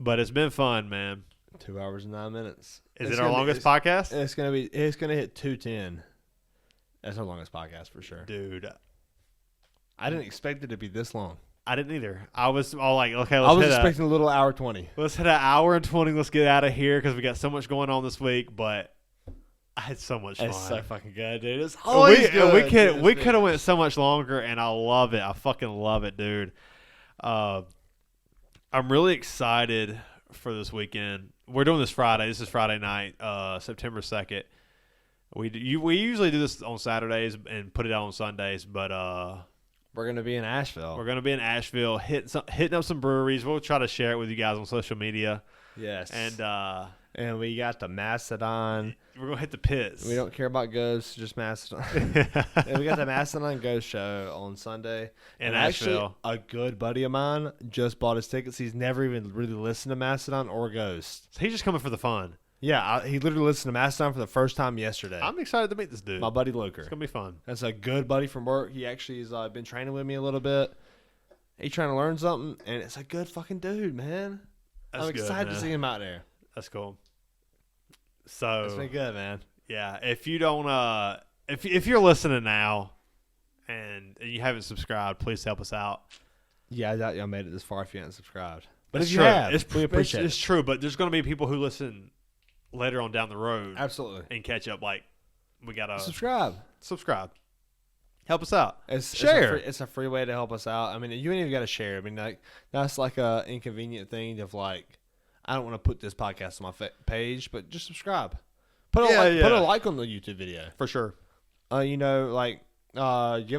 But it's been fun, man. 2 hours and 9 minutes. Is it our longest podcast? It's gonna hit 2:10. That's our longest podcast for sure. Dude, I didn't expect it to be this long. I didn't either. I was all like, okay, I was expecting a little hour 20. Let's hit an hour and 20. Let's get out of here because we got so much going on this week. But I had so much fun. It's so fucking good, dude. It's always good. We could have went so much longer, and I love it. I fucking love it, dude. I'm really excited for this weekend. We're doing this Friday. This is Friday night, September 2nd. We usually do this on Saturdays and put it out on Sundays, but we're gonna be in Asheville. We're gonna be in Asheville, hitting up some breweries. We'll try to share it with you guys on social media. Yes, and we got the Mastodon. We're gonna hit the pits. We don't care about ghosts, just Mastodon. And we got the Mastodon Ghost Show on Sunday. In Asheville. Actually, a good buddy of mine just bought his tickets. He's never even really listened to Mastodon or Ghost. So he's just coming for the fun. Yeah, he literally listened to Mastodon for the first time yesterday. I'm excited to meet this dude. My buddy Loker. It's gonna be fun. That's a good buddy from work. He actually has been training with me a little bit. He's trying to learn something, and it's a good fucking dude, man. I'm excited to see him out there. That's cool. So it's been good, man. Yeah, if you don't, if you're listening now, and you haven't subscribed, please help us out. Yeah, I doubt y'all made it this far if you haven't subscribed. But if you have, we appreciate it. It's true, but there's going to be people who listen later on down the road. Absolutely. And catch up. Like, we got to subscribe. Help us out. Share. It's a free way to help us out. I mean, you ain't even got to share. I mean, like, that's like a inconvenient thing of like, I don't want to put this podcast on my page, but just subscribe. Put a like on the YouTube video. For sure. Give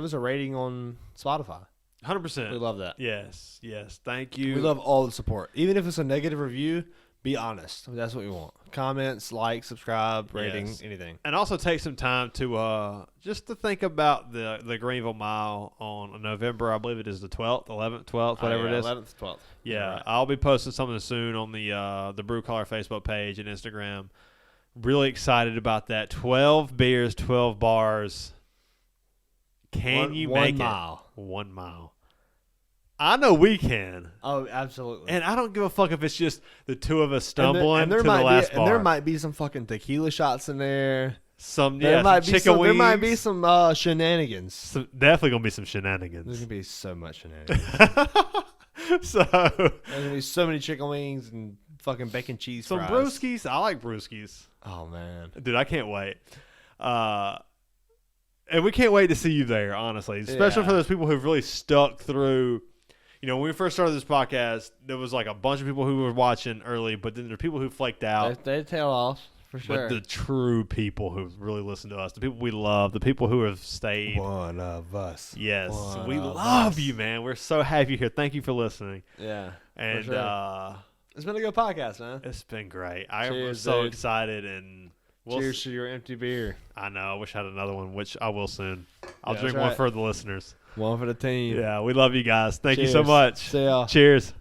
us a rating on Spotify. 100%. We love that. Yes. Thank you. We love all the support. Even if it's a negative review, be honest. That's what we want. Comments, like, subscribe, rating, anything. And also take some time to just to think about the Greenville Mile on November, I believe it is the 12th, 11th, 12th, whatever it is. 11th, 12th. Yeah, right. I'll be posting something soon on the Brew Collar Facebook page and Instagram. Really excited about that. 12 beers, 12 bars. Can you make 1 mile? 1 mile. I know we can. Oh, absolutely. And I don't give a fuck if it's just the two of us stumbling to the last bar. And there might be some fucking tequila shots in there. There might be some shenanigans. Definitely going to be some shenanigans. There's going to be so much shenanigans. There's going to be so many chicken wings and fucking bacon cheese fries. Some brewskis. I like brewskis. Oh, man. Dude, I can't wait. And we can't wait to see you there, honestly. Especially for those people who've really stuck through. You know, when we first started this podcast, there was like a bunch of people who were watching early, but then there are people who flaked out. They tail off, for sure. But the true people who really listen to us, the people we love, the people who have stayed. One of us. Yes. We love you, man. We're so happy you're here. Thank you for listening. Yeah. And it's been a good podcast, man. It's been great. I'm so excited. And cheers to your empty beer. I know. I wish I had another one, which I will soon. I'll drink one for the listeners. One for the team. Yeah, we love you guys. Thank you so much. See y'all. Cheers.